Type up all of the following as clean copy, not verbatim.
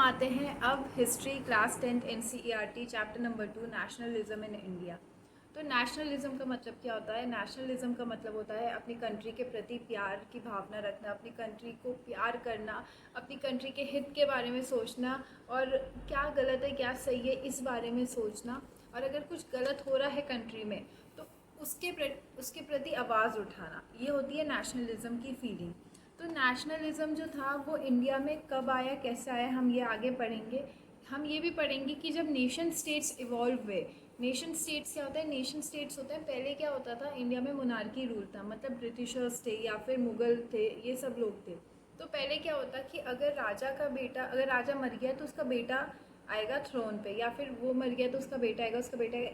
आते हैं अब history class 10th NCERT chapter number 2 nationalism in India. तो नेशनलिज्म का मतलब क्या होता है? नेशनलिज्म का मतलब होता है अपनी कंट्री के प्रति प्यार की भावना रखना, अपनी कंट्री को प्यार करना, अपनी कंट्री के हित के बारे में सोचना और क्या गलत है क्या सही है इस बारे में सोचना। और अगर कुछ गलत हो रहा है कंट्री में तो उसके प्रति आवाज़ उठाना, ये होती है नेशनलिज्म की फीलिंग। तो नेशनलिज्म जो था वो इंडिया में कब आया, कैसे आया, हम ये आगे पढ़ेंगे। हम ये भी पढ़ेंगे कि जब नेशन स्टेट्स इवॉल्व हुए। नेशन स्टेट्स क्या होता है? नेशन स्टेट्स होता है, पहले क्या होता था, इंडिया में मोनार्की रूल था, मतलब ब्रिटिशर्स थे या फिर मुग़ल थे, ये सब लोग थे। तो पहले क्या होता कि अगर राजा मर गया तो उसका बेटा आएगा थ्रोन पे, या फिर वो मर गया तो उसका बेटा आएगा,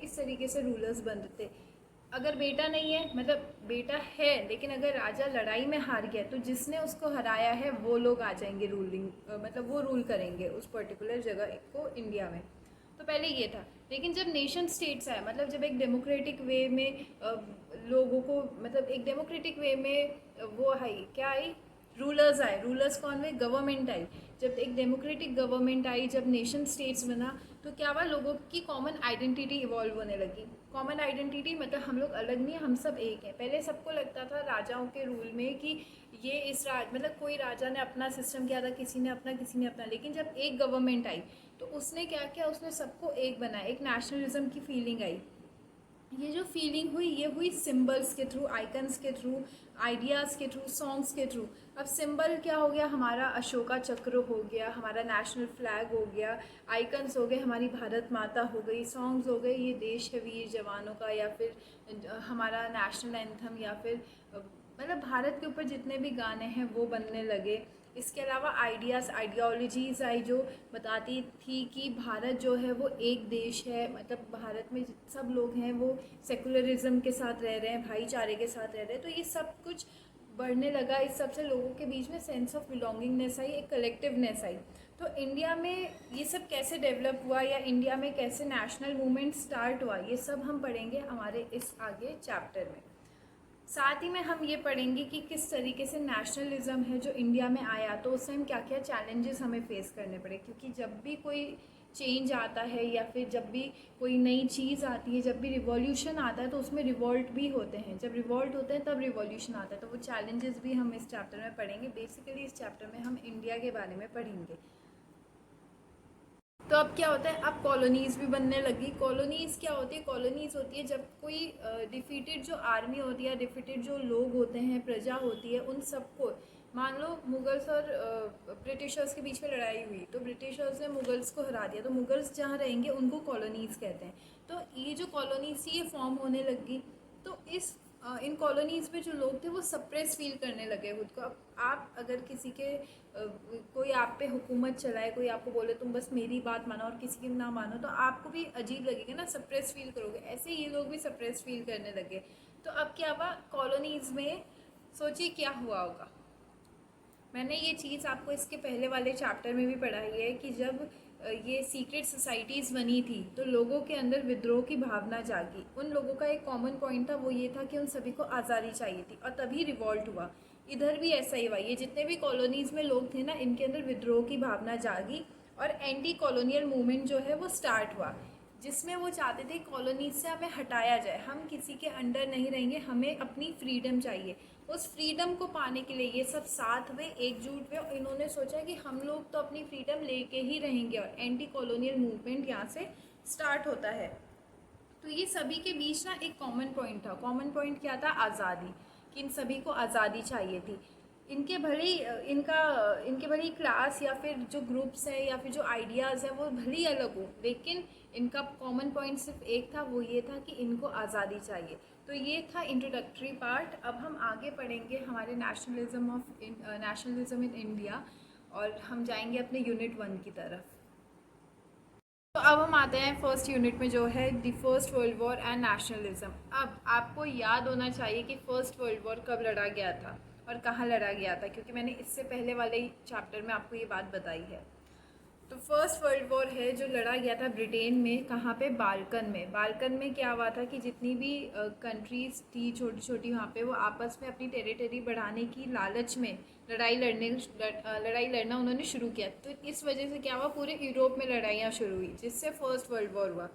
इस तरीके से रूलर्स बनते थे। अगर बेटा नहीं है, मतलब बेटा है लेकिन अगर राजा लड़ाई में हार गया तो जिसने उसको हराया है वो लोग आ जाएंगे रूलिंग, मतलब वो रूल करेंगे उस पर्टिकुलर जगह को इंडिया में। तो पहले ये था। लेकिन जब नेशन स्टेट्स आया, मतलब जब एक डेमोक्रेटिक वे में लोगों को, मतलब एक डेमोक्रेटिक वे में वो आई, क्या आई, रूलर्स आए। रूलर्स कौन हुए? गवर्नमेंट आई। जब एक डेमोक्रेटिक गवर्नमेंट आई, जब नेशन स्टेट्स बना, तो क्या हुआ, लोगों की कॉमन आइडेंटिटी इवॉल्व होने लगी। कॉमन आइडेंटिटी मतलब हम लोग अलग नहीं हैं, हम सब एक हैं। पहले सबको लगता था राजाओं के रूल में कि ये इस मतलब कोई राजा ने अपना सिस्टम किया था, किसी ने अपना, किसी ने अपना। लेकिन जब एक गवर्नमेंट आई तो उसने क्या किया, उसने सबको एक बनाया, एक नेशनलिज्म की फीलिंग आई। ये जो फीलिंग हुई ये हुई सिंबल्स के थ्रू, आइकन्स के थ्रू, आइडियाज़ के थ्रू, सॉन्ग्स के थ्रू। अब सिंबल क्या हो गया, हमारा अशोका चक्र हो गया, हमारा नेशनल फ्लैग हो गया, आइकन्स हो गए, हमारी भारत माता हो गई, सॉन्ग्स हो गए, ये देश है वीर जवानों का, या फिर हमारा नेशनल एंथम, या फिर मतलब भारत के ऊपर जितने भी गाने हैं वो बनने लगे। इसके अलावा आइडियोलॉजीज़ आई जो बताती थी कि भारत जो है वो एक देश है, मतलब भारत में सब लोग हैं वो सेकुलरिज्म के साथ रह रहे हैं, भाईचारे के साथ रह रहे हैं। तो ये सब कुछ बढ़ने लगा, इस सबसे लोगों के बीच में सेंस ऑफ बिलोंगिंगनेस आई, एक कलेक्टिवनेस आई। तो इंडिया में ये सब कैसे डेवलप हुआ, या इंडिया में कैसे नेशनल मूवमेंट स्टार्ट हुआ, ये सब हम पढ़ेंगे हमारे इस आगे चैप्टर में। साथ ही में हम ये पढ़ेंगे कि किस तरीके से नेशनलिज्म है जो इंडिया में आया, तो उस टाइम क्या क्या चैलेंजेस हमें फेस करने पड़े। क्योंकि जब भी कोई चेंज आता है या फिर जब भी कोई नई चीज़ आती है, जब भी रिवॉल्यूशन आता है तो उसमें रिवॉल्ट भी होते हैं। जब रिवॉल्ट होते हैं तब रिवॉल्यूशन आता है, तो वो चैलेंजेस भी हम इस चैप्टर में पढ़ेंगे। बेसिकली इस चैप्टर में हम इंडिया के बारे में पढ़ेंगे। तो अब क्या होता है, अब कॉलोनीज़ भी बनने लगी। कॉलोनीज़ क्या होती है? कॉलोनीज़ होती है जब कोई डिफीटेड जो आर्मी होती है, डिफीटेड जो लोग होते हैं, प्रजा होती है, उन सबको, मान लो मुगल्स और ब्रिटिशर्स के बीच में लड़ाई हुई तो ब्रिटिशर्स ने मुगल्स को हरा दिया, तो मुगल्स जहाँ रहेंगे उनको कॉलोनीज़ कहते हैं। तो ये जो कॉलोनीज़ थी ये फॉर्म होने लगी। तो इन कॉलोनीज़ में जो लोग थे वो सप्रेस फील करने लगे खुद को। अब आप अगर किसी के कोई आप पे हुकूमत चलाए, कोई आपको बोले तुम बस मेरी बात मानो और किसी की ना मानो, तो आपको भी अजीब लगेगा ना, सप्रेस फील करोगे। ऐसे ये लोग भी सप्रेस फील करने लगे। तो अब क्या हुआ कॉलोनीज़ में, सोचिए क्या हुआ होगा। मैंने ये चीज़ आपको इसके पहले वाले चैप्टर में भी पढ़ाई है कि जब ये सीक्रेट सोसाइटीज़ बनी थी तो लोगों के अंदर विद्रोह की भावना जागी। उन लोगों का एक कॉमन पॉइंट था, वो ये था कि उन सभी को आज़ादी चाहिए थी और तभी रिवॉल्ट हुआ। इधर भी ऐसा ही हुआ, ये जितने भी कॉलोनीज़ में लोग थे ना, इनके अंदर विद्रोह की भावना जागी और एंटी कॉलोनियल मूवमेंट जो है वो स्टार्ट हुआ, जिसमें वो चाहते थे कॉलोनीज से हमें हटाया जाए, हम किसी के अंडर नहीं रहेंगे, हमें अपनी फ्रीडम चाहिए। उस फ्रीडम को पाने के लिए ये सब साथ में एकजुट हुए और इन्होंने सोचा कि हम लोग तो अपनी फ्रीडम लेके ही रहेंगे, और एंटी कॉलोनियल मूवमेंट यहाँ से स्टार्ट होता है। तो ये सभी के बीच ना एक कॉमन पॉइंट था। कॉमन पॉइंट क्या था? आज़ादी, कि इन सभी को आज़ादी चाहिए थी। इनके भले ही क्लास या फिर जो ग्रुप्स है या फिर जो आइडियाज़ है वो भले ही अलग हो, लेकिन इनका कॉमन पॉइंट सिर्फ एक था, वो ये था कि इनको आज़ादी चाहिए। तो ये था इंट्रोडक्टरी पार्ट। अब हम आगे पढ़ेंगे हमारे नेशनलिज्म इन इंडिया, और हम जाएंगे अपने यूनिट 1 की तरफ। तो अब हम आते हैं फर्स्ट यूनिट में जो है the first world war and nationalism. अब आपको याद होना चाहिए कि फर्स्ट वर्ल्ड वॉर कब लड़ा गया था और कहाँ लड़ा गया था, क्योंकि मैंने इससे पहले वाले चैप्टर में आपको ये बात बताई है। तो फर्स्ट वर्ल्ड वॉर है जो लड़ा गया था ब्रिटेन में, कहाँ पे, बाल्कन में। बाल्कन में क्या हुआ था कि जितनी भी कंट्रीज़ थी छोटी छोटी, वहाँ पे वो आपस में अपनी टेरिटरी बढ़ाने की लालच में लड़ाई लड़ना उन्होंने शुरू किया। तो इस वजह से क्या हुआ, पूरे यूरोप में लड़ाइयाँ शुरू हुई, जिससे फर्स्ट वर्ल्ड वॉर हुआ।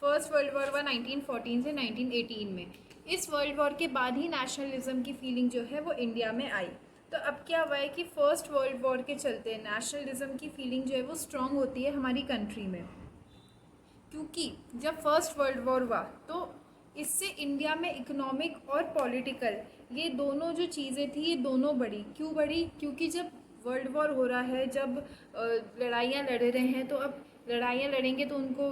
फर्स्ट वर्ल्ड वॉर हुआ 1914 से 1918 में। इस वर्ल्ड वॉर के बाद ही नेशनलिज्म की फीलिंग जो है वो इंडिया में आई। तो अब क्या हुआ है कि फर्स्ट वर्ल्ड वॉर के चलते नेशनलिज्म की फीलिंग जो है वो स्ट्रांग होती है हमारी कंट्री में, क्योंकि जब फर्स्ट वर्ल्ड वॉर हुआ तो इससे इंडिया में इकोनॉमिक और पॉलिटिकल, ये दोनों जो चीज़ें थी ये दोनों बढ़ी। क्यों बढ़ी? क्योंकि जब वर्ल्ड वॉर हो रहा है, जब लड़ाइयाँ लड़ रहे हैं, तो अब लड़ाइयाँ लड़ेंगे तो उनको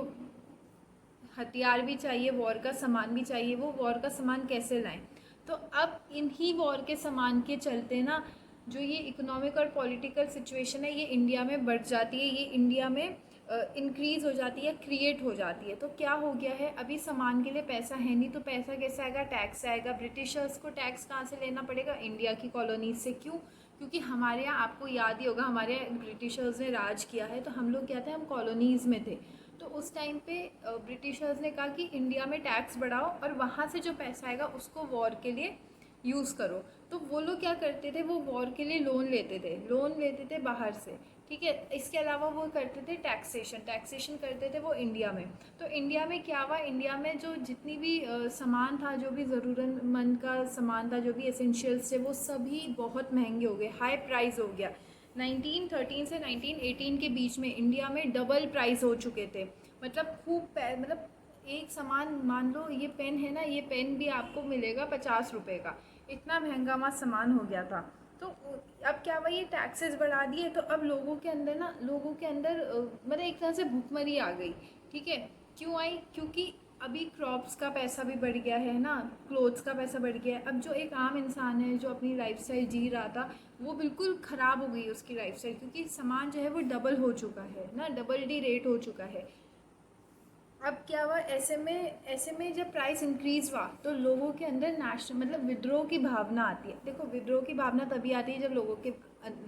हथियार भी चाहिए, वॉर का सामान भी चाहिए। वो वॉर का सामान कैसे लाएं? तो अब इन्हीं वॉर के सामान के चलते ना जो ये इकोनॉमिक और पॉलिटिकल सिचुएशन है ये इंडिया में बढ़ जाती है, ये इंडिया में इंक्रीज़ हो जाती है, क्रिएट हो जाती है। तो क्या हो गया है, अभी सामान के लिए पैसा है नहीं, तो पैसा कैसे आएगा? टैक्स से आएगा। ब्रिटिशर्स को टैक्स कहाँ से लेना पड़ेगा? इंडिया की कॉलोनीज से। क्यों? क्योंकि हमारे यहाँ, आपको याद ही होगा, हमारे यहाँ ब्रिटिशर्स ने राज किया है, तो हम लोग क्या थे, हम कॉलोनीज़ में थे। तो उस टाइम पे ब्रिटिशर्स ने कहा कि इंडिया में टैक्स बढ़ाओ और वहाँ से जो पैसा आएगा उसको वॉर के लिए यूज़ करो। तो वो लोग क्या करते थे, वो वॉर के लिए लोन लेते थे बाहर से, ठीक है। इसके अलावा वो करते थे टैक्सेशन करते थे वो इंडिया में। तो इंडिया में क्या हुआ, इंडिया में जो जितनी भी सामान था, जो भी ज़रूरतमंद का सामान था, जो भी एसेंशियल्स थे, वो सभी बहुत महंगे हो गए, हाई प्राइस हो गया। 1913 से 1918 के बीच में इंडिया में डबल प्राइस हो चुके थे। मतलब मतलब एक सामान, मान लो ये पेन है ना, ये पेन भी आपको मिलेगा 50 रुपये का, इतना महंगा वहाँ सामान हो गया था। तो अब क्या हुआ, ये टैक्सेस बढ़ा दिए, तो अब लोगों के अंदर मतलब एक तरह से भूखमरी आ गई, ठीक है। क्यों आई? क्योंकि अभी क्रॉप्स का पैसा भी बढ़ गया है ना, क्लोथ्स का पैसा बढ़ गया है। अब जो एक आम इंसान है जो अपनी लाइफस्टाइल जी रहा था, वो बिल्कुल ख़राब हो गई उसकी लाइफस्टाइल, क्योंकि सामान जो है वो डबल हो चुका है ना, डबल डी रेट हो चुका है। अब क्या हुआ, ऐसे में जब प्राइस इंक्रीज़ हुआ तो लोगों के अंदर नेशनल मतलब विद्रोह की भावना आती है। देखो, विद्रोह की भावना तभी आती है जब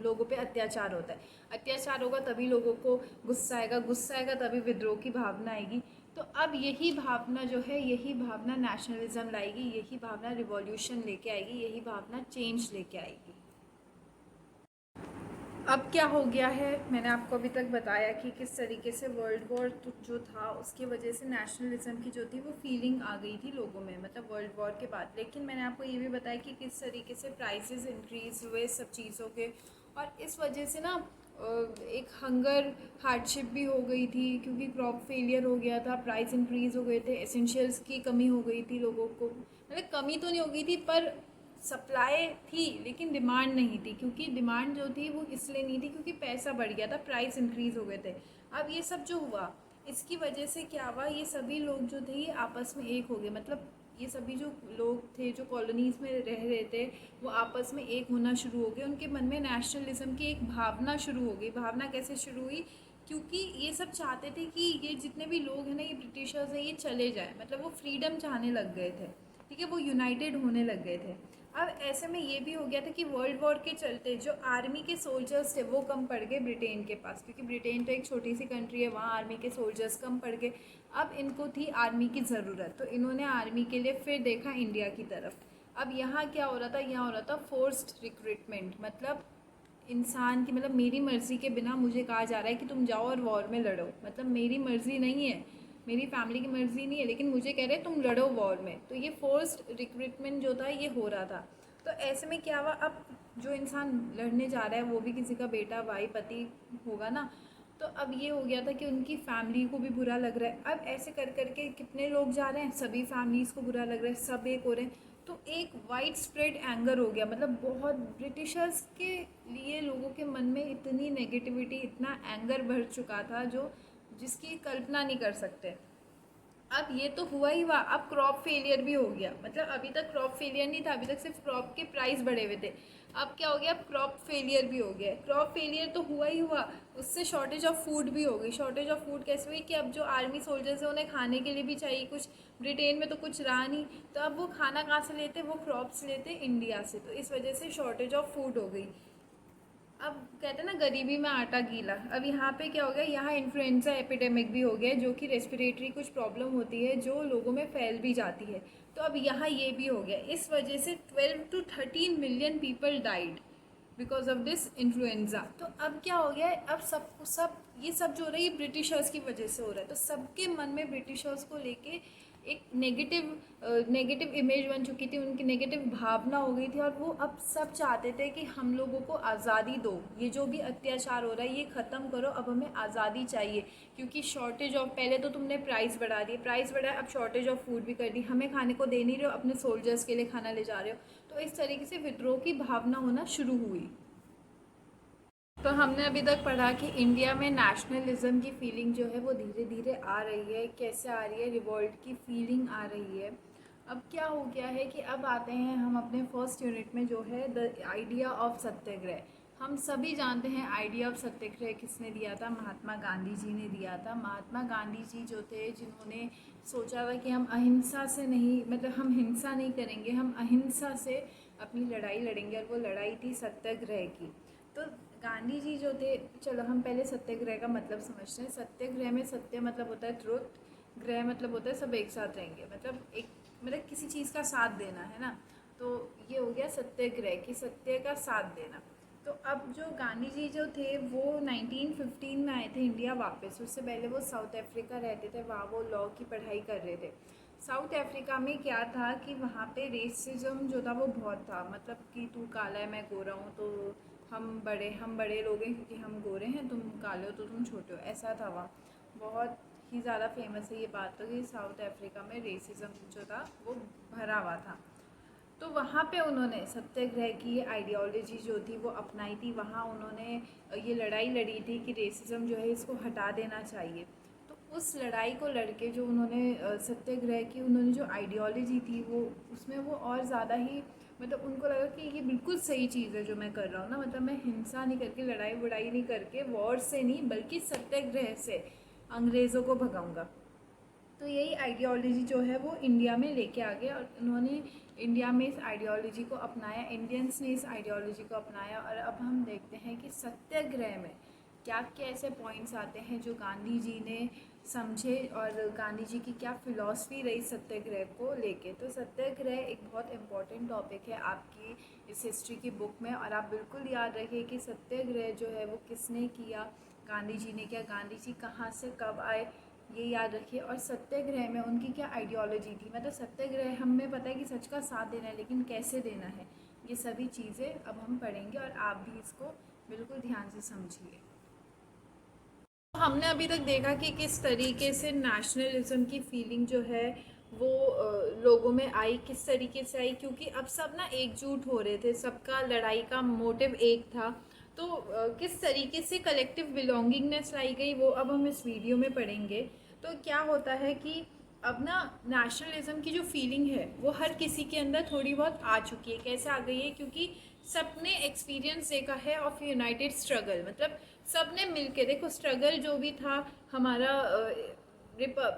लोगों पे अत्याचार होता है। अत्याचार होगा तभी लोगों को गुस्सा आएगा तभी विद्रोह की भावना आएगी। तो अब यही भावना जो है, यही भावना नेशनलिज्म लाएगी, यही भावना रिवॉल्यूशन लेके आएगी, यही भावना चेंज लेके आएगी। अब क्या हो गया है, मैंने आपको अभी तक बताया कि किस तरीके से वर्ल्ड वॉर जो था उसकी वजह से नेशनलिज्म की जो थी वो फीलिंग आ गई थी लोगों में, मतलब वर्ल्ड वॉर के बाद। लेकिन मैंने आपको ये भी बताया कि किस तरीके से प्राइसेस इंक्रीज़ हुए सब चीज़ों के, और इस वजह से ना एक हंगर हार्डशिप भी हो गई थी, क्योंकि क्रॉप फेलियर हो गया था, प्राइस इंक्रीज़ हो गए थे, एसेंशियल्स की कमी हो गई थी लोगों को। मतलब कमी तो नहीं हो गई थी, पर सप्लाई थी लेकिन डिमांड नहीं थी, क्योंकि डिमांड जो थी वो इसलिए नहीं थी क्योंकि पैसा बढ़ गया था, प्राइस इंक्रीज़ हो गए थे। अब ये सब जो हुआ, इसकी वजह से क्या हुआ, ये सभी लोग जो थे ये आपस में एक हो गए। मतलब ये सभी जो लोग थे जो कॉलोनीज़ में रह रहे थे, वो आपस में एक होना शुरू हो गए। उनके मन में नेशनलिज्म की एक भावना शुरू हो गई। भावना कैसे शुरू हुई? क्योंकि ये सब चाहते थे कि ये जितने भी लोग हैं ना, ये ब्रिटिशर्स हैं, ये चले जाए, मतलब वो फ्रीडम चाहने लग गए थे, ठीक है, वो यूनाइटेड होने लग गए थे। अब ऐसे में ये भी हो गया था कि वर्ल्ड वॉर के चलते जो आर्मी के सोल्जर्स थे वो कम पड़ गए ब्रिटेन के पास, क्योंकि ब्रिटेन तो एक छोटी सी कंट्री है, वहाँ आर्मी के सोल्जर्स कम पड़ गए। अब इनको थी आर्मी की ज़रूरत, तो इन्होंने आर्मी के लिए फिर देखा इंडिया की तरफ। अब यहाँ क्या हो रहा था, यहाँ हो रहा था फोर्स्ड रिक्रूटमेंट, मतलब इंसान की, मतलब मेरी मर्ज़ी के बिना मुझे कहा जा रहा है कि तुम जाओ और वॉर में लड़ो। मतलब मेरी मर्ज़ी नहीं है, मेरी फैमिली की मर्ज़ी नहीं है, लेकिन मुझे कह रहे हैं तुम लड़ो वॉर में। तो ये फोर्स्ड रिक्रूटमेंट जो था ये हो रहा था। तो ऐसे में क्या हुआ, अब जो इंसान लड़ने जा रहा है वो भी किसी का बेटा, भाई, पति होगा ना। तो अब ये हो गया था कि उनकी फैमिली को भी बुरा लग रहा है। अब ऐसे कर करके कितने लोग जा रहे हैं, सभी फैमिलीज़ को बुरा लग रहा है, सब एक हो रहे हैं। तो एक वाइड स्प्रेड एंगर हो गया, मतलब बहुत ब्रिटिशर्स के लिए लोगों के मन में इतनी नेगेटिविटी, इतना एंगर भर चुका था जो जिसकी कल्पना नहीं कर सकते। अब ये तो हुआ ही हुआ, अब क्रॉप फेलियर भी हो गया। मतलब अभी तक क्रॉप फेलियर नहीं था, अभी तक सिर्फ क्रॉप के प्राइस बढ़े हुए थे। अब क्या हो गया, अब क्रॉप फेलियर भी हो गया। क्रॉप फेलियर तो हुआ ही हुआ, उससे शॉर्टेज ऑफ फूड भी हो गई। शॉर्टेज ऑफ फूड कैसे हुई कि अब जो आर्मी सोल्जर्स हैं उन्हें खाने के लिए भी चाहिए कुछ, ब्रिटेन में तो कुछ रहा नहीं, तो अब वो खाना कहाँ से लेते, वो क्रॉप्स लेते इंडिया से, तो इस वजह से शॉर्टेज ऑफ फूड हो गई। अब कहते हैं ना गरीबी में आटा गीला। अब यहाँ पे क्या हो गया, यहाँ इन्फ्लुएंजा एपिडेमिक भी हो गया, जो कि रेस्पिरेटरी कुछ प्रॉब्लम होती है जो लोगों में फैल भी जाती है। तो अब यहाँ ये भी हो गया, इस वजह से 12 to 13 million people died because of this influenza. तो अब क्या हो गया है, अब सब ये सब जो हो रहा है ये ब्रिटिशर्स की वजह से हो रहा है। तो सबके मन में ब्रिटिशर्स को लेके एक नेगेटिव इमेज बन चुकी थी, उनकी नेगेटिव भावना हो गई थी, और वो अब सब चाहते थे कि हम लोगों को आज़ादी दो, ये जो भी अत्याचार हो रहा है ये ख़त्म करो, अब हमें आज़ादी चाहिए। क्योंकि शॉर्टेज ऑफ, पहले तो तुमने प्राइस बढ़ा दिए, प्राइस बढ़ाया, अब शॉर्टेज ऑफ फूड भी कर दी, हमें खाने को दे नहीं रहे हो, अपने सोल्जर्स के लिए खाना ले जा रहे हो। तो इस तरीके से विद्रोह की भावना होना शुरू हुई। तो हमने अभी तक पढ़ा कि इंडिया में नेशनलिज्म की फीलिंग जो है वो धीरे धीरे आ रही है। कैसे आ रही है, रिवॉल्ट की फीलिंग आ रही है। अब क्या हो गया है कि अब आते हैं हम अपने फर्स्ट यूनिट में, जो है द आइडिया ऑफ सत्याग्रह। हम सभी जानते हैं आइडिया ऑफ सत्याग्रह किसने दिया था, महात्मा गांधी जी ने दिया था। महात्मा गांधी जी जो थे, जिन्होंने सोचा था कि हम अहिंसा से नहीं, मतलब हम हिंसा नहीं करेंगे, हम अहिंसा से अपनी लड़ाई लड़ेंगे, और वो लड़ाई थी सत्याग्रह की। तो गांधी जी जो थे, चलो हम पहले सत्याग्रह का मतलब समझते हैं। सत्याग्रह में सत्य मतलब होता है ट्रुथ, ग्रह मतलब होता है सब एक साथ रहेंगे, मतलब किसी चीज़ का साथ देना है ना। तो ये हो गया सत्याग्रह कि सत्य का साथ देना। तो अब जो गांधी जी जो थे वो 1915 में आए थे इंडिया वापस। उससे पहले वो साउथ अफ्रीका रहते थे, वहाँ वो लॉ की पढ़ाई कर रहे थे। साउथ अफ्रीका में क्या था कि वहाँ पे रेसिज्म जो था वो बहुत था, मतलब कि तू काला है मैं गोरा हूँ तो हम बड़े लोग हैं क्योंकि हम गोरे हैं, तुम काले हो तो तुम छोटे हो, ऐसा था वहाँ। बहुत ही ज़्यादा फेमस है ये बात तो कि साउथ अफ्रीका में रेसिज्म जो था वो भरा हुआ था। तो वहाँ पे उन्होंने सत्याग्रह की आइडियोलॉजी जो थी वो अपनाई थी। वहाँ उन्होंने ये लड़ाई लड़ी थी कि रेसिज्म जो है इसको हटा देना चाहिए। तो उस लड़ाई को लड़के जो उन्होंने सत्याग्रह की उन्होंने जो आइडियोलॉजी थी वो उसमें वो और ज़्यादा ही, मतलब उनको लगा कि ये बिल्कुल सही चीज़ है जो मैं कर रहा हूँ ना, मतलब मैं हिंसा नहीं करके, लड़ाई वड़ाई नहीं करके, वॉर से नहीं बल्कि सत्याग्रह से अंग्रेज़ों को भगाऊंगा। तो यही आइडियोलॉजी जो है वो इंडिया में लेके आ गए, और उन्होंने इंडिया में इस आइडियोलॉजी को अपनाया, इंडियंस ने इस आइडियोलॉजी को अपनाया। और अब हम देखते हैं कि सत्याग्रह में क्या क्या ऐसे पॉइंट्स आते हैं जो गांधी जी ने समझे, और गांधी जी की क्या फ़िलॉसफी रही सत्याग्रह को लेके। तो सत्याग्रह एक बहुत इम्पॉर्टेंट टॉपिक है आपकी इस हिस्ट्री की बुक में, और आप बिल्कुल याद रखिए कि सत्याग्रह जो है वो किसने किया, गांधी जी ने किया, गांधी जी कहाँ से कब आए, ये याद रखिए। और सत्याग्रह में उनकी क्या आइडियोलॉजी थी, मतलब सत्याग्रह हमें पता है कि सच का साथ देना है, लेकिन कैसे देना है, ये सभी चीज़ें अब हम पढ़ेंगे, और आप भी इसको बिल्कुल ध्यान से समझिए। हमने अभी तक देखा कि किस तरीके से नेशनलिज्म की फीलिंग जो है वो लोगों में आई, किस तरीके से आई, क्योंकि अब सब ना एकजुट हो रहे थे, सबका लड़ाई का मोटिव एक था। तो किस तरीके से कलेक्टिव बिलोंगिंगनेस लाई गई वो अब हम इस वीडियो में पढ़ेंगे। तो क्या होता है कि अब ना नेशनलिज्म की जो फीलिंग है वो हर किसी के अंदर थोड़ी बहुत आ चुकी है। कैसे आ गई है, क्योंकि सबने एक्सपीरियंस देखा है ऑफ यूनाइटेड स्ट्रगल, मतलब सबने मिलके देखो स्ट्रगल जो भी था हमारा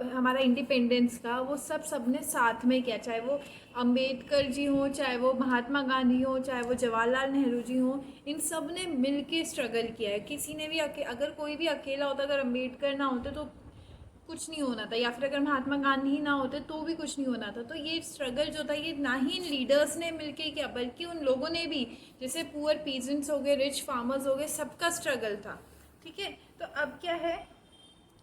हमारा इंडिपेंडेंस का, वो सबने साथ में किया। चाहे वो अंबेडकर जी हों, चाहे वो महात्मा गांधी हों, चाहे वो जवाहरलाल नेहरू जी हों, इन सब ने मिल के स्ट्रगल किया है। किसी ने भी अगर कोई भी अकेला होता, अगर अंबेडकर ना होते तो कुछ नहीं होना था, या फिर अगर महात्मा गांधी ही ना होते तो भी कुछ नहीं होना था। तो ये स्ट्रगल जो था ये ना ही इन लीडर्स ने मिलके किया, बल्कि उन लोगों ने भी, जैसे पुअर पीजेंट्स हो गए, रिच फार्मर्स हो गए, सबका स्ट्रगल था। ठीक है, तो अब क्या है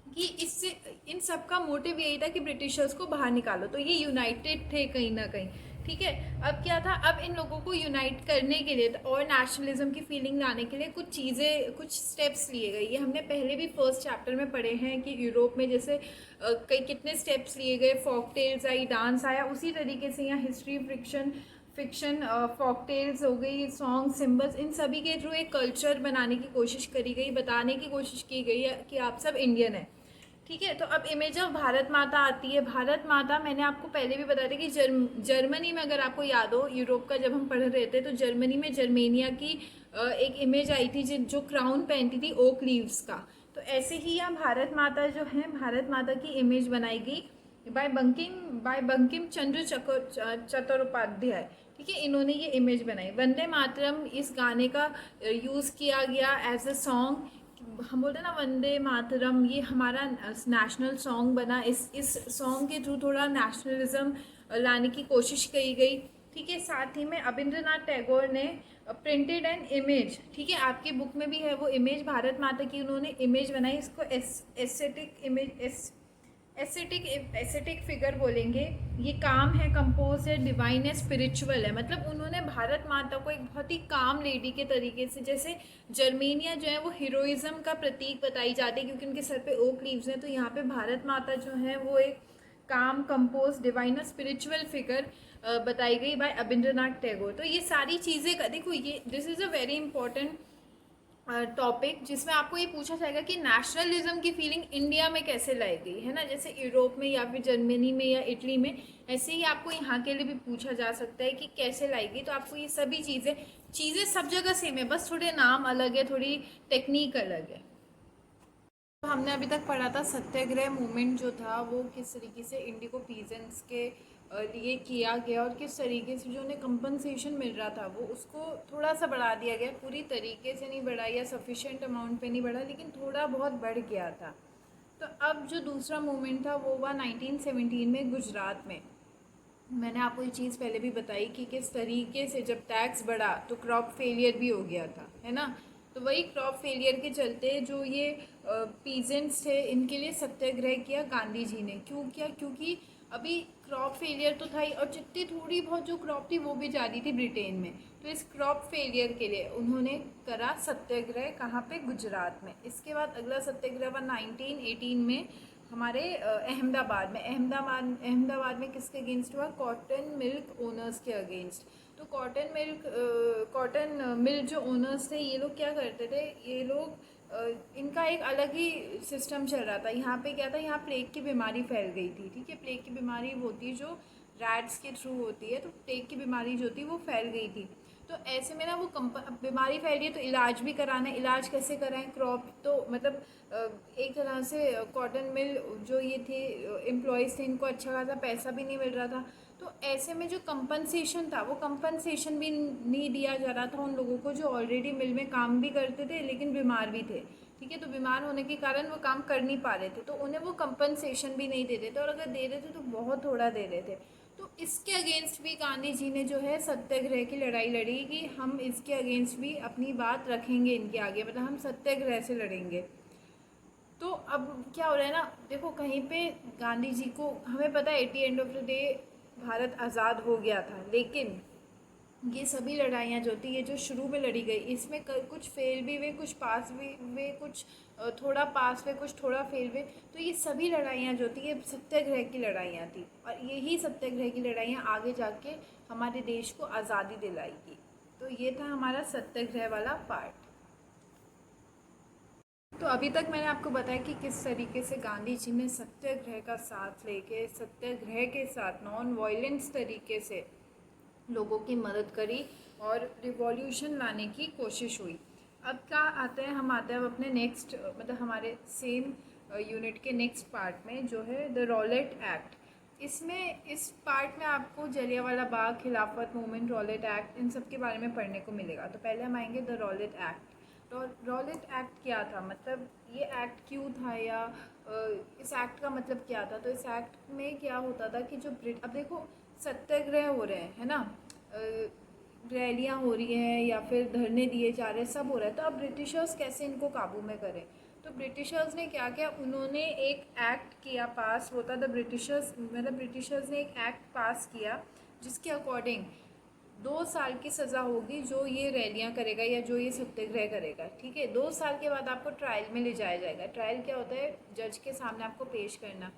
कि इससे इन सब का मोटिव यही था कि ब्रिटिशर्स को बाहर निकालो। तो ये यूनाइटेड थे कहीं ना कहीं। ठीक है, अब क्या था, अब इन लोगों को यूनाइट करने के लिए और नेशनलिज्म की फीलिंग लाने के लिए कुछ चीज़ें, कुछ स्टेप्स लिए गए। ये हमने पहले भी फर्स्ट चैप्टर में पढ़े हैं कि यूरोप में जैसे कई कितने स्टेप्स लिए गए, फॉक टेल्स आई, डांस आया, उसी तरीके से यहाँ हिस्ट्री, फिक्शन, फॉक टेल्स हो गई, सॉन्ग, सिम्बल्स, इन सभी के थ्रू एक कल्चर बनाने की कोशिश करी गई, बताने की कोशिश की गई है कि आप सब इंडियन हैं। ठीक है, तो अब इमेज ऑफ भारत माता आती है। भारत माता मैंने आपको पहले भी बताया था कि जर्मनी में, अगर आपको याद हो, यूरोप का जब हम पढ़ रहे थे तो जर्मनी में जर्मेनिया की एक इमेज आई थी जो क्राउन पहनती थी ओक लीव्स का। तो ऐसे ही यहाँ भारत माता जो है, भारत माता की इमेज बनाई गई बाय बंकिम चंद्र चट्टोपाध्याय। ठीक है, इन्होंने ये इमेज बनाई। वंदे मातरम इस गाने का यूज़ किया गया एज अ सॉन्ग। हम बोलते हैं ना वंदे मातरम, ये हमारा नेशनल सॉन्ग बना। इस सॉन्ग के थ्रू थोड़ा नेशनलिज्म लाने की कोशिश की गई। ठीक है, साथ ही में रविंद्रनाथ टैगोर ने प्रिंटेड एन इमेज, ठीक है, आपकी बुक में भी है वो इमेज, भारत माता की उन्होंने इमेज बनाई। इसको एस्थेटिक इमेज, एस्थेटिक फिगर बोलेंगे। ये काम है, कंपोज है, डिवाइन है, स्पिरिचुअल है। मतलब उन्होंने भारत माता को एक बहुत ही काम लेडी के तरीके से, जैसे जर्मेनिया जो है वो हीरोइज्म का प्रतीक बताई जाती है क्योंकि उनके सर पे ओक लीव्स हैं, तो यहाँ पे भारत माता जो है वो एक काम, कंपोज, डिवाइन और स्पिरिचुअल फिगर बताई गई बाय रविंद्रनाथ टैगोर। तो ये सारी चीज़ें देखो, ये this is a very important topic जिसमें आपको ये पूछा जाएगा कि नेशनलिज्म की फीलिंग इंडिया में कैसे लाई गई है ना, जैसे यूरोप में या फिर जर्मनी में या इटली में, ऐसे ही आपको यहाँ के लिए भी पूछा जा सकता है कि कैसे लाई गई। तो आपको ये सभी चीज़ें सब जगह सेम है, बस थोड़े नाम अलग है, थोड़ी टेक्निक अलग है। तो हमने अभी तक पढ़ा था सत्याग्रह मूवमेंट जो था वो किस तरीके से इंडिगो पीजेंट्स के लिए किया गया और किस तरीके से जो उन्हें कंपनसेशन मिल रहा था वो उसको थोड़ा सा बढ़ा दिया गया। पूरी तरीके से नहीं बढ़ा या सफिशेंट अमाउंट पे नहीं बढ़ा, लेकिन थोड़ा बहुत बढ़ गया था। तो अब जो दूसरा मूवमेंट था वो हुआ 1917 में गुजरात में। मैंने आपको ये चीज़ पहले भी बताई कि किस तरीके से जब टैक्स बढ़ा तो क्रॉप फेलियर भी हो गया था, है ना। तो वही क्रॉप फेलियर के चलते जो ये पीजेंट्स थे इनके लिए सत्याग्रह किया गांधी जी ने। क्यों किया? क्योंकि अभी क्रॉप फेलियर तो था ही, और जितनी थोड़ी बहुत जो क्रॉप थी वो भी जा रही थी ब्रिटेन में। तो इस क्रॉप फेलियर के लिए उन्होंने करा सत्याग्रह, कहाँ पे? गुजरात में। इसके बाद अगला सत्याग्रह हुआ 1918 में हमारे अहमदाबाद में किसके अगेंस्ट हुआ? कॉटन मिल्क ओनर्स के अगेंस्ट। तो कॉटन मिल जो ओनर्स थे, ये लोग क्या करते थे? ये लोग इनका एक अलग ही सिस्टम चल रहा था। यहाँ पे क्या था? यहाँ प्लेग की बीमारी फैल गई थी। ठीक है, प्लेग की बीमारी होती है जो रैट्स के थ्रू होती है, तो प्लेग की बीमारी जो थी वो फैल गई थी। तो ऐसे में ना वो बीमारी फैल रही है तो इलाज भी कराना है। इलाज कैसे कराएं? क्रॉप तो मतलब एक तरह से कॉटन मिल जो ये थे एम्प्लॉयज़ थे, इनको अच्छा खासा पैसा भी नहीं मिल रहा था। तो ऐसे में जो कंपनसेशन था वो कंपनसेशन भी नहीं दिया जा रहा था उन लोगों को जो ऑलरेडी मिल में काम भी करते थे लेकिन बीमार भी थे। ठीक है, तो बीमार होने के कारण वो काम कर नहीं पा रहे थे, तो उन्हें वो कंपनसेशन भी नहीं दे रहे थे, और अगर दे रहे थे तो बहुत थोड़ा दे रहे थे। तो इसके अगेंस्ट भी गांधी जी ने जो है सत्याग्रह की लड़ाई लड़ी कि हम इसके अगेंस्ट भी अपनी बात रखेंगे इनके आगे, मतलब हम सत्याग्रह से लड़ेंगे। तो अब क्या हो रहा है ना, देखो कहीं पे गांधी जी को, हमें पता है at the end of the day Bharat आज़ाद हो गया था, लेकिन ये सभी लड़ाइयाँ जो थी, ये जो शुरू में लड़ी गई, इसमें कुछ फेल भी हुए, कुछ पास भी हुए, कुछ थोड़ा पास हुए, कुछ थोड़ा फेल हुए। तो ये सभी लड़ाइयाँ जो थी ये सत्याग्रह की लड़ाइयाँ थी, और यही सत्याग्रह की लड़ाइयाँ आगे जाके हमारे देश को आज़ादी दिलाएगी। तो ये था हमारा सत्याग्रह वाला पार्ट। तो अभी तक मैंने आपको बताया कि किस तरीके से गांधी जी ने सत्याग्रह का साथ लेके, सत्याग्रह के साथ नॉन वायलेंस तरीके से लोगों की मदद करी और रिवॉल्यूशन लाने की कोशिश हुई। अब क्या आता है, हम आते हैं अब अपने नेक्स्ट, मतलब हमारे सेम यूनिट के नेक्स्ट पार्ट में जो है द रॉलेट एक्ट। इस पार्ट में आपको जलियांवाला बाग, खिलाफत मूवमेंट, रॉलेट एक्ट, इन सब के बारे में पढ़ने को मिलेगा। तो पहले हम आएंगे the Rowlatt act. Rowlatt act क्या था, मतलब ये एक्ट क्यों था, या इस एक्ट का मतलब क्या था? तो इस एक्ट में क्या होता था कि जो अब देखो सत्याग्रह हो रहे हैं, है ना, रैलियाँ हो रही हैं या फिर धरने दिए जा रहे हैं, सब हो रहा है। तो अब ब्रिटिशर्स कैसे इनको काबू में करें? तो ब्रिटिशर्स ने क्या किया? उन्होंने एक एक्ट किया पास, होता था ब्रिटिशर्स ने एक एक्ट पास किया जिसके अकॉर्डिंग 2 साल की सज़ा होगी जो ये रैलियाँ करेगा या जो ये सत्याग्रह करेगा। ठीक है, 2 साल के बाद आपको ट्रायल में ले जाया जाएगा। ट्रायल क्या होता है? जज के सामने आपको पेश करना।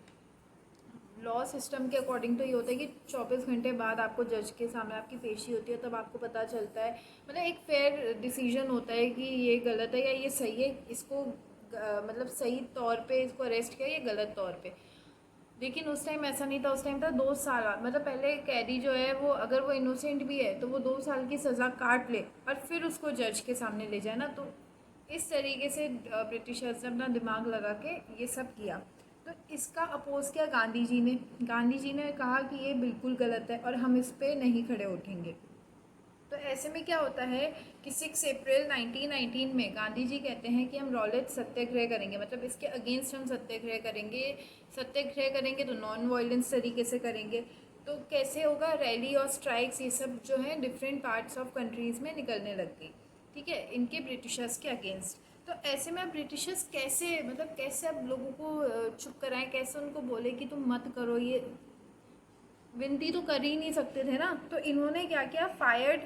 लॉ सिस्टम के अकॉर्डिंग तो ये होता है कि 24 घंटे बाद आपको जज के सामने आपकी पेशी होती है, तब आपको पता चलता है, मतलब एक फेयर डिसीजन होता है कि ये गलत है या ये सही है, इसको मतलब सही तौर पे इसको अरेस्ट किया या गलत तौर पे। लेकिन उस टाइम ऐसा नहीं था, उस टाइम था 2 साल, मतलब पहले कैदी जो है वो अगर वो इनोसेंट भी है तो वो 2 साल की सज़ा काट ले और फिर उसको जज के सामने ले जाए ना। तो इस तरीके से ब्रिटिशर्स ने अपना दिमाग लगा के ये सब किया। तो इसका अपोज़ किया गांधी जी ने कहा कि ये बिल्कुल गलत है और हम इस पे नहीं खड़े उठेंगे। तो ऐसे में क्या होता है कि 6 अप्रैल 1919 में गांधी जी कहते हैं कि हम रॉलेट सत्याग्रह करेंगे, मतलब इसके अगेंस्ट हम सत्याग्रह करेंगे तो नॉन वायलेंस तरीके से करेंगे। तो कैसे होगा, रैली और स्ट्राइक्स ये सब जो है डिफरेंट पार्ट्स ऑफ कंट्रीज़ में निकलने लग गई, ठीक है, इनके ब्रिटिशर्स के अगेंस्ट। तो ऐसे में अब ब्रिटिशर्स कैसे, मतलब कैसे अब लोगों को चुप कराएं, कैसे उनको बोले कि तुम मत करो, ये विनती तो कर ही नहीं सकते थे ना। तो इन्होंने क्या किया, फायर्ड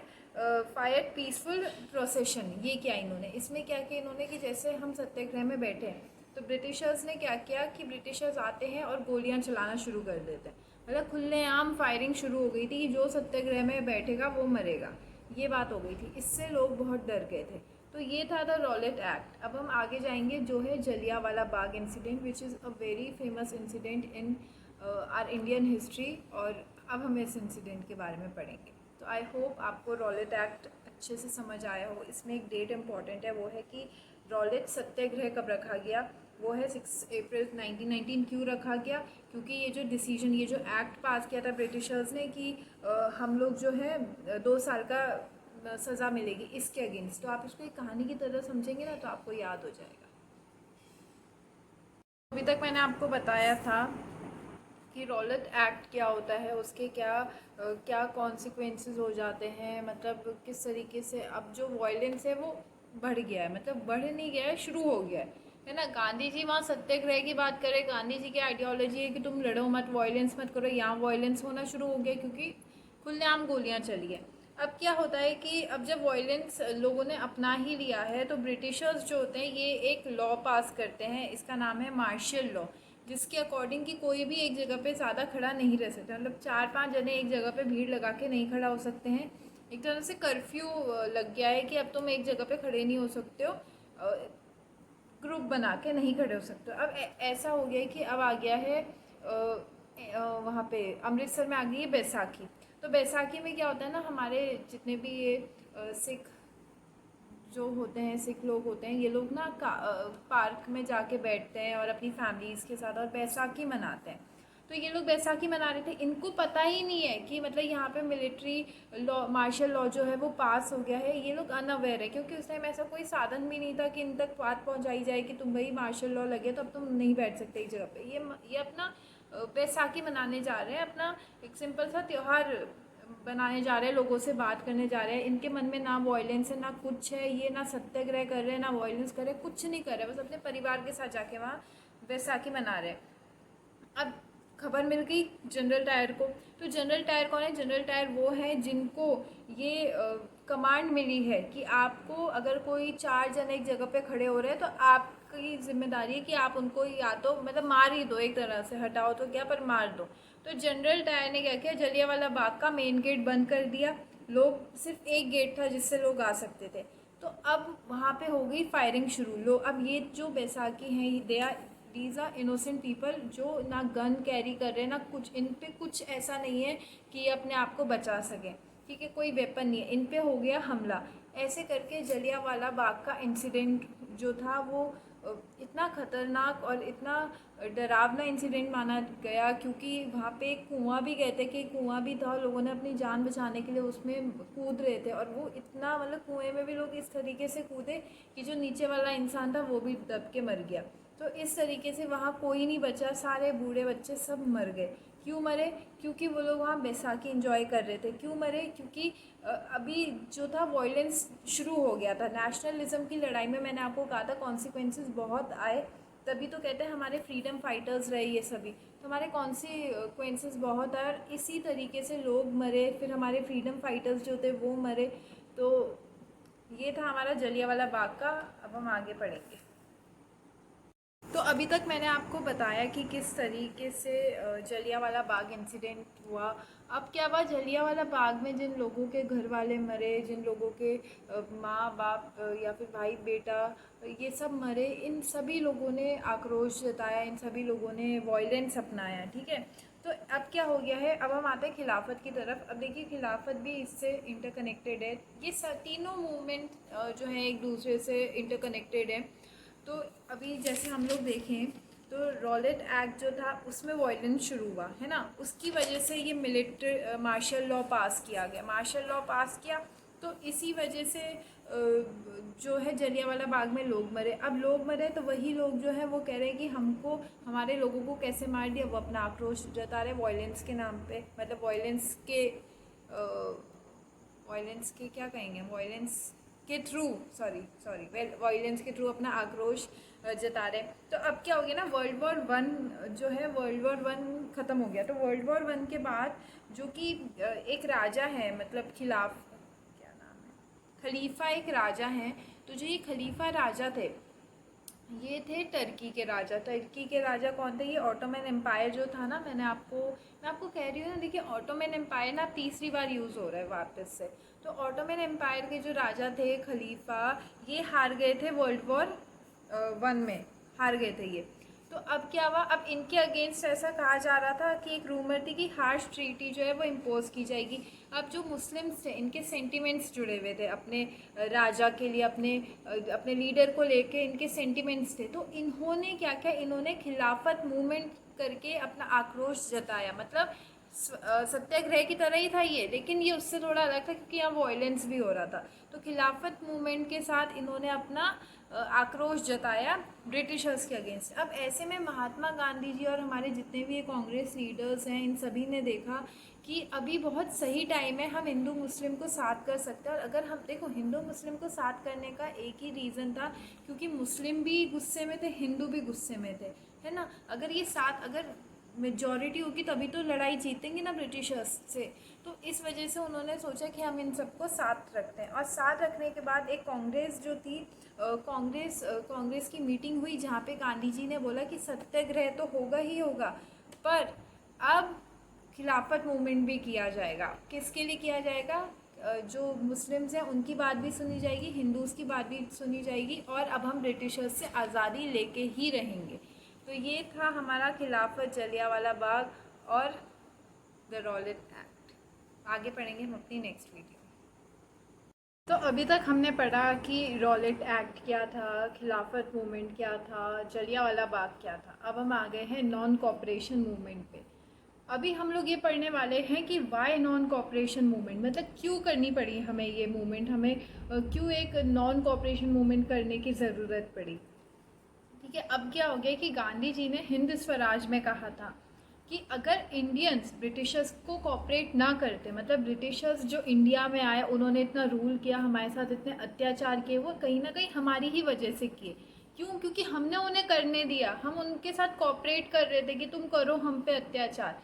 पीसफुल प्रोसेशन, ये किया इन्होंने। इसमें क्या किया इन्होंने कि जैसे हम सत्याग्रह में बैठे हैं तो ब्रिटिशर्स ने क्या किया कि ब्रिटिशर्स आते हैं और गोलियां चलाना शुरू कर देते हैं, मतलब खुलेआम फायरिंग शुरू हो गई थी कि जो सत्याग्रह में बैठेगा वो मरेगा, ये बात हो गई थी। इससे लोग बहुत डर गए थे। तो ये था द रॉलेट एक्ट। अब हम आगे जाएंगे जो है Jallianwala Bagh incident, which is a very famous incident in our Indian history. और अब हम इस इंसिडेंट के बारे में पढ़ेंगे। तो आई होप आपको रॉलेट एक्ट अच्छे से समझ आया हो। इसमें एक डेट इम्पॉर्टेंट है, वो है कि रॉलेट सत्याग्रह कब रखा गया, वो है 6 अप्रैल 1919। क्यों रखा गया, क्योंकि ये जो डिसीजन, ये जो एक्ट पास किया था ब्रिटिशर्स ने कि हम लोग जो है 2 साल का सज़ा मिलेगी इसके अगेंस्ट। तो आप इसको एक कहानी की तरह समझेंगे ना तो आपको याद हो जाएगा। अभी तक मैंने आपको बताया था कि रॉलेट एक्ट क्या होता है, उसके क्या कॉन्सिक्वेंसेस हो जाते हैं, मतलब किस तरीके से अब जो वायलेंस है वो बढ़ गया है, मतलब बढ़ नहीं गया है, शुरू हो गया है ना। गांधी जी वहाँ सत्याग्रह की बात करें, गांधी जी की आइडियोलॉजी है कि तुम लड़ो मत, वायलेंस मत करो। यहाँ वायलेंस होना शुरू हो गया क्योंकि खुलेआम गोलियाँ चली है। अब क्या होता है कि अब जब वायलेंस लोगों ने अपना ही लिया है तो ब्रिटिशर्स जो होते हैं ये एक लॉ पास करते हैं, इसका नाम है मार्शल लॉ, जिसके अकॉर्डिंग कि कोई भी एक जगह पे ज़्यादा खड़ा नहीं रह सकता, मतलब 4-5 जने एक जगह पे भीड़ लगा के नहीं खड़ा हो सकते हैं। एक तरह से कर्फ्यू लग गया है कि अब तुम एक जगह पे खड़े नहीं हो सकते हो, ग्रुप बना के नहीं खड़े हो सकते। अब ऐसा हो गया है कि अब आ गया है वहाँ पे अमृतसर में आ गई है बैसाखी। तो बैसाखी में क्या होता है ना, हमारे जितने भी ये सिख जो होते हैं, सिख लोग होते हैं, ये लोग ना पार्क में जाके बैठते हैं और अपनी फैमिलीज़ के साथ और बैसाखी मनाते हैं। तो ये लोग बैसाखी मना रहे थे, इनको पता ही नहीं है कि मतलब यहाँ पे मिलिट्री लॉ, मार्शल लॉ जो है वो पास हो गया है। ये लोग अनअवेयर है क्योंकि उस टाइम ऐसा कोई साधन भी नहीं था कि इन तक बात पहुँचाई जाए कि तुम भाई मार्शल लॉ लगे तो अब तुम नहीं बैठ सकते एक जगह पे। ये अपना बैसाखी मनाने जा रहे हैं, अपना एक सिंपल सा त्यौहार बनाने जा रहे हैं, लोगों से बात करने जा रहे हैं। इनके मन में ना वॉयलेंस है ना कुछ है, ये ना सत्याग्रह कर रहे हैं ना वॉयलेंस कर रहे हैं, कुछ नहीं कर रहे, बस अपने परिवार के साथ जाके वहाँ बैसाखी मना रहे हैं। अब खबर मिल गई जनरल टायर को। तो जनरल टायर कौन है, जनरल टायर वो है जिनको ये कमांड मिली है कि आपको अगर कोई 4 जन एक जगह पे खड़े हो रहे हैं तो आपकी जिम्मेदारी है कि आप उनको या तो मतलब मार ही दो, एक तरह से हटाओ तो क्या पर मार दो। तो जनरल टायर ने क्या किया, जलियांवाला बाग का मेन गेट बंद कर दिया। लोग सिर्फ एक गेट था जिससे लोग आ सकते थे। तो अब वहाँ पे हो गई फायरिंग शुरू। लोग अब ये जो बैसाखी हैं दीज आर इनोसेंट पीपल जो ना गन कैरी कर रहे हैं ना कुछ, इन पे कुछ ऐसा नहीं है कि ये अपने आप को बचा सकें, ठीक है, कोई वेपन नहीं है, इन पे हो गया हमला। ऐसे करके जलियांवाला बाग का इंसिडेंट जो था वो इतना ख़तरनाक और इतना डरावना इंसिडेंट माना गया क्योंकि वहाँ पे एक कुआं भी, कहते कि कुआं भी था, लोगों ने अपनी जान बचाने के लिए उसमें कूद रहे थे और वो इतना, मतलब कुएं में भी लोग इस तरीके से कूदे कि जो नीचे वाला इंसान था वो भी दब के मर गया। तो इस तरीके से वहाँ कोई नहीं बचा, सारे बूढ़े बच्चे सब मर गए। क्यों मरे, क्योंकि वो लोग वहाँ बैसाखी एंजॉय कर रहे थे। क्यों मरे, क्योंकि अभी जो था वॉयलेंस शुरू हो गया था। नेशनलिज्म की लड़ाई में मैंने आपको कहा था कॉन्सिक्वेंसेस बहुत आए, तभी तो कहते हैं हमारे फ्रीडम फाइटर्स रहे ये सभी। तो हमारे कॉन्सिक्वेंसेस बहुत आए और इसी तरीके से लोग मरे, फिर हमारे फ्रीडम फाइटर्स जो थे वो मरे। तो ये था हमारा जलियांवाला बाग का। अब हम आगे पढ़ेंगे। तो अभी तक मैंने आपको बताया कि किस तरीके से जलियांवाला बाग इंसिडेंट हुआ। अब क्या हुआ, जलियांवाला बाग में जिन लोगों के घर वाले मरे, जिन लोगों के माँ बाप या फिर भाई बेटा ये सब मरे, इन सभी लोगों ने आक्रोश जताया, इन सभी लोगों ने वॉयलेंस अपनाया, ठीक है। तो अब क्या हो गया है, अब हम आते हैं खिलाफत की तरफ। अब देखिए खिलाफत भी इससे इंटरकनेक्टेड है। ये तीनों मूवमेंट जो है एक दूसरे से इंटरकनेक्टेड है। तो अभी जैसे हम लोग देखें तो रॉलेट एक्ट जो था उसमें वायलेंस शुरू हुआ है ना, उसकी वजह से ये मिलिट्री मार्शल लॉ पास किया गया। मार्शल लॉ पास किया तो इसी वजह से जो है जलियांवाला बाग में लोग मरे। अब लोग मरे तो वही लोग जो है वो कह रहे हैं कि हमको हमारे लोगों को कैसे मार दिया, वो अपना आक्रोश जता रहे वायलेंस के नाम पे, मतलब वायलेंस के क्या कहेंगे, वायलेंस के थ्रू वायलेंस के थ्रू अपना आक्रोश जता रहे। तो अब क्या हो गया ना, वर्ल्ड वॉर 1 जो है, वर्ल्ड वॉर 1 ख़त्म हो गया। तो वर्ल्ड वॉर 1 के बाद जो कि एक राजा है, मतलब खलीफा एक राजा हैं। तो जो ये खलीफा राजा थे, ये थे टर्की के राजा। टर्की के राजा कौन थे? ये ऑटोमन एम्पायर जो था ना, मैं आपको कह रही हूँ ना, देखिए ऑटोमन एम्पायर ना तीसरी बार यूज़ हो रहा है वापस से। तो ऑटोमन एम्पायर के जो राजा थे खलीफा, ये हार गए थे वर्ल्ड वॉर 1 में, हार गए थे ये। तो अब क्या हुआ, अब इनके अगेंस्ट ऐसा कहा जा रहा था कि एक रूमर थी कि हार्श ट्रीटी जो है वो इम्पोज की जाएगी। अब जो मुस्लिम्स थे, इनके सेंटिमेंट्स जुड़े हुए थे अपने राजा के लिए, अपने लीडर को लेके इनके सेंटिमेंट्स थे। तो इन्होंने क्या किया, इन्होंने खिलाफत मूवमेंट करके अपना आक्रोश जताया। मतलब सत्याग्रह की तरह ही था ये, लेकिन ये उससे थोड़ा अलग था क्योंकि यहाँ वायलेंस भी हो रहा था। तो खिलाफत मूवमेंट के साथ इन्होंने अपना आक्रोश जताया ब्रिटिशर्स के अगेंस्ट। अब ऐसे में महात्मा गांधी जी और हमारे जितने भी ये कांग्रेस लीडर्स हैं, इन सभी ने देखा कि अभी बहुत सही टाइम है, हम हिंदू मुस्लिम को साथ कर सकते हैं। और अगर हम देखो, हिंदू मुस्लिम को साथ करने का एक ही रीज़न था, क्योंकि मुस्लिम भी गुस्से में थे, हिंदू भी गुस्से में थे, है ना। अगर मेजॉरिटी होगी तभी तो लड़ाई जीतेंगे ना ब्रिटिशर्स से। तो इस वजह से उन्होंने सोचा कि हम इन सबको साथ रखते हैं। और साथ रखने के बाद एक कांग्रेस जो थी, कांग्रेस की मीटिंग हुई जहाँ पे गांधी जी ने बोला कि सत्याग्रह तो होगा ही होगा, पर अब खिलाफत मूवमेंट भी किया जाएगा। किसके लिए किया जाएगा? जो मुस्लिम्स हैं उनकी बात भी सुनी जाएगी, हिंदूज़ की बात भी सुनी जाएगी, और अब हम ब्रिटिशर्स से आज़ादी लेके ही रहेंगे। तो ये था हमारा खिलाफत, जलियांवाला बाग और द रॉलेट एक्ट। आगे पढ़ेंगे हम अपनी नेक्स्ट वीडियो। तो अभी तक हमने पढ़ा कि रॉलेट एक्ट क्या था, खिलाफत मूवमेंट क्या था, जलियांवाला बाग क्या था। अब हम आ गए हैं नॉन कॉपरेशन मूवमेंट पे। अभी हम लोग ये पढ़ने वाले हैं कि वाई नॉन कॉपरेशन मूवमेंट, मतलब क्यों करनी पड़ी हमें ये मूवमेंट, हमें क्यों एक नॉन कॉपरेशन मूवमेंट करने की ज़रूरत पड़ी। ठीक है, अब क्या हो गया कि गांधी जी ने हिंद स्वराज में कहा था कि अगर इंडियंस ब्रिटिशर्स को कॉपरेट ना करते, मतलब ब्रिटिशर्स जो इंडिया में आए, उन्होंने इतना रूल किया हमारे साथ, इतने अत्याचार किए, वो कहीं ना कहीं हमारी ही वजह से किए। क्यों? क्योंकि हमने उन्हें करने दिया, हम उनके साथ कॉपरेट कर रहे थे कि तुम करो हम पे अत्याचार।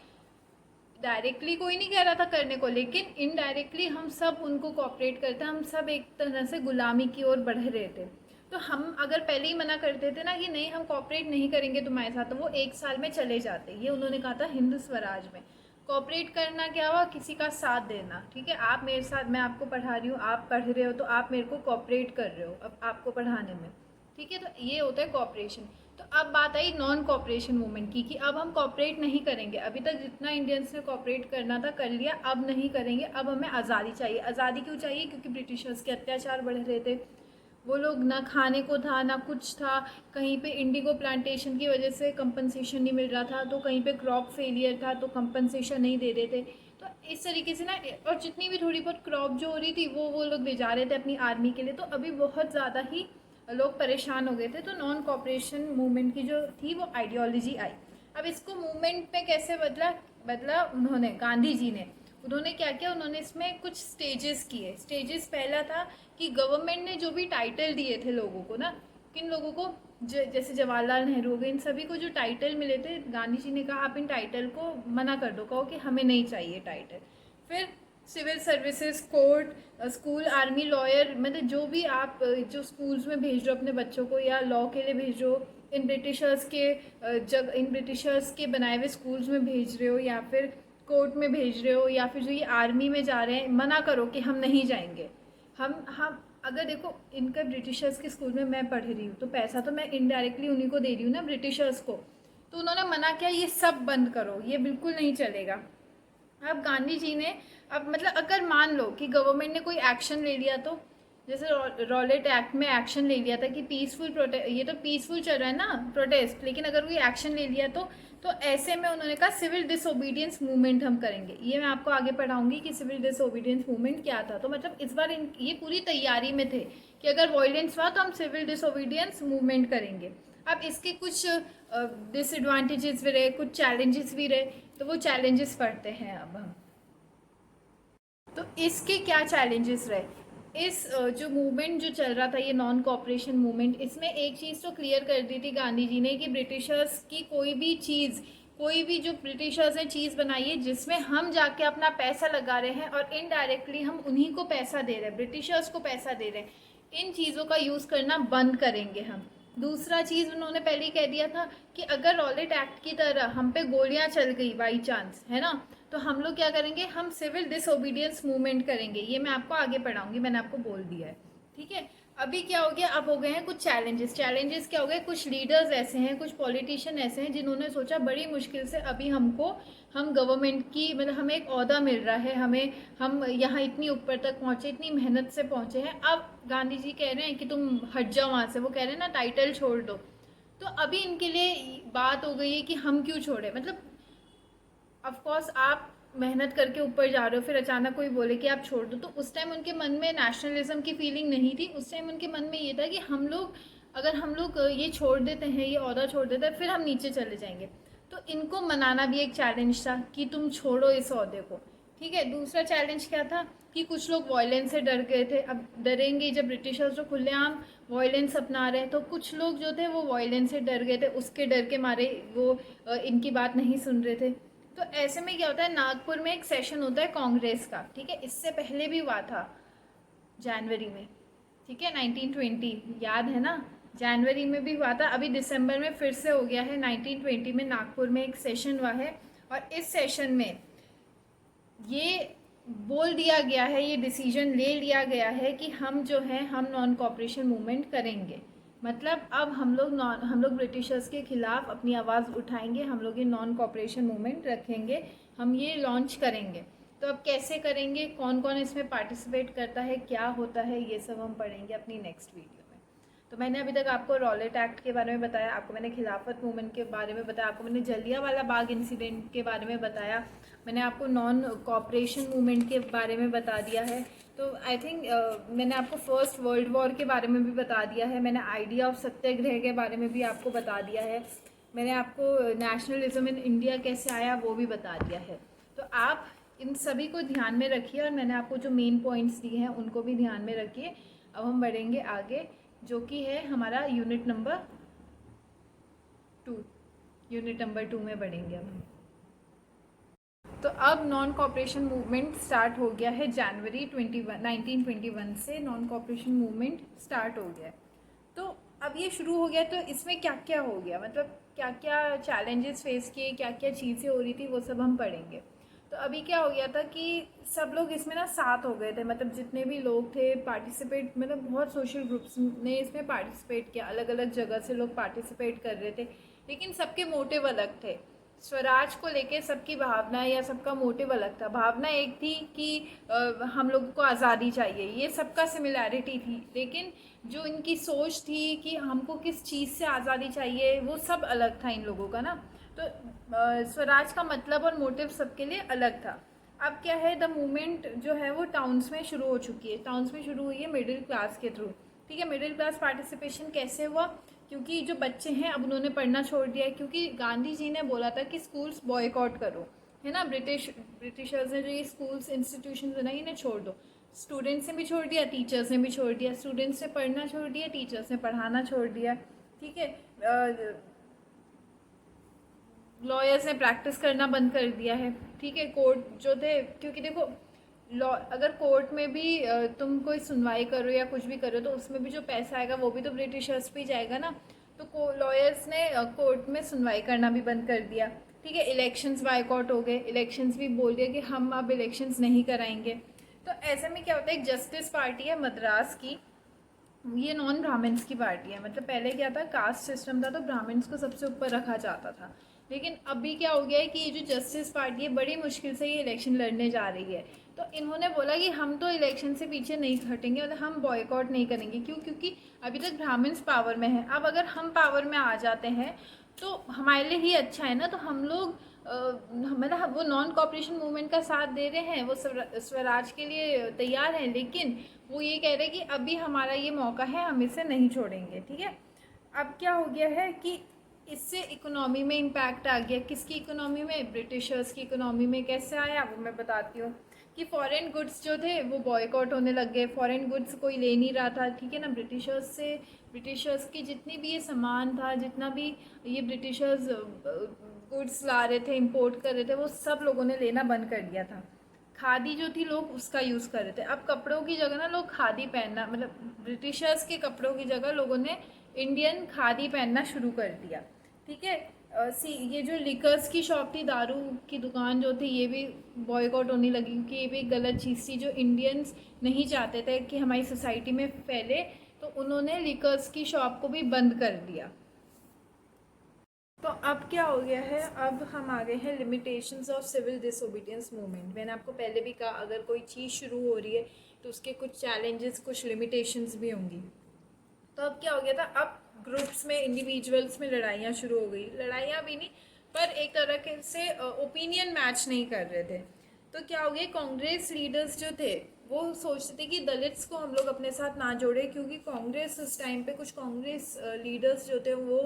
डायरेक्टली कोई नहीं कह रहा था करने को, लेकिन इनडायरेक्टली हम सब उनको कॉपरेट करते, हम सब एक तरह से गुलामी की ओर बढ़ रहे थे। तो हम अगर पहले ही मना करते थे ना कि नहीं हम कॉपरेट नहीं करेंगे तुम्हारे साथ, तो वो 1 साल में चले जाते। ये उन्होंने कहा था हिंद स्वराज में। कॉपरेट करना क्या हुआ? किसी का साथ देना। ठीक है, आप मेरे साथ, मैं आपको पढ़ा रही हूँ, आप पढ़ रहे हो, तो आप मेरे को कॉपरेट कर रहे हो अब आपको पढ़ाने में। ठीक है, तो ये होता है कॉपरेशन। तो अब बात आई नॉन कॉपरेशन मूवमेंट की, कि अब हम कॉपरेट नहीं करेंगे। अभी तक जितना इंडियंस ने कॉपरेट करना था कर लिया, अब नहीं करेंगे, अब हमें आज़ादी चाहिए। आज़ादी क्यों चाहिए? क्योंकि ब्रिटिशर्स के अत्याचार बढ़ रहे थे, वो लोग ना खाने को था ना कुछ था, कहीं पे इंडिगो प्लांटेशन की वजह से कंपनसेशन नहीं मिल रहा था, तो कहीं पे क्रॉप फेलियर था तो कंपनसेशन नहीं दे रहे थे। तो इस तरीके से ना, और जितनी भी थोड़ी बहुत क्रॉप जो हो रही थी वो लोग ले जा रहे थे अपनी आर्मी के लिए। तो अभी बहुत ज़्यादा ही लोग परेशान हो गए थे। तो नॉन कॉपरेशन मूवमेंट की जो थी वो आइडियोलॉजी आई। अब इसको मूवमेंट में कैसे बदला उन्होंने, गांधी जी ने, उन्होंने क्या किया, उन्होंने इसमें कुछ स्टेजेस किए। स्टेजेस पहला था कि गवर्नमेंट ने जो भी टाइटल दिए थे लोगों को ना, किन लोगों को, जैसे जवाहरलाल नेहरू हो गए, इन सभी को जो टाइटल मिले थे, गांधी जी ने कहा आप इन टाइटल को मना कर दो, कहो कि हमें नहीं चाहिए टाइटल। फिर civil services, court, school, army, lawyer, मतलब जो भी आप जो स्कूल्स में भेज रहे हो अपने बच्चों को या लॉ के लिए भेज रहे हो, इन ब्रिटिशर्स के बनाए हुए स्कूल्स में भेज रहे हो या फिर कोर्ट में भेज रहे हो, या फिर जो ये आर्मी में जा रहे हैं, मना करो कि हम नहीं जाएंगे। हम अगर देखो, इनका ब्रिटिशर्स के स्कूल में मैं पढ़ रही हूँ तो पैसा तो मैं इनडायरेक्टली उन्हीं को दे रही हूँ ना, ब्रिटिशर्स को। तो उन्होंने मना किया ये सब बंद करो, ये बिल्कुल नहीं चलेगा। अब गांधी जी ने, अब मतलब अगर मान लो कि गवर्नमेंट ने कोई एक्शन ले लिया, तो जैसे रॉलेट एक्ट में एक्शन ले लिया था कि पीसफुल प्रोटेस्ट, ये तो पीसफुल चल रहा है ना प्रोटेस्ट, लेकिन अगर कोई एक्शन ले लिया तो ऐसे में उन्होंने कहा सिविल डिसोबीडियंस मूवमेंट हम करेंगे। ये मैं आपको आगे पढ़ाऊंगी कि सिविल डिसोबीडियंस मूवमेंट क्या था। तो मतलब इस बार ये पूरी तैयारी में थे कि अगर वायलेंस हुआ तो हम सिविल डिसोबीडियंस मूवमेंट करेंगे। अब इसके कुछ डिसएडवांटेजेस भी रहे, कुछ चैलेंजेस भी रहे, तो वो चैलेंजेस पढ़ते हैं अब हम। तो इसके क्या चैलेंजेस रहे, इस जो मूवमेंट जो चल रहा था ये नॉन कॉपरेशन मूवमेंट, इसमें एक चीज़ तो क्लियर कर दी थी गांधी जी ने कि ब्रिटिशर्स की कोई भी चीज़, कोई भी जो ब्रिटिशर्स ने चीज़ बनाई है जिसमें हम जाके अपना पैसा लगा रहे हैं और इनडायरेक्टली हम उन्हीं को पैसा दे रहे हैं, ब्रिटिशर्स को पैसा दे रहे हैं, इन चीज़ों का यूज़ करना बंद करेंगे हम। दूसरा चीज़ उन्होंने पहले ही कह दिया था कि अगर रॉलेट एक्ट की तरह हम पे गोलियां चल गई बाई चांस, है ना, तो हम लोग क्या करेंगे, हम सिविल डिसोबीडियंस मूवमेंट करेंगे। ये मैं आपको आगे पढ़ाऊंगी, मैंने आपको बोल दिया है, ठीक है। अभी क्या हो गया, अब हो गए हैं कुछ चैलेंजेस। चैलेंजेस क्या हो गए, कुछ लीडर्स ऐसे हैं, कुछ पॉलिटिशियन ऐसे हैं जिन्होंने सोचा बड़ी मुश्किल से अभी हमको, हम गवर्नमेंट की मतलब हमें एक ओहदा मिल रहा है, हमें, हम यहाँ इतनी ऊपर तक पहुँचे, इतनी मेहनत से पहुँचे हैं, अब गांधी जी कह रहे हैं कि तुम हट जाओ वहाँ से, वो कह रहे हैं ना टाइटल छोड़ दो। तो अभी इनके लिए बात हो गई है कि हम क्यों छोड़े, मतलब ऑफ कोर्स आप मेहनत करके ऊपर जा रहे हो, फिर अचानक कोई बोले कि आप छोड़ दो, तो उस टाइम उनके मन में नेशनलिज्म की फीलिंग नहीं थी। उस टाइम उनके मन में ये था कि हम लोग, अगर हम लोग ये छोड़ देते हैं, ये ओहदा छोड़ देते हैं, फिर हम नीचे चले जाएंगे। तो इनको मनाना भी एक चैलेंज था कि तुम छोड़ो इस ओहदे को, ठीक है। दूसरा चैलेंज क्या था कि कुछ लोग वायलेंस से डर गए थे। अब डरेंगे जब ब्रिटिशर्स जो खुलेआम वायलेंस अपना रहे हैं, तो कुछ लोग जो थे वो वायलेंस से डर गए थे, उसके डर के मारे वो इनकी बात नहीं सुन रहे थे। तो ऐसे में क्या होता है, नागपुर में एक सेशन होता है कांग्रेस का, ठीक है, इससे पहले भी हुआ था जनवरी में, ठीक है, 1920, याद है ना, जनवरी में भी हुआ था, अभी दिसंबर में फिर से हो गया है। 1920 में नागपुर में एक सेशन हुआ है और इस सेशन में ये बोल दिया गया है, ये डिसीजन ले लिया गया है कि हम जो है हम नॉन कॉपरेशन मूवमेंट करेंगे। मतलब अब हम लोग ब्रिटिशर्स के खिलाफ अपनी आवाज़ उठाएंगे, हम लोग ये नॉन कॉपरेशन मूवमेंट रखेंगे, हम ये लॉन्च करेंगे। तो अब कैसे करेंगे, कौन कौन इसमें पार्टिसिपेट करता है, क्या होता है, ये सब हम पढ़ेंगे अपनी नेक्स्ट वीडियो में। तो मैंने अभी तक आपको रॉलेट एक्ट के बारे में बताया, आपको मैंने खिलाफत मूवमेंट के बारे में बताया, आपको मैंने जलियांवाला बाग इंसिडेंट के बारे में बताया, मैंने आपको नॉन कॉपरेशन मूवमेंट के बारे में बता दिया है। तो आई थिंक मैंने आपको फर्स्ट वर्ल्ड वॉर के बारे में भी बता दिया है, मैंने आइडिया ऑफ सत्याग्रह के बारे में भी आपको बता दिया है, मैंने आपको नेशनलिज्म इन इंडिया कैसे आया वो भी बता दिया है। तो आप इन सभी को ध्यान में रखिए और मैंने आपको जो मेन पॉइंट्स दिए हैं उनको भी ध्यान में रखिए। अब हम बढ़ेंगे आगे, जो कि है हमारा यूनिट नंबर 2, यूनिट नंबर 2 में बढ़ेंगे अब हम। तो अब नॉन कॉपरेशन मूवमेंट स्टार्ट हो गया है, जनवरी 1921 से नॉन कॉपरेशन मूवमेंट स्टार्ट हो गया है। तो अब ये शुरू हो गया, तो इसमें क्या क्या हो गया, मतलब क्या क्या चैलेंजेस फेस किए, क्या क्या चीज़ें हो रही थी, वो सब हम पढ़ेंगे। तो अभी क्या हो गया था कि सब लोग इसमें ना साथ हो गए थे, मतलब जितने भी लोग थे पार्टिसिपेट, मतलब बहुत सोशल ग्रुप्स ने इसमें पार्टिसिपेट किया, अलग अलग जगह से लोग पार्टिसिपेट कर रहे थे, लेकिन सबके मोटिव अलग थे। स्वराज को लेके सबकी भावना या सबका मोटिव अलग था। भावना एक थी कि हम लोगों को आज़ादी चाहिए, ये सबका सिमिलैरिटी थी, लेकिन जो इनकी सोच थी कि हमको किस चीज़ से आज़ादी चाहिए वो सब अलग था इन लोगों का ना। तो स्वराज का मतलब और मोटिव सबके लिए अलग था। अब क्या है, द मूवमेंट जो है वो टाउन्स में शुरू हो चुकी है, टाउन्स में शुरू हुई है मिडिल क्लास के थ्रू, ठीक है। मिडिल क्लास पार्टिसिपेशन कैसे हुआ, क्योंकि जो बच्चे हैं अब उन्होंने पढ़ना छोड़ दिया है, क्योंकि गांधी जी ने बोला था कि स्कूल्स बॉयकॉट करो, है ना, ब्रिटिशर्स ने जो ये स्कूल्स इंस्टीट्यूशन बनाई इन्हें छोड़ दो। स्टूडेंट्स ने भी छोड़ दिया, टीचर्स ने भी छोड़ दिया, स्टूडेंट्स ने पढ़ना छोड़ दिया, टीचर्स ने पढ़ाना छोड़ दिया, ठीक है। लॉयर्स ने प्रैक्टिस करना बंद कर दिया है, ठीक है। कोर्ट जो थे, क्योंकि देखो लॉ, अगर कोर्ट में भी तुम कोई सुनवाई करो या कुछ भी करो तो उसमें भी जो पैसा आएगा वो भी तो ब्रिटिशर्स पे जाएगा ना। तो लॉयर्स ने कोर्ट में सुनवाई करना भी बंद कर दिया, ठीक है। इलेक्शंस बायकॉट हो गए, इलेक्शंस भी बोल दिया कि हम अब इलेक्शंस नहीं कराएंगे। तो ऐसे में क्या होता है, एक जस्टिस पार्टी है मद्रास की, ये नॉन ब्राह्मण्स की पार्टी है। मतलब पहले क्या था, कास्ट सिस्टम था, तो ब्राह्मण्स को सबसे ऊपर रखा जाता था, लेकिन अभी क्या हो गया है कि ये जो जस्टिस पार्टी है बड़ी मुश्किल से ये इलेक्शन लड़ने जा रही है। तो इन्होंने बोला कि हम तो इलेक्शन से पीछे नहीं हटेंगे, मतलब हम बॉयकॉट नहीं करेंगे। क्यों? क्योंकि अभी तक ब्राह्मण्स पावर में है। अब अगर हम पावर में आ जाते हैं तो हमारे लिए ही अच्छा है ना। तो हम लोग मतलब वो नॉन कॉपरेशन मूवमेंट का साथ दे रहे हैं, वो स्वराज के लिए तैयार हैं, लेकिन वो ये कह रहे हैं कि अभी हमारा ये मौका है, हम इसे नहीं छोड़ेंगे। ठीक है। अब क्या हो गया है कि इससे इकोनॉमी में इम्पैक्ट आ गया। किसकी इकोनॉमी में? ब्रिटिशर्स की इकोनॉमी में। कैसे आया वो मैं बताती हूँ कि फॉरेन गुड्स जो थे वो बॉयकॉट होने लग गए। फॉरेन गुड्स कोई ले नहीं रहा था, ठीक है ना। ब्रिटिशर्स से, ब्रिटिशर्स की जितनी भी ये सामान था, जितना भी ये ब्रिटिशर्स गुड्स ला रहे थे, इंपोर्ट कर रहे थे, वो सब लोगों ने लेना बंद कर दिया था। खादी जो थी लोग उसका यूज़ कर रहे थे। अब कपड़ों की जगह ना लोग खादी पहनना, मतलब ब्रिटिशर्स के कपड़ों की जगह लोगों ने इंडियन खादी पहनना शुरू कर दिया। ठीक है। ये जो लिकर्स की शॉप थी, दारू की दुकान जो थी, ये भी बॉयकॉट होने लगी, क्योंकि ये भी गलत चीज़ थी जो इंडियंस नहीं चाहते थे कि हमारी सोसाइटी में फैले। तो उन्होंने लिकर्स की शॉप को भी बंद कर दिया। तो अब क्या हो गया है, अब हम आ गए हैं limitations of civil disobedience movement. मैंने आपको पहले भी कहा, अगर कोई चीज़ शुरू हो रही है तो उसके कुछ चैलेंजेस, कुछ लिमिटेशंस भी होंगी। तो अब क्या हो गया था, अब ग्रुप्स में, इंडिविजुअल्स में लड़ाइयाँ शुरू हो गई। लड़ाइयाँ भी नहीं, पर एक तरह के से ओपिनियन मैच नहीं कर रहे थे। तो क्या हो गया, कांग्रेस लीडर्स जो थे वो सोचते थे कि दलित्स को हम लोग अपने साथ ना जोड़े, क्योंकि कांग्रेस उस टाइम पे, कुछ कांग्रेस लीडर्स जो थे वो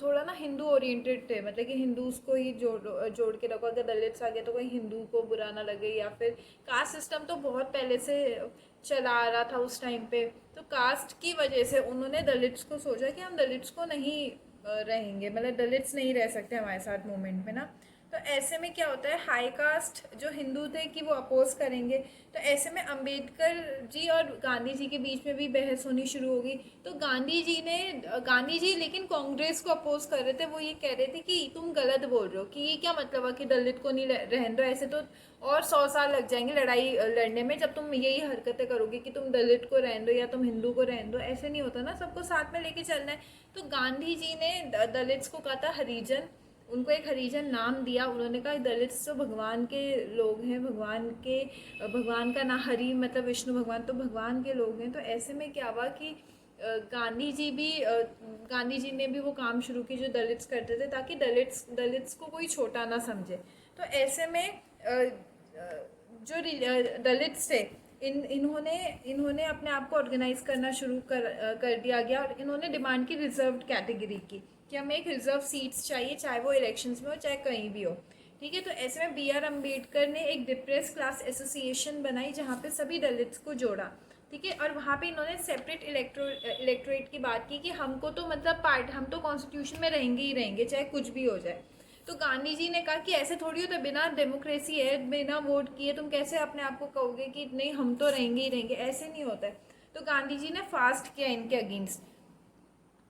थोड़ा ना हिंदू ओरिएंटेड थे। मतलब कि हिंदूज को ही जोड़ के रखो। अगर दलित्स आ गए तो कोई हिंदू को बुरा ना लगे, या फिर कास्ट सिस्टम तो बहुत पहले से चला आ रहा था उस टाइम पे। तो कास्ट की वजह से उन्होंने दलित्स को सोचा कि हम दलित्स को नहीं रहेंगे, मतलब दलित्स नहीं रह सकते हमारे साथ मूवमेंट में ना। तो ऐसे में क्या होता है, हाई कास्ट जो हिंदू थे कि वो अपोज करेंगे। तो ऐसे में अंबेडकर जी और गांधी जी के बीच में भी बहस होनी शुरू हो गई। तो गांधी जी लेकिन कांग्रेस को अपोज कर रहे थे। वो ये कह रहे थे कि तुम गलत बोल रहे हो, कि ये क्या मतलब है कि दलित को नहीं रहने दो, ऐसे तो और 100 साल लग जाएंगे लड़ाई लड़ने में, जब तुम यही हरकतें करोगे कि तुम दलित को रहने दो या तुम हिंदू को रहने दो। ऐसे नहीं होता ना, सबको साथ में लेके चलना है। तो गांधी जी ने दलित्स को कहा था हरिजन, उनको एक हरिजन नाम दिया। उन्होंने कहा दलित तो भगवान के लोग हैं, भगवान का ना हरि मतलब विष्णु भगवान, तो भगवान के लोग हैं। तो ऐसे में क्या हुआ कि गांधी जी ने भी वो काम शुरू की जो दलित्स करते थे, ताकि दलित्स को कोई छोटा ना समझे। तो ऐसे में जो दलित्स थे, इन्होंने अपने आप को ऑर्गेनाइज करना शुरू कर दिया गया, और इन्होंने डिमांड की रिजर्व्ड कैटेगरी की, कि हमें एक रिजर्व सीट्स चाहिए, चाहे वो इलेक्शंस में हो चाहे कहीं भी हो। ठीक है। तो ऐसे में बी आर अम्बेडकर ने एक डिप्रेस क्लास एसोसिएशन बनाई, जहाँ पे सभी दलित्स को जोड़ा। ठीक है। और वहाँ पे इन्होंने सेपरेट इलेक्टोरेट की बात की कि हमको तो मतलब हम तो कॉन्स्टिट्यूशन में रहेंगे ही रहेंगे, चाहे कुछ भी हो जाए। तो गांधी जी ने कहा कि ऐसे थोड़ी होता, बिना डेमोक्रेसी है, बिना वोट किए तुम कैसे अपने आप को कहोगे कि नहीं हम तो रहेंगे ही रहेंगे, ऐसे नहीं होता है। तो गांधी जी ने फास्ट किया इनके अगेंस्ट,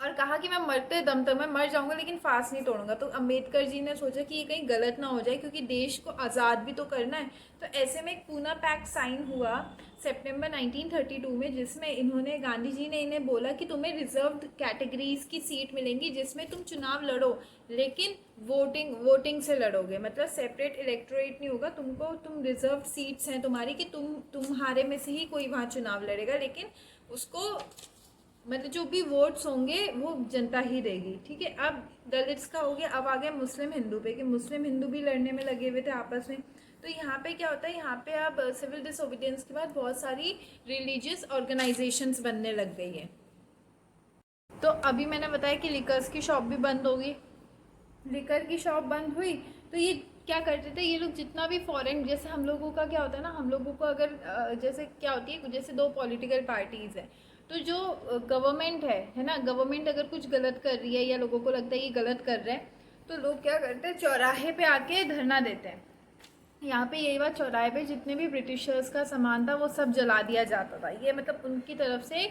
और कहा कि मैं मरते दम तक मैं मर जाऊंगा लेकिन फास्ट नहीं तोड़ूंगा। तो अंबेडकर जी ने सोचा कि ये कहीं गलत ना हो जाए, क्योंकि देश को आज़ाद भी तो करना है। तो ऐसे में एक पूना पैक्ट साइन हुआ सितंबर 1932 में, जिसमें गांधी जी ने इन्हें बोला कि तुम्हें रिजर्व्ड कैटेगरीज की सीट मिलेंगी, जिसमें तुम चुनाव लड़ो, लेकिन वोटिंग से लड़ोगे। मतलब सेपरेट इलेक्टोरेट नहीं होगा, तुम रिजर्व सीट्स हैं तुम्हारी, कि तुम्हारे में से ही कोई वहाँ चुनाव लड़ेगा, लेकिन उसको मतलब जो भी वोट्स होंगे वो जनता ही देगी। ठीक है। अब दलित्स का हो गया, अब आ गया मुस्लिम हिंदू पे, कि मुस्लिम हिंदू भी लड़ने में लगे हुए थे आपस में। तो यहाँ पे क्या होता है, यहाँ पे अब सिविल डिसोबीडियंस के बाद बहुत सारी रिलीजियस ऑर्गेनाइजेशंस बनने लग गई है। तो अभी मैंने बताया कि लिकर्स की शॉप भी बंद होगी। लिकर की शॉप बंद हुई तो ये क्या करते थे, ये लोग जितना भी फॉरेन, जैसे हम लोगों का क्या होता है ना, हम लोगों को अगर जैसे क्या होती है, जैसे दो पॉलिटिकल पार्टीज़ हैं, तो जो गवर्नमेंट है ना, गवर्नमेंट अगर कुछ गलत कर रही है या लोगों को लगता है ये गलत कर रहे हैं, तो लोग क्या करते हैं, चौराहे पे आके धरना देते हैं। यहाँ पे यही बात, चौराहे पे जितने भी ब्रिटिशर्स का सामान था वो सब जला दिया जाता था। ये मतलब उनकी तरफ से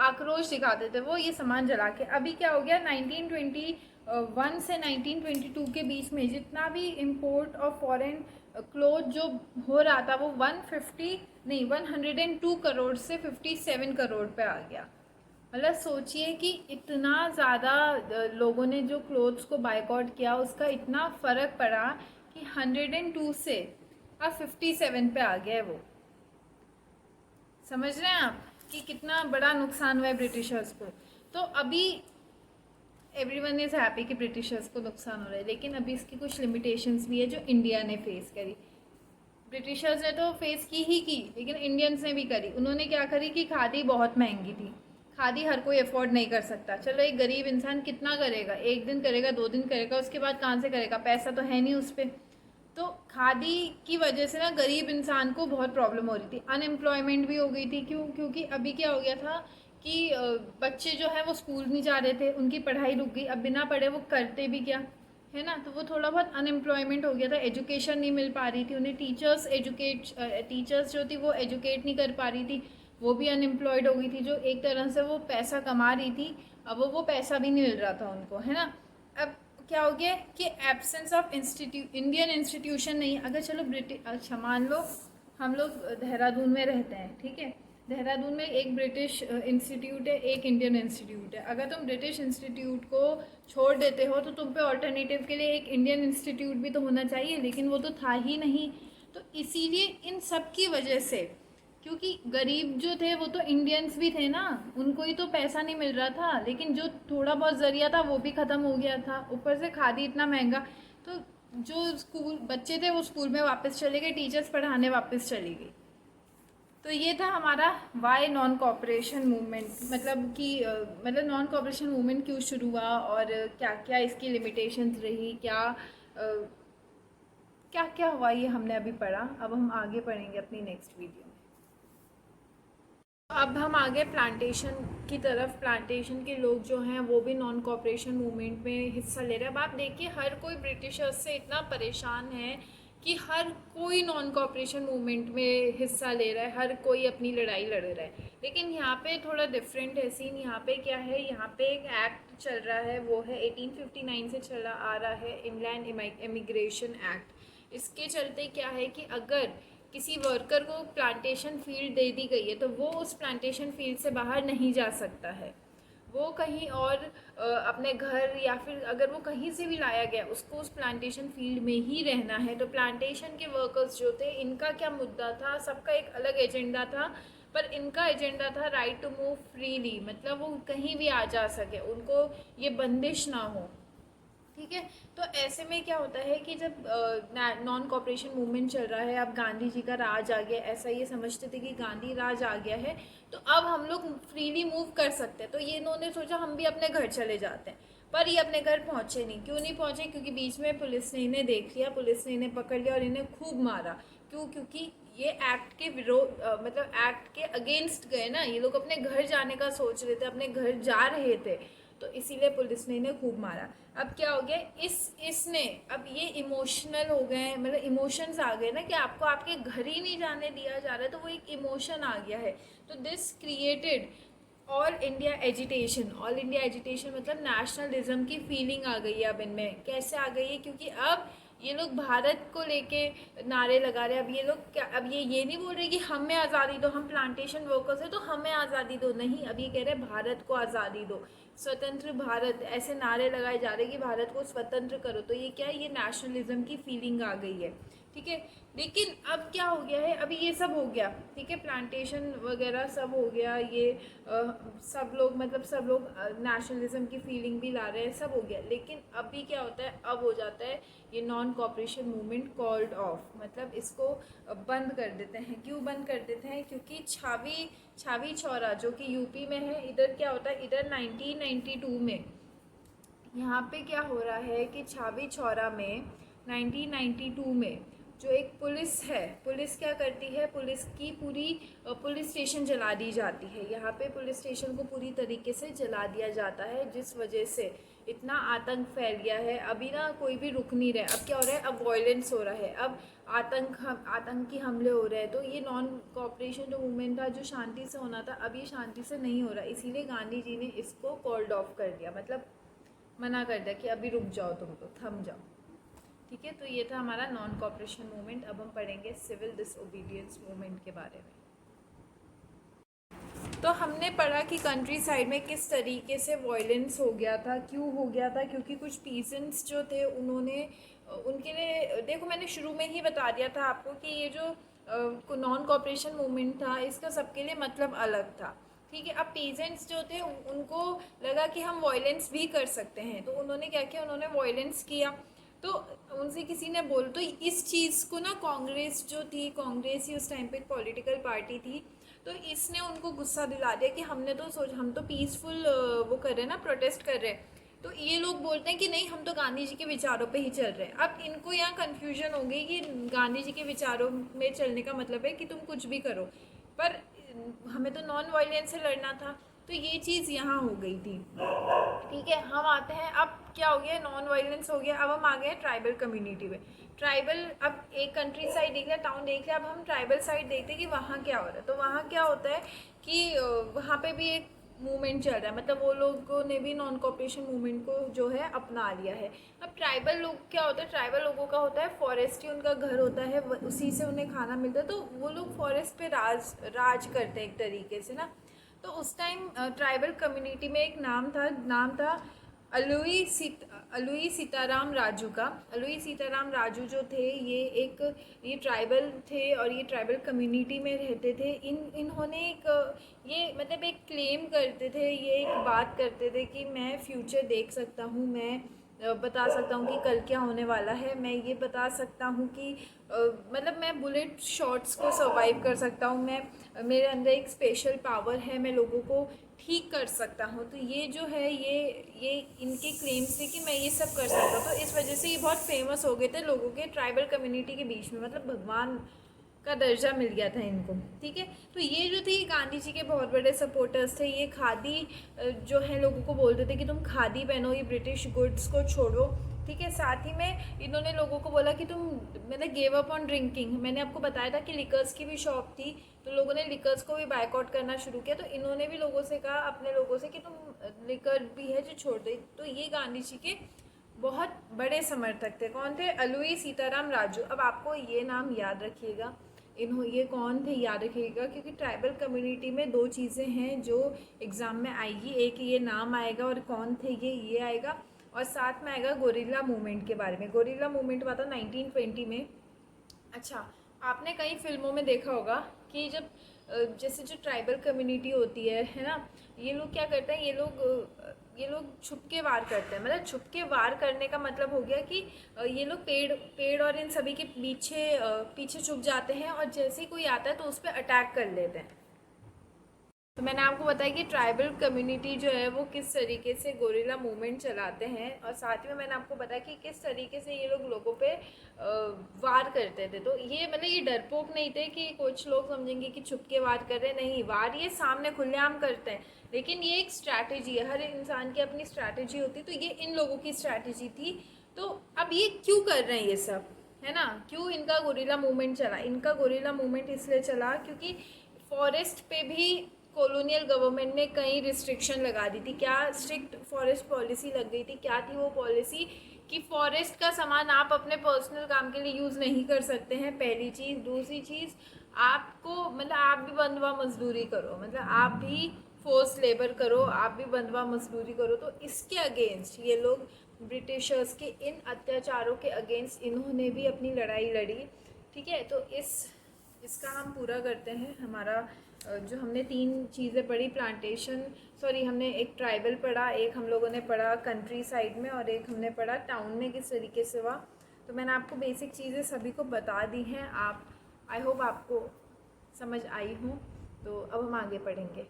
आक्रोश दिखाते थे वो, ये सामान जला के। अभी क्या हो गया, 1921 से 1922 के बीच में जितना भी इम्पोर्ट ऑफ फॉरेन क्लोथ जो हो रहा था, वो 102 करोड़ से 57 करोड़ पे आ गया। मतलब सोचिए कि इतना ज़्यादा लोगों ने जो क्लोथ्स को बायकॉट किया उसका इतना फ़र्क पड़ा कि 102 से अब 57 पे आ गया है वो। समझ रहे हैं आप कि कितना बड़ा नुकसान हुआ है ब्रिटिशर्स को। तो अभी एवरीवन इज़ हैप्पी कि ब्रिटिशर्स को नुकसान हो रहा है, लेकिन अभी इसकी कुछ लिमिटेशंस भी है जो इंडिया ने फेस करी। ब्रिटिशर्स ने तो फेस की, लेकिन इंडियंस ने भी करी। उन्होंने क्या करी कि खादी बहुत महंगी थी, खादी हर कोई अफोर्ड नहीं कर सकता। चलो एक गरीब इंसान कितना करेगा, एक दिन करेगा, 2 दिन करेगा, उसके बाद कहाँ से करेगा, पैसा तो है नहीं उस पर। तो खादी की वजह से ना गरीब इंसान को बहुत प्रॉब्लम हो रही थी, अनएम्प्लॉयमेंट भी हो गई थी। क्यों? क्योंकि अभी क्या हो गया था कि बच्चे जो है वो स्कूल नहीं जा रहे थे, उनकी पढ़ाई रुक गई। अब बिना पढ़े वो करते भी क्या, है ना। तो वो थोड़ा बहुत अनएम्प्लॉयमेंट हो गया था, एजुकेशन नहीं मिल पा रही थी उन्हें, टीचर्स जो थी वो एजुकेट नहीं कर पा रही थी, वो भी अनएम्प्लॉयड हो गई थी। जो एक तरह से वो पैसा कमा रही थी, अब वो पैसा भी नहीं मिल रहा था उनको, है ना। अब क्या हो गया कि एब्सेंस ऑफ इंडियन इंस्टीट्यूशन नहीं। अगर चलो अच्छा मान लो हम लोग देहरादून में रहते हैं, ठीक है, देहरादून में एक ब्रिटिश इंस्टीट्यूट है, एक इंडियन इंस्टीट्यूट है। अगर तुम ब्रिटिश इंस्टीट्यूट को छोड़ देते हो तो तुम पे ऑल्टरनेटिव के लिए एक इंडियन इंस्टीट्यूट भी तो होना चाहिए, लेकिन वो तो था ही नहीं। तो इसीलिए इन सब की वजह से, क्योंकि गरीब जो थे वो तो इंडियंस भी थे ना, उनको ही तो पैसा नहीं मिल रहा था, लेकिन जो थोड़ा बहुत ज़रिया था वो भी ख़त्म हो गया था, ऊपर से खादी इतना महंगा। तो जो स्कूल बच्चे थे वो स्कूल में वापस चले गए, टीचर्स पढ़ाने वापस चली गई। तो ये था हमारा वाई नॉन कॉपरेशन मूवमेंट, मतलब कि मतलब नॉन कॉपरेशन मूवमेंट क्यों शुरू हुआ और क्या क्या इसकी लिमिटेशंस रही, क्या क्या हुआ, ये हमने अभी पढ़ा। अब हम आगे पढ़ेंगे अपनी नेक्स्ट वीडियो में। अब हम आगे प्लांटेशन की तरफ। प्लांटेशन के लोग जो हैं वो भी नॉन कॉपरेशन मूवमेंट में हिस्सा ले रहे हैं। अब आप देखिए हर कोई ब्रिटिशर्स से इतना परेशान है कि हर कोई नॉन कॉपरेशन मूवमेंट में हिस्सा ले रहा है, हर कोई अपनी लड़ाई लड़ रहा है। लेकिन यहाँ पे थोड़ा डिफरेंट है सीन। यहाँ पे क्या है, यहाँ पे एक एक्ट चल रहा है, वो है 1859 से चला आ रहा है, इंग्लैंड इमिग्रेशन एक्ट। इसके चलते क्या है कि अगर किसी वर्कर को प्लांटेशन फील्ड दे दी गई है तो वो उस प्लांटेशन फील्ड से बाहर नहीं जा सकता है। वो कहीं और अपने घर या फिर अगर वो कहीं से भी लाया गया उसको उस प्लांटेशन फील्ड में ही रहना है। तो प्लांटेशन के वर्कर्स जो थे, इनका क्या मुद्दा था, सबका एक अलग एजेंडा था, पर इनका एजेंडा था राइट टू मूव फ्रीली, मतलब वो कहीं भी आ जा सके, उनको ये बंदिश ना हो। ठीक है। तो ऐसे में क्या होता है कि जब नॉन कॉपरेशन मूवमेंट चल रहा है, अब गांधी जी का राज आ गया, ऐसा ये समझते थे कि गांधी राज आ गया है तो अब हम लोग फ्रीली मूव कर सकते हैं। तो ये इन्होंने सोचा हम भी अपने घर चले जाते हैं, पर ये अपने घर पहुंचे नहीं। क्यों नहीं पहुंचे? क्योंकि बीच में पुलिस ने इन्हें देख लिया, पुलिस ने इन्हें पकड़ लिया और इन्हें खूब मारा। क्यों? क्योंकि ये एक्ट के विरोध मतलब एक्ट के अगेंस्ट गए ना, ये लोग अपने घर जाने का सोच रहे थे, अपने घर जा रहे थे, तो इसीलिए पुलिस ने इन्हें खूब मारा। अब क्या हो गया, इसने अब ये इमोशनल हो गए, मतलब इमोशंस आ गए ना कि आपको आपके घर ही नहीं जाने दिया जा रहा है, तो वो एक इमोशन आ गया है। तो this created all India agitation. All India agitation मतलब नेशनलिज्म की फीलिंग आ गई है अब इनमें। कैसे आ गई है? क्योंकि अब ये लोग भारत को लेके नारे लगा रहे हैं। अब ये लोग क्या, अब ये नहीं बोल रहे कि हमें आज़ादी दो, हम प्लांटेशन वर्कर्स हैं तो हमें आज़ादी दो, नहीं, अब ये कह रहे हैं भारत को आज़ादी दो, स्वतंत्र भारत, ऐसे नारे लगाए जा रहे हैं कि भारत को स्वतंत्र करो। तो ये क्या है, ये नेशनलिज्म की फीलिंग आ गई है। ठीक है। लेकिन अब क्या हो गया है, अभी ये सब हो गया, ठीक है, प्लांटेशन वगैरह सब हो गया, ये सब लोग मतलब सब लोग नेशनलिज्म की फीलिंग भी ला रहे हैं, सब हो गया। लेकिन अभी क्या होता है, अब हो जाता है ये non cooperation movement called off, मतलब इसको बंद कर देते हैं। क्यों बंद कर देते हैं? क्योंकि छावी चौरा जो कि यूपी में है, इधर क्या होता है, इधर 1992 में यहाँ पे क्या हो रहा है कि छावी चौरा में 1992 में जो एक पुलिस है, पुलिस क्या करती है, पुलिस की पूरी पुलिस स्टेशन जला दी जाती है। यहाँ पे पुलिस स्टेशन को पूरी तरीके से जला दिया जाता है, जिस वजह से इतना आतंक फैल गया है। अभी ना कोई भी रुक नहीं रहा है। अब क्या हो रहा है, अब वायलेंस हो रहा है, अब आतंकी हमले हो रहे हैं। तो ये नॉन कॉपरेशन जो मूवमेंट था, जो शांति से होना था, अब ये शांति से नहीं हो रहा, इसीलिए गांधी जी ने इसको कॉल्ड ऑफ कर दिया, मतलब मना कर दिया कि अभी रुक जाओ, तुम तो थम जाओ। ठीक है। तो ये था हमारा नॉन कॉपरेशन मूवमेंट। अब हम पढ़ेंगे सिविल डिसओबीडियंस मूवमेंट के बारे में। तो हमने पढ़ा कि कंट्री साइड में किस तरीके से वॉयलेंस हो गया था, क्यों हो गया था, क्योंकि कुछ पीसेंट्स जो थे उन्होंने उनके लिए, देखो मैंने शुरू में ही बता दिया था आपको कि ये जो नॉन कॉपरेशन मूवमेंट था इसका सबके लिए मतलब अलग था। ठीक है, अब पीजेंट्स जो थे उनको लगा कि हम वॉयलेंस भी कर सकते हैं, तो उन्होंने क्या किया, उन्होंने वॉयलेंस किया। तो उनसे किसी ने बोल, तो इस चीज़ को ना कांग्रेस जो थी, कांग्रेस ही उस टाइम पे पॉलिटिकल पार्टी थी, तो इसने उनको गुस्सा दिला दिया कि हमने तो हम तो पीसफुल वो कर रहे हैं ना, प्रोटेस्ट कर रहे हैं। तो ये लोग बोलते हैं कि नहीं, हम तो गांधी जी के विचारों पे ही चल रहे हैं। अब इनको यहाँ कन्फ्यूजन हो गई कि गांधी जी के विचारों में चलने का मतलब है कि तुम कुछ भी करो, पर हमें तो नॉन वायलेंस से लड़ना था। तो ये चीज़ यहाँ हो गई थी। ठीक है, हम आते हैं, अब क्या हो गया, नॉन वायलेंस हो गया, अब हम आ गए ट्राइबल कम्युनिटी में। ट्राइबल, अब एक कंट्री साइड देख लिया, टाउन देख लिया, अब हम ट्राइबल साइड देखते हैं कि वहाँ क्या हो रहा है। तो वहाँ क्या होता है कि वहाँ पे भी एक मूवमेंट चल रहा है, मतलब वो लोगों ने भी नॉन कॉपरेशन मूवमेंट को जो है अपना लिया है। अब ट्राइबल लोग क्या होता है, ट्राइबल लोगों का होता है फॉरेस्ट ही उनका घर होता है, उसी से उन्हें खाना मिलता है, तो वो लोग फॉरेस्ट पे राज करते हैं एक तरीके से ना। तो उस टाइम ट्राइबल कम्युनिटी में एक नाम था अलुई सीताराम राजू का। अलुई सीताराम राजू जो थे, ये ट्राइबल थे और ये ट्राइबल कम्युनिटी में रहते थे। इन्होंने ये मतलब एक क्लेम करते थे, ये एक बात करते थे कि मैं फ्यूचर देख सकता हूँ, मैं बता सकता हूँ कि कल क्या होने वाला है, मैं ये बता सकता हूँ कि मतलब मैं बुलेट शॉट्स को सर्वाइव कर सकता हूँ, मेरे अंदर एक स्पेशल पावर है, मैं लोगों को ठीक कर सकता हूँ। तो ये जो है, ये इनके क्लेम्स थे कि मैं ये सब कर सकता हूँ। तो इस वजह से ये बहुत फेमस हो गए थे लोगों के, ट्राइबल कम्युनिटी के बीच में, मतलब भगवान का दर्जा मिल गया था इनको। ठीक है, तो ये जो थे गांधी जी के बहुत बड़े सपोर्टर्स थे। ये खादी जो है लोगों को बोलते थे कि तुम खादी पहनो, ये ब्रिटिश गुड्स को छोड़ो। ठीक है, साथ ही में इन्होंने लोगों को बोला कि तुम, मैंने गेव अप ऑन ड्रिंकिंग, मैंने आपको बताया था कि लिकर्स की भी शॉप थी, तो लोगों ने लिकर्स को भी बायकॉट करना शुरू किया। तो इन्होंने भी लोगों से कहा, अपने लोगों से, कि तुम लिकर भी है जो छोड़ दे। तो ये गांधी जी के बहुत बड़े समर्थक थे। कौन थे? अलुई सीताराम राजू। अब आपको ये नाम याद रखिएगा, ये कौन थे याद रखिएगा, क्योंकि ट्राइबल कम्युनिटी में दो चीज़ें हैं जो एग्ज़ाम में आएगी, एक ये नाम आएगा और कौन थे ये आएगा, और साथ में आएगा गोरिल्ला मूवमेंट के बारे में। गोरिल्ला मूवमेंट हुआ था 1920 में। अच्छा, आपने कई फिल्मों में देखा होगा कि जब जैसे जो ट्राइबल कम्युनिटी होती है ना, ये लोग क्या करते हैं, ये लोग छुप के वार करते हैं। मतलब छुप के वार करने का मतलब हो गया कि ये लोग पेड़ और इन सभी के पीछे छुप जाते हैं, और जैसे ही कोई आता है तो उस पर अटैक कर लेते हैं। तो मैंने आपको बताया कि ट्राइबल कम्युनिटी जो है वो किस तरीके से गोरिल्ला मूवमेंट चलाते हैं, और साथ में मैंने आपको बताया कि किस तरीके से ये लोग लोगों पे वार करते थे। तो ये मतलब ये डरपोक नहीं थे कि कुछ लोग समझेंगे कि छुप के वार कर रहे हैं, नहीं, वार ये सामने खुलेआम करते हैं। लेकिन ये एक स्ट्रैटेजी है, हर इंसान की अपनी स्ट्रैटेजी होती है, तो ये इन लोगों की स्ट्रैटेजी थी। तो अब ये क्यों कर रहे हैं ये सब, है ना, क्यों इनका गोरिल्ला मूवमेंट चला? इनका गोरिल्ला मूवमेंट इसलिए चला क्योंकि फॉरेस्ट पे भी कॉलोनियल गवर्नमेंट ने कई रिस्ट्रिक्शन लगा दी थी। क्या स्ट्रिक्ट फॉरेस्ट पॉलिसी लग गई थी? क्या थी वो पॉलिसी कि फॉरेस्ट का सामान आप अपने पर्सनल काम के लिए यूज़ नहीं कर सकते हैं, पहली चीज़। दूसरी चीज़, आपको मतलब आप भी बंधुआ मजदूरी करो, मतलब आप भी फोर्स लेबर करो, आप भी बंधुआ मजदूरी करो। तो इसके अगेंस्ट ये लोग, ब्रिटिशर्स के इन अत्याचारों के अगेंस्ट इन्होंने भी अपनी लड़ाई लड़ी। ठीक है, तो इसका हम पूरा करते हैं। हमारा जो हमने 3 चीज़ें पढ़ी, प्लांटेशन, सॉरी, हमने एक ट्राइबल पढ़ा, एक हम लोगों ने पढ़ा कंट्री साइड में, और एक हमने पढ़ा टाउन में किस तरीके से हुआ। तो मैंने आपको बेसिक चीज़ें सभी को बता दी हैं। आप, आई होप आपको समझ आई हूँ। तो अब हम आगे पढ़ेंगे।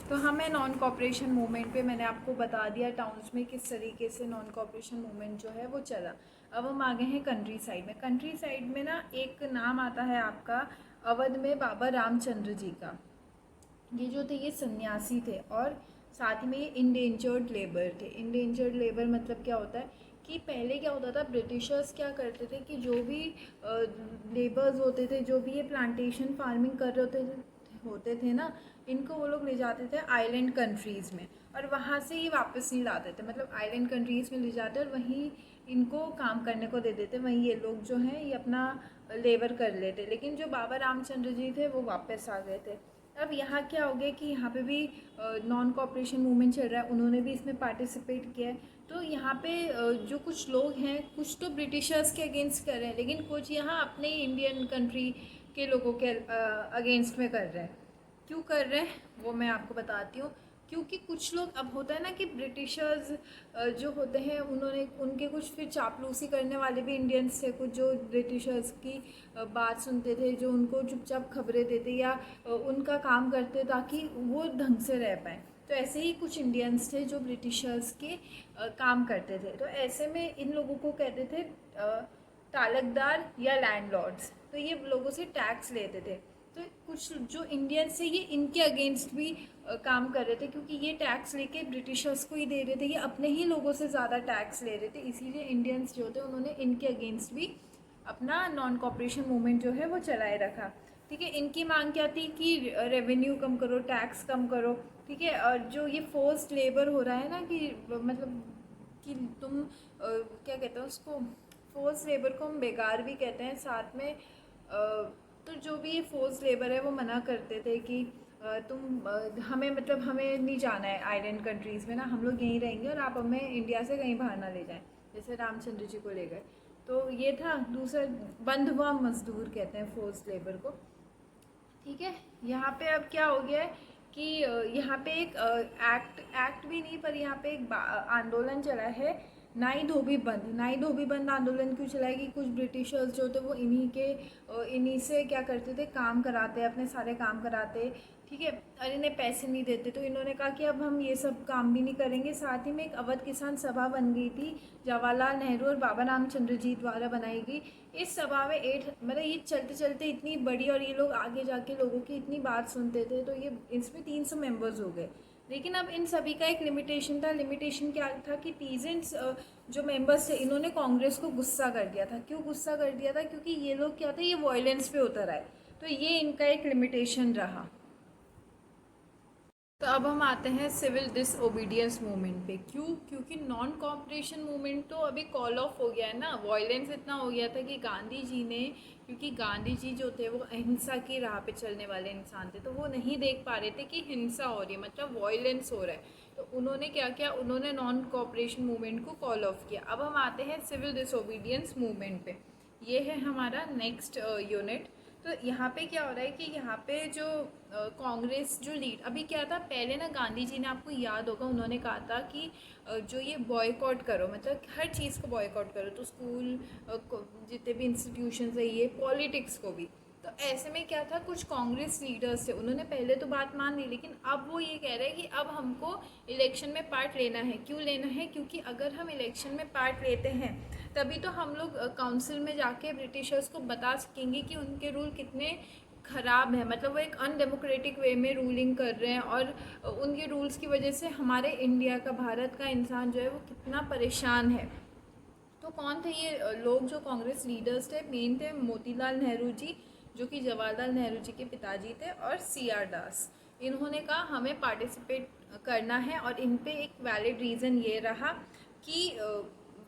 तो हमें नॉन कॉपरेशन मूवमेंट पे मैंने आपको बता दिया टाउन्स में किस तरीके से नॉन कॉपरेशन मूवमेंट जो है वो चला। अब हम आ गए हैं कंट्री साइड में। कंट्री साइड में ना एक नाम आता है आपका, अवध में बाबा रामचंद्र जी का। ये जो थे ये सन्यासी थे, और साथ में ये इंडेंजर्ड लेबर थे। इंडेंजर्ड लेबर मतलब क्या होता है कि पहले क्या होता था, ब्रिटिशर्स क्या करते थे कि जो भी लेबर्स होते थे, जो भी ये प्लांटेशन फार्मिंग कर रहे होते थे ना, इनको वो लोग ले जाते थे आइलैंड कंट्रीज़ में। और वहाँ से ये वापस नहीं ला देते, मतलब आइलैंड कंट्रीज़ में ले जाते और वहीं इनको काम करने को दे देते, वहीं ये लोग जो हैं ये अपना लेबर कर लेते। लेकिन जो बाबा रामचंद्र जी थे वो वापस आ गए थे। अब यहाँ क्या हो गया कि यहाँ पे भी नॉन कॉपरेशन मूवमेंट चल रहा है, उन्होंने भी इसमें पार्टिसिपेट किया है। तो यहाँ पे जो कुछ लोग हैं, कुछ तो ब्रिटिशर्स के अगेंस्ट कर रहे हैं, लेकिन कुछ यहाँ अपने इंडियन कंट्री के लोगों के अगेंस्ट में कर रहे हैं। क्यों कर रहे हैं वो मैं आपको बताती हूँ। क्योंकि कुछ लोग, अब होता है ना कि ब्रिटिशर्स जो होते हैं उन्होंने उनके कुछ फिर चापलूसी करने वाले भी इंडियंस थे, कुछ जो ब्रिटिशर्स की बात सुनते थे, जो उनको चुपचाप खबरें देते या उनका काम करते ताकि वो ढंग से रह पाएँ। तो ऐसे ही कुछ इंडियंस थे जो ब्रिटिशर्स के काम करते थे। तो ऐसे में इन लोगों को कहते थे तालकदार या लैंडलॉर्ड्स। तो ये लोगों से टैक्स लेते थे। तो कुछ जो इंडियंस थे ये इनके अगेंस्ट भी काम कर रहे थे, क्योंकि ये टैक्स लेके ब्रिटिशर्स को ही दे रहे थे, ये अपने ही लोगों से ज़्यादा टैक्स ले रहे थे। इसीलिए इंडियंस जो थे उन्होंने इनके अगेंस्ट भी अपना नॉन कॉपरेशन मूवमेंट जो है वो चलाए रखा। ठीक है, इनकी मांग क्या थी कि रेवेन्यू कम करो, टैक्स कम करो। ठीक है, और जो ये फोर्स्ड लेबर हो रहा है ना कि मतलब कि तुम क्या कहते हैं उसको, फोर्स लेबर को हम बेकार भी कहते हैं साथ में। तो जो भी ये फोर्स लेबर है वो मना करते थे कि हमें मतलब हमें नहीं जाना है आइलैंड कंट्रीज़ में ना, हम लोग यहीं रहेंगे और आप हमें इंडिया से कहीं बाहर ना ले जाएं, जैसे रामचंद्र जी को ले गए। तो ये था दूसरा, बंधुआ मजदूर कहते हैं फोर्स लेबर को। ठीक है, यहाँ पे अब क्या हो गया है कि यहाँ पे एक एक्ट भी नहीं, पर यहाँ पे एक आंदोलन चला है, नाई धोबी बंद। नाई धोबी बंद आंदोलन क्यों चला है कि कुछ ब्रिटिशर्स जो थे वो इन्हीं से क्या करते थे, काम कराते, अपने सारे काम कराते। ठीक है, और इन्हें पैसे नहीं देते, तो इन्होंने कहा कि अब हम ये सब काम भी नहीं करेंगे। साथ ही में एक अवध किसान सभा बन गई थी, जवाहरलाल नेहरू और बाबा रामचंद्र जी द्वारा बनाई गई। इस सभा में मतलब ये चलते चलते इतनी बड़ी, और ये लोग आगे जाके लोगों की इतनी बात सुनते थे, तो ये इसमें 300 मेंबर्स हो गए। लेकिन अब इन सभी का एक लिमिटेशन था। लिमिटेशन क्या था कि पीजेंट्स जो मेंबर्स थे इन्होंने कांग्रेस को गुस्सा कर दिया था। क्यों गुस्सा कर दिया था? क्योंकि ये लोग क्या थे, ये वायलेंस पे उतर आए, तो ये इनका एक लिमिटेशन रहा। तो अब हम आते हैं सिविल डिसओबीडियंस मूवमेंट पे। क्यों? क्योंकि नॉन कॉपरेशन मूवमेंट तो अभी कॉल ऑफ हो गया है ना, वायलेंस इतना हो गया था कि गांधी जी ने, क्योंकि गांधी जी जो थे वो अहिंसा की राह पे चलने वाले इंसान थे, तो वो नहीं देख पा रहे थे कि हिंसा हो रही है, मतलब वायलेंस हो रहा है। तो उन्होंने क्या किया, उन्होंने नॉन कॉपरेशन मूवमेंट को कॉल ऑफ किया। अब हम आते हैं सिविल डिसओबीडियंस मूवमेंट पे। ये है हमारा नेक्स्ट यूनिट। तो यहाँ पे क्या हो रहा है कि यहाँ पे जो कांग्रेस जो लीड, अभी क्या था पहले ना, गांधी जी ने, आपको याद होगा, उन्होंने कहा था कि जो ये बॉयकॉट करो, मतलब हर चीज़ को बॉयकॉट करो, तो स्कूल जितने भी इंस्टीट्यूशंस है, ये पॉलिटिक्स को भी। तो ऐसे में क्या था, कुछ कांग्रेस लीडर्स थे, उन्होंने पहले तो बात मान ली, लेकिन अब वो ये कह रहे हैं कि अब हमको इलेक्शन में पार्ट लेना है। क्यों लेना है? क्योंकि अगर हम इलेक्शन में पार्ट लेते हैं तभी तो हम लोग काउंसिल में जाके ब्रिटिशर्स को बता सकेंगे कि उनके रूल कितने ख़राब है, मतलब वो एक अनडेमोक्रेटिक वे में रूलिंग कर रहे हैं, और उनके रूल्स की वजह से हमारे इंडिया का, भारत का इंसान जो है वो कितना परेशान है। तो कौन थे ये लोग जो कांग्रेस लीडर्स थे? मेन थे मोतीलाल नेहरू जी, जो कि जवाहरलाल नेहरू जी के पिताजी थे, और CR दास। इन्होंने कहा हमें पार्टिसिपेट करना है, और इन पे एक वैलिड रीज़न ये रहा कि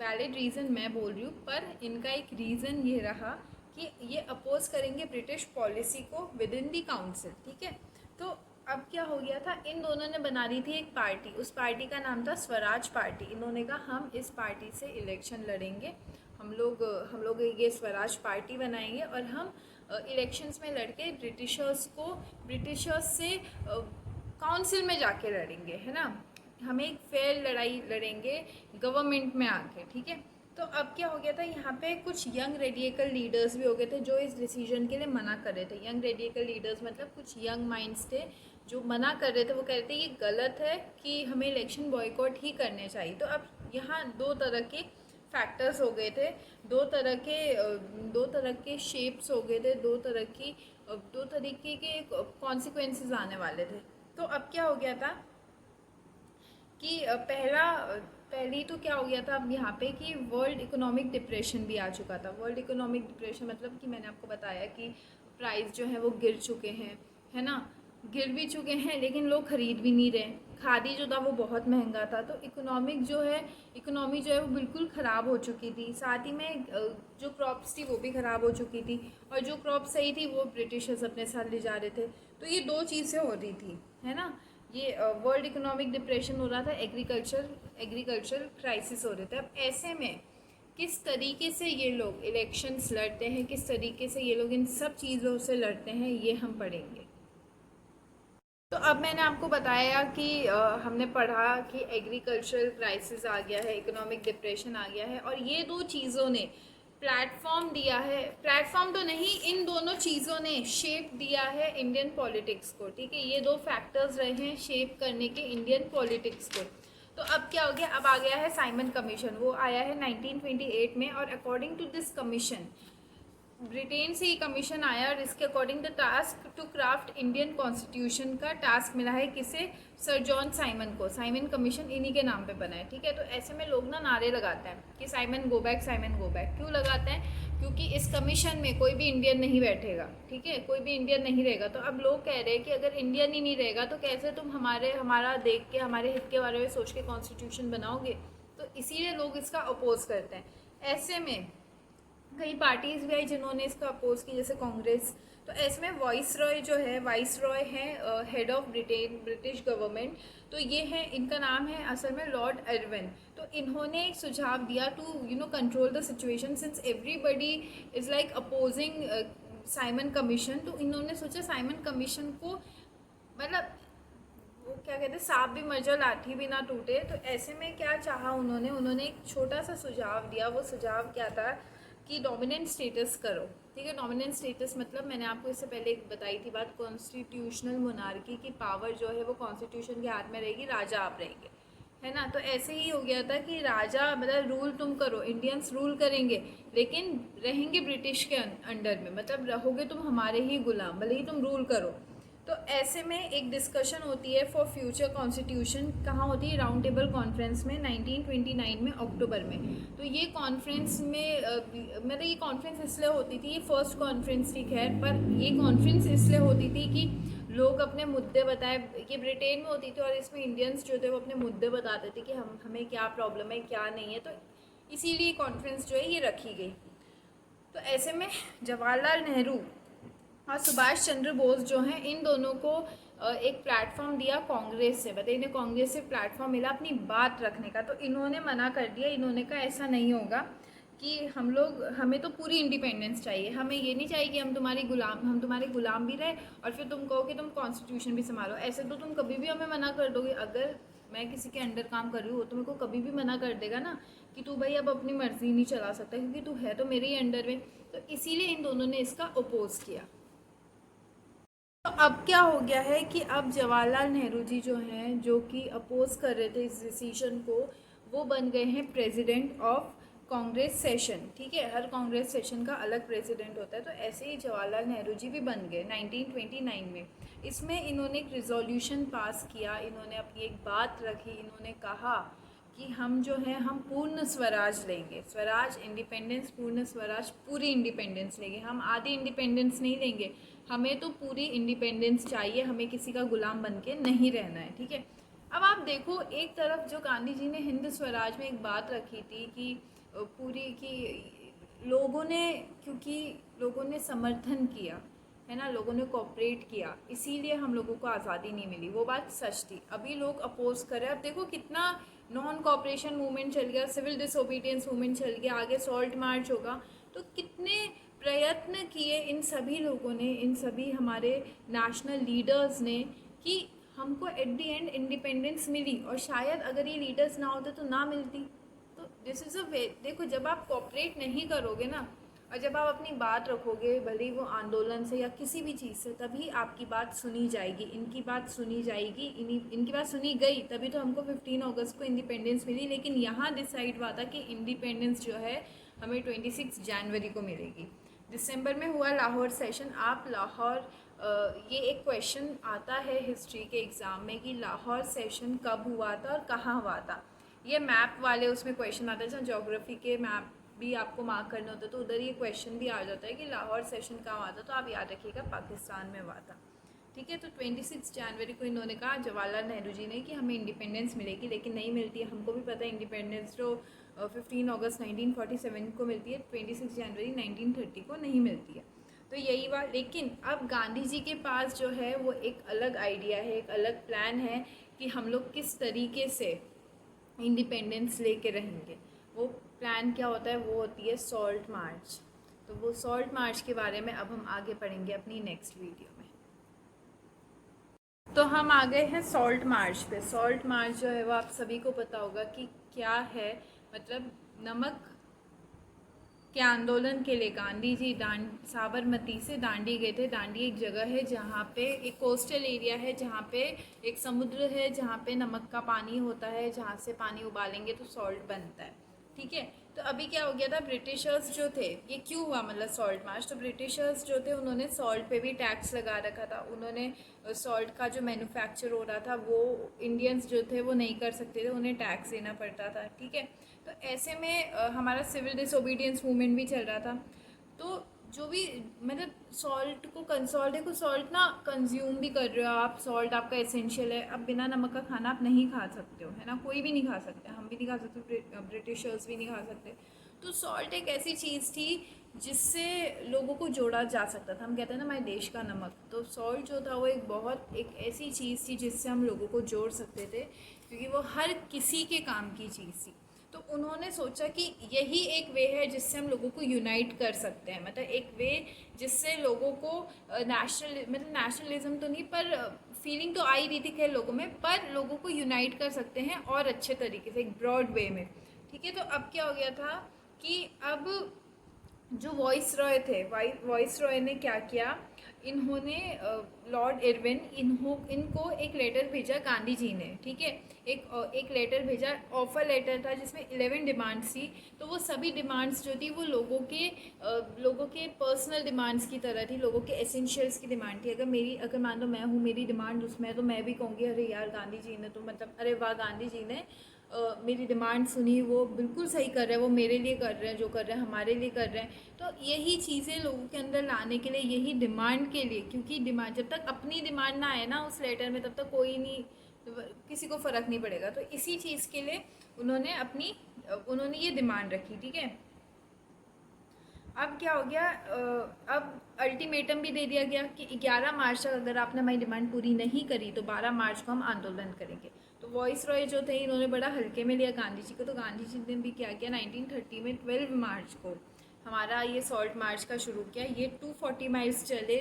वैलिड रीज़न मैं बोल रही हूँ, पर इनका एक रीज़न ये रहा कि ये अपोज करेंगे ब्रिटिश पॉलिसी को विद इन दी काउंसिल। ठीक है, तो अब क्या हो गया था, इन दोनों ने बना ली थी एक पार्टी, उस पार्टी का नाम था स्वराज पार्टी। इन्होंने कहा हम इस पार्टी से इलेक्शन लड़ेंगे, हम लोग ये स्वराज पार्टी बनाएंगे, और हम इलेक्शंस में लड़के ब्रिटिशर्स से काउंसिल में जाके लड़ेंगे, है ना, हमें एक फेयर लड़ाई लड़ेंगे गवर्नमेंट में आके। ठीक है, तो अब क्या हो गया था, यहाँ पे कुछ यंग रेडिकल लीडर्स भी हो गए थे जो इस डिसीजन के लिए मना कर रहे थे। यंग रेडिकल लीडर्स मतलब कुछ यंग माइंड्स थे जो मना कर रहे थे, वो कह रहे थे ये गलत है कि हमें इलेक्शन बॉयकॉट ही करने चाहिए। तो अब यहाँ दो तरह के फैक्टर्स हो गए थे, दो तरह के शेप्स हो गए थे, दो तरीके के कॉन्सिक्वेंसेस आने वाले थे। तो अब क्या हो गया था कि पहली तो क्या हो गया था अब यहाँ पे कि वर्ल्ड इकोनॉमिक डिप्रेशन भी आ चुका था। वर्ल्ड इकोनॉमिक डिप्रेशन मतलब कि मैंने आपको बताया कि प्राइस जो है वो गिर चुके हैं, है ना, गिर भी चुके हैं, लेकिन लोग खरीद भी नहीं रहे। खादी जो था वो बहुत महंगा था, तो इकोनॉमी जो है वो बिल्कुल ख़राब हो चुकी थी। साथ ही में जो क्रॉप्स थी वो भी ख़राब हो चुकी थी, और जो क्रॉप सही थी वो ब्रिटिशर्स अपने साथ ले जा रहे थे। तो ये दो चीज़ें हो रही थी, है ना। ये वर्ल्ड इकोनॉमिक डिप्रेशन हो रहा था, एग्रीकल्चर क्राइसिस हो रहे थे। अब ऐसे में किस तरीके से ये लोग इलेक्शंस लड़ते हैं, किस तरीके से ये लोग इन सब चीज़ों से लड़ते हैं, ये हम पढ़ेंगे। तो अब मैंने आपको बताया कि हमने पढ़ा कि एग्रीकल्चरल क्राइसिस आ गया है, इकोनॉमिक डिप्रेशन आ गया है, और ये दो चीज़ों ने प्लेटफॉर्म दिया है, प्लेटफॉर्म तो नहीं, इन दोनों चीज़ों ने शेप दिया है इंडियन पॉलिटिक्स को। ठीक है, ये दो फैक्टर्स रहे हैं शेप करने के इंडियन पॉलिटिक्स को। तो अब क्या हो गया, अब आ गया है साइमन कमीशन। वो आया है 1928 में, और according to this commission, Britain से ये कमीशन आया, और इसके according the task to craft Indian constitution का टास्क मिला है किसे, सर जॉन साइमन को। साइमन कमीशन इन्हीं के नाम पे बना है। ठीक है, तो ऐसे में लोग ना नारे लगाते हैं कि Simon go back, Simon go back. क्यों लगाते हैं? क्योंकि इस कमीशन में कोई भी इंडियन नहीं बैठेगा। ठीक है, कोई भी इंडियन नहीं रहेगा। तो अब लोग कह रहे हैं कि अगर इंडियन ही नहीं रहेगा तो कैसे तुम हमारा देख के, हमारे हित के बारे में सोच के कॉन्स्टिट्यूशन बनाओगे। तो इसीलिए लोग इसका अपोज करते हैं। ऐसे में कई पार्टीज़ भी आई जिन्होंने इसका अपोज की, जैसे कांग्रेस। तो ऐसे में वाइस रॉय हैं हेड ऑफ ब्रिटिश गवर्नमेंट। तो ये है, इनका नाम है असल में लॉर्ड इरविन। तो इन्होंने एक सुझाव दिया to control the situation, since everybody is like opposing Simon commission. तो इन्होंने सोचा साइमन कमीशन को, मतलब वो क्या कहते हैं, सांप भी मर जाए लाठी भी ना टूटे। तो ऐसे में क्या चाहा उन्होंने एक छोटा सा सुझाव दिया। वो सुझाव क्या था कि डोमिनेंट स्टेटस करो। ठीक है, डोमिनेंट स्टेटस मतलब मैंने आपको इससे पहले एक बताई थी बात, कॉन्स्टिट्यूशनल मोनार्की की पावर जो है वो कॉन्स्टिट्यूशन के हाथ में रहेगी, राजा आप रहेंगे, है ना। तो ऐसे ही हो गया था कि राजा मतलब रूल तुम करो, इंडियंस रूल करेंगे, लेकिन रहेंगे ब्रिटिश के अंडर में, मतलब रहोगे तुम हमारे ही गुलाम, भले ही तुम रूल करो। तो ऐसे में एक डिस्कशन होती है फॉर फ्यूचर कॉन्स्टिट्यूशन। कहाँ होती है? राउंड टेबल कॉन्फ्रेंस में 1929 में अक्टूबर में। तो ये कॉन्फ्रेंस में मतलब ये कॉन्फ्रेंस इसलिए होती थी, ये फर्स्ट कॉन्फ्रेंस थी खैर, पर ये कॉन्फ्रेंस इसलिए होती थी कि लोग अपने मुद्दे बताए। ये ब्रिटेन में होती थी, और इसमें इंडियंस जो थे वो अपने मुद्दे बताते थे कि हमें क्या प्रॉब्लम है, क्या नहीं है। तो इसीलिए कॉन्फ्रेंस जो है ये रखी गई। तो ऐसे में जवाहरलाल नेहरू और सुभाष चंद्र बोस जो हैं, इन दोनों को एक प्लेटफॉर्म दिया कांग्रेस से। बताइए, इन्हें कांग्रेस से प्लेटफॉर्म मिला अपनी बात रखने का। तो इन्होंने मना कर दिया, इन्होंने कहा ऐसा नहीं होगा कि हमें तो पूरी इंडिपेंडेंस चाहिए, हमें ये नहीं चाहिए कि हम तुम्हारे गुलाम भी रहे और फिर तुम कहो कि तुम कॉन्स्टिट्यूशन भी संभालो। ऐसे तो तुम कभी भी हमें मना कर दोगे। अगर मैं किसी के अंडर काम कर रही हूँ तो मेरे को कभी भी मना कर देगा ना कि तू भाई अब अपनी मर्जी नहीं चला सकता, क्योंकि तू है तो मेरे ही अंडर में। तो इसीलिए इन दोनों ने इसका अपोज किया। तो अब क्या हो गया है कि अब जवाहरलाल नेहरू जी जो हैं, जो कि अपोज कर रहे थे इस डिसीजन को, वो बन गए हैं प्रेसिडेंट ऑफ कांग्रेस सेशन। ठीक है, हर कांग्रेस सेशन का अलग प्रेसिडेंट होता है। तो ऐसे ही जवाहरलाल नेहरू जी भी बन गए 1929 में। इसमें इन्होंने एक रिजोल्यूशन पास किया, इन्होंने अपनी एक बात रखी। इन्होंने कहा कि हम जो है हम पूर्ण स्वराज लेंगे, स्वराज इंडिपेंडेंस, पूर्ण स्वराज पूरी इंडिपेंडेंस लेंगे। हम आधी इंडिपेंडेंस नहीं लेंगे, हमें तो पूरी इंडिपेंडेंस चाहिए, हमें किसी का गुलाम बन के नहीं रहना है। ठीक है, अब आप देखो, एक तरफ जो गांधी जी ने हिंद स्वराज में एक बात रखी थी कि पूरी की लोगों ने, क्योंकि लोगों ने समर्थन किया, है ना, लोगों ने कोऑपरेट किया, इसीलिए हम लोगों को आज़ादी नहीं मिली। वो बात सच थी। अभी लोग अपोज कर रहे हैं। अब देखो कितना नॉन कॉपरेशन मूवमेंट चल गया, सिविल डिसोबीडियंस मूवमेंट चल गया, आगे सॉल्ट मार्च होगा। तो कितने प्रयत्न किए इन सभी लोगों ने, इन सभी हमारे नेशनल लीडर्स ने, कि हमको एट द एंड इंडिपेंडेंस मिली। और शायद अगर ये लीडर्स ना होते तो ना मिलती। तो दिस इज़ अ वे। देखो, जब आप कोऑपरेट नहीं करोगे ना, और जब आप अपनी बात रखोगे, भले ही वो आंदोलन से या किसी भी चीज़ से, तभी आपकी बात सुनी जाएगी, इनकी बात सुनी जाएगी। इनकी बात सुनी गई, तभी तो हमको 15 अगस्त को इंडिपेंडेंस मिली। लेकिन यहाँ डिसाइड हुआ था कि इंडिपेंडेंस जो है हमें 26 जनवरी को मिलेगी। दिसंबर में हुआ लाहौर सेशन। आप लाहौर, ये एक क्वेश्चन आता है हिस्ट्री के एग्ज़ाम में कि लाहौर सेशन कब हुआ था और कहाँ हुआ था। ये मैप वाले उसमें क्वेश्चन आता है, जहाँ ज्योग्राफी के मैप भी आपको मार्क करना होता है, तो उधर ये क्वेश्चन भी आ जाता है कि लाहौर सेशन कहाँ हुआ था। तो आप याद रखिएगा, पाकिस्तान में हुआ था। ठीक है। तो 26 जनवरी को इन्होंने कहा, जवाहरलाल नेहरू जी ने, कि हमें इंडिपेंडेंस मिलेगी, लेकिन नहीं मिलती है। हमको भी पता है इंडिपेंडेंस जो 15 अगस्त 1947 को मिलती है, 26 जनवरी 1930 को नहीं मिलती है। तो यही बात, लेकिन अब गांधी जी के पास जो है वो एक अलग आइडिया है, एक अलग प्लान है कि हम लोग किस तरीके से इंडिपेंडेंस लेके रहेंगे। वो प्लान क्या होता है, वो होती है सॉल्ट मार्च। तो वो सॉल्ट मार्च के बारे में अब हम आगे पढ़ेंगे अपनी नेक्स्ट वीडियो में। तो हम आ गए हैं सॉल्ट मार्च पे। सॉल्ट मार्च जो है वो आप सभी को पता होगा कि क्या है। मतलब नमक के आंदोलन के लिए गांधी जी साबरमती से दांडी गए थे। दांडी एक जगह है जहाँ पे एक कोस्टल एरिया है, जहाँ पे एक समुद्र है, जहाँ पे नमक का पानी होता है, जहाँ से पानी उबालेंगे तो सॉल्ट बनता है। ठीक है। तो अभी क्या हो गया था, ब्रिटिशर्स जो थे, ये क्यों हुआ मतलब सॉल्ट मार्च, तो ब्रिटिशर्स जो थे उन्होंने सॉल्ट पे भी टैक्स लगा रखा था। उन्होंने सॉल्ट का जो मैन्युफैक्चर हो रहा था वो इंडियंस जो थे वो नहीं कर सकते थे, उन्हें टैक्स देना पड़ता था। ठीक है। तो ऐसे में हमारा सिविल डिसोबीडियंस मूवमेंट भी चल रहा था। तो जो भी मतलब सॉल्ट को सॉल्ट ना कंज्यूम भी कर रहे हो आप, सॉल्ट आपका एसेंशियल है। अब बिना नमक का खाना आप नहीं खा सकते हो, है ना, कोई भी नहीं खा सकते, हम भी नहीं खा सकते, ब्रिटिशर्स भी नहीं खा सकते। तो सॉल्ट एक ऐसी चीज़ थी जिससे लोगों को जोड़ा जा सकता था। हम कहते हैं ना हमारे देश का नमक, तो सॉल्ट जो था वो एक ऐसी चीज़ थी जिससे हम लोगों को जोड़ सकते थे, क्योंकि वो हर किसी के काम की चीज़ थी। तो उन्होंने सोचा कि यही एक वे है जिससे हम लोगों को यूनाइट कर सकते हैं, मतलब एक वे जिससे लोगों को नेशनलिज्म तो नहीं, पर फीलिंग तो आई रही थी खैर लोगों में, पर लोगों को यूनाइट कर सकते हैं और अच्छे तरीके से, एक ब्रॉड वे में। ठीक है। तो अब क्या हो गया था कि अब जो वॉइस रॉय थे, वॉइस रॉय ने क्या किया, इन्होंने लॉर्ड इरविन इनको एक लेटर भेजा गांधी जी ने। ठीक है। एक लेटर भेजा, ऑफर लेटर था जिसमें 11 डिमांड्स थी। तो वो सभी डिमांड्स जो थी वो लोगों के पर्सनल डिमांड्स की तरह थी, लोगों के एसेंशियल्स की डिमांड थी। अगर मान लो मैं हूँ, मेरी डिमांड उसमें है, तो मैं भी कहूँगी अरे यार गांधी जी ने तो मतलब अरे वाह, गांधी जी ने मेरी डिमांड सुनी, वो बिल्कुल सही कर रहे हैं, वो मेरे लिए कर रहे हैं, जो कर रहे हैं हमारे लिए कर रहे हैं। तो यही चीज़ें लोगों के अंदर लाने के लिए, यही डिमांड के लिए, क्योंकि डिमांड जब तक अपनी डिमांड ना आए ना उस लेटर में, तब तक कोई नहीं, किसी को फ़र्क नहीं पड़ेगा। तो इसी चीज़ के लिए उन्होंने ये डिमांड रखी। ठीक है। अब क्या हो गया, अब अल्टीमेटम भी दे दिया गया कि 11 मार्च तक अगर आपने हमारी डिमांड पूरी नहीं करी तो 12 मार्च को हम आंदोलन करेंगे। तो वॉइस रॉय जो थे इन्होंने बड़ा हल्के में लिया गांधी जी को। तो गांधी जी ने भी क्या किया, 1930 में 12 मार्च को हमारा ये सॉल्ट मार्च का शुरू किया। ये 240 माइल्स चले,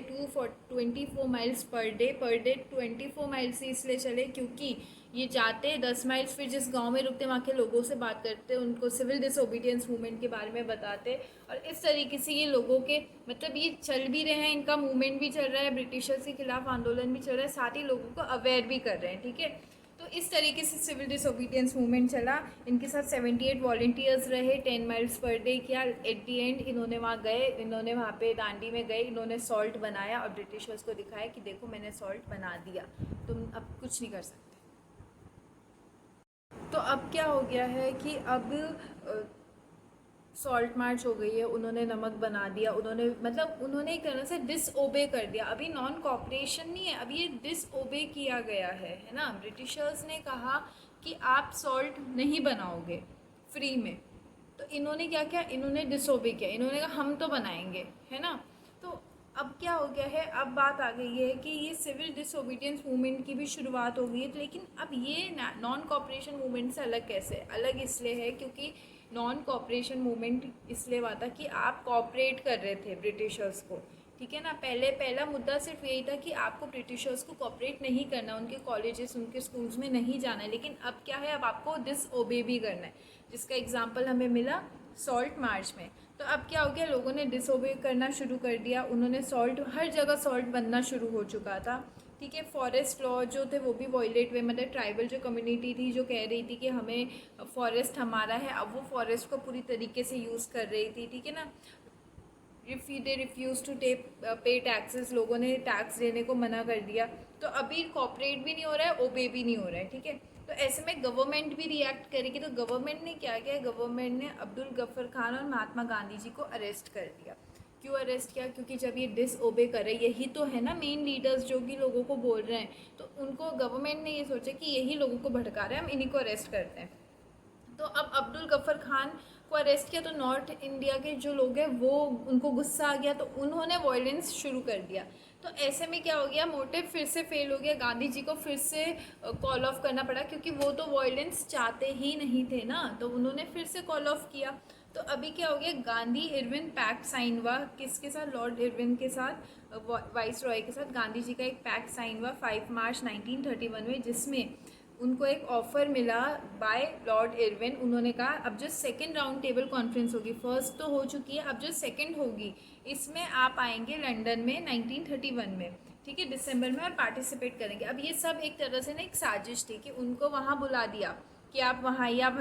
24 माइल्स पर डे 24 माइल्स इसलिए चले क्योंकि ये जाते 10 माइल्स, फिर जिस गांव में रुकते वहाँ के लोगों से बात करते, उनको सिविल डिसोबीडियंस मूवमेंट के बारे में बताते, और इस तरीके से ये लोगों के मतलब ये चल भी रहे हैं, इनका मूवमेंट भी चल रहा है, ब्रिटिशर्स के खिलाफ आंदोलन भी चल रहा है, साथ ही लोगों को अवेयर भी कर रहे हैं। ठीक है। तो इस तरीके से सिविल डिसोबीडियंस मूवमेंट चला। इनके साथ 78 वॉल्टियर्स रहे, 10 माइल्स पर डे किया। एट दी एंड इन्होंने वहाँ पे दांडी में गए, इन्होंने सॉल्ट बनाया और ब्रिटिशर्स को दिखाया कि देखो मैंने सॉल्ट बना दिया, तुम अब कुछ नहीं कर सकते। तो अब क्या हो गया है कि अब सॉल्ट मार्च हो गई है, उन्होंने नमक बना दिया, उन्होंने एक तरह से डिसओबे कर दिया। अभी नॉन कॉपरेशन नहीं है, अभी ये डिसओबे किया गया है ना। ब्रिटिशर्स ने कहा कि आप सॉल्ट नहीं बनाओगे फ्री में, तो इन्होंने क्या किया, इन्होंने डिसओबे किया, इन्होंने कहा हम तो बनाएंगे, है ना। तो अब क्या हो गया है, अब बात आ गई है कि ये सिविल डिसोबीडियंस मूवमेंट की भी शुरुआत हो गई है। लेकिन अब ये नॉन कॉपरेशन मूवमेंट से अलग कैसे, अलग इसलिए है क्योंकि नॉन कॉपरेशन मूवमेंट इसलिए हुआ था कि आप कॉपरेट कर रहे थे ब्रिटिशर्स को। ठीक है ना। पहला मुद्दा सिर्फ यही था कि आपको ब्रिटिशर्स को कॉपरेट नहीं करना, उनके कॉलेजेस उनके स्कूल्स में नहीं जाना है। लेकिन अब क्या है, अब आपको डिसओबे भी करना है, जिसका एग्जाम्पल हमें मिला सॉल्ट मार्च में। तो अब क्या हो गया, लोगों ने डिसओबे करना शुरू कर दिया, उन्होंने हर जगह सॉल्ट बनना शुरू हो चुका था। ठीक है। फॉरेस्ट लॉ जो थे वो भी वॉयलेट हुए, मतलब ट्राइबल जो कम्युनिटी थी जो कह रही थी कि हमें फॉरेस्ट हमारा है, अब वो फॉरेस्ट को पूरी तरीके से यूज़ कर रही थी। ठीक है ना। दे रिफ्यूज़ टू पे टैक्सेस, लोगों ने टैक्स देने को मना कर दिया। तो अभी कॉपरेट भी नहीं हो रहा है, ओबे भी नहीं हो रहा है। ठीक है। तो ऐसे में गवर्नमेंट भी रिएक्ट करेगी। तो गवर्नमेंट ने क्या किया, गवर्नमेंट ने अब्दुल गफ्फर खान और महात्मा गांधी जी को अरेस्ट कर दिया। क्यों अरेस्ट किया? क्योंकि जब ये डिसओबे करे, यही तो है ना मेन लीडर्स जो कि लोगों को बोल रहे हैं, तो उनको गवर्नमेंट ने ये सोचा कि यही लोगों को भड़का रहे हैं, हम इन्हीं को अरेस्ट करते हैं। तो अब अब्दुल गफ़र खान को अरेस्ट किया तो नॉर्थ इंडिया के जो लोग हैं वो उनको गुस्सा आ गया, तो उन्होंने वॉयलेंस शुरू कर दिया। तो ऐसे में क्या हो गया, मोटिव फिर से फेल हो गया, गांधी जी को फिर से कॉल ऑफ करना पड़ा, क्योंकि वो तो वॉयलेंस चाहते ही नहीं थे ना, तो उन्होंने फिर से कॉल ऑफ किया। तो अभी क्या हो गया, गांधी इरविन पैक्ट साइन हुआ, किसके साथ? लॉर्ड इरविन के साथ, वाइस रॉय के साथ गांधी जी का एक पैक्ट साइन हुआ 5 मार्च 1931 में, जिसमें उनको एक ऑफ़र मिला बाय लॉर्ड इरविन। उन्होंने कहा अब जो सेकंड राउंड टेबल कॉन्फ्रेंस होगी, फर्स्ट तो हो चुकी है, अब जो सेकंड होगी इसमें आप आएंगे लंदन में 1931 में, ठीक है, दिसंबर में, और पार्टिसिपेट करेंगे। अब ये सब एक तरह से ना एक साजिश थी कि उनको वहाँ बुला दिया कि आप वहाँ आइए, आप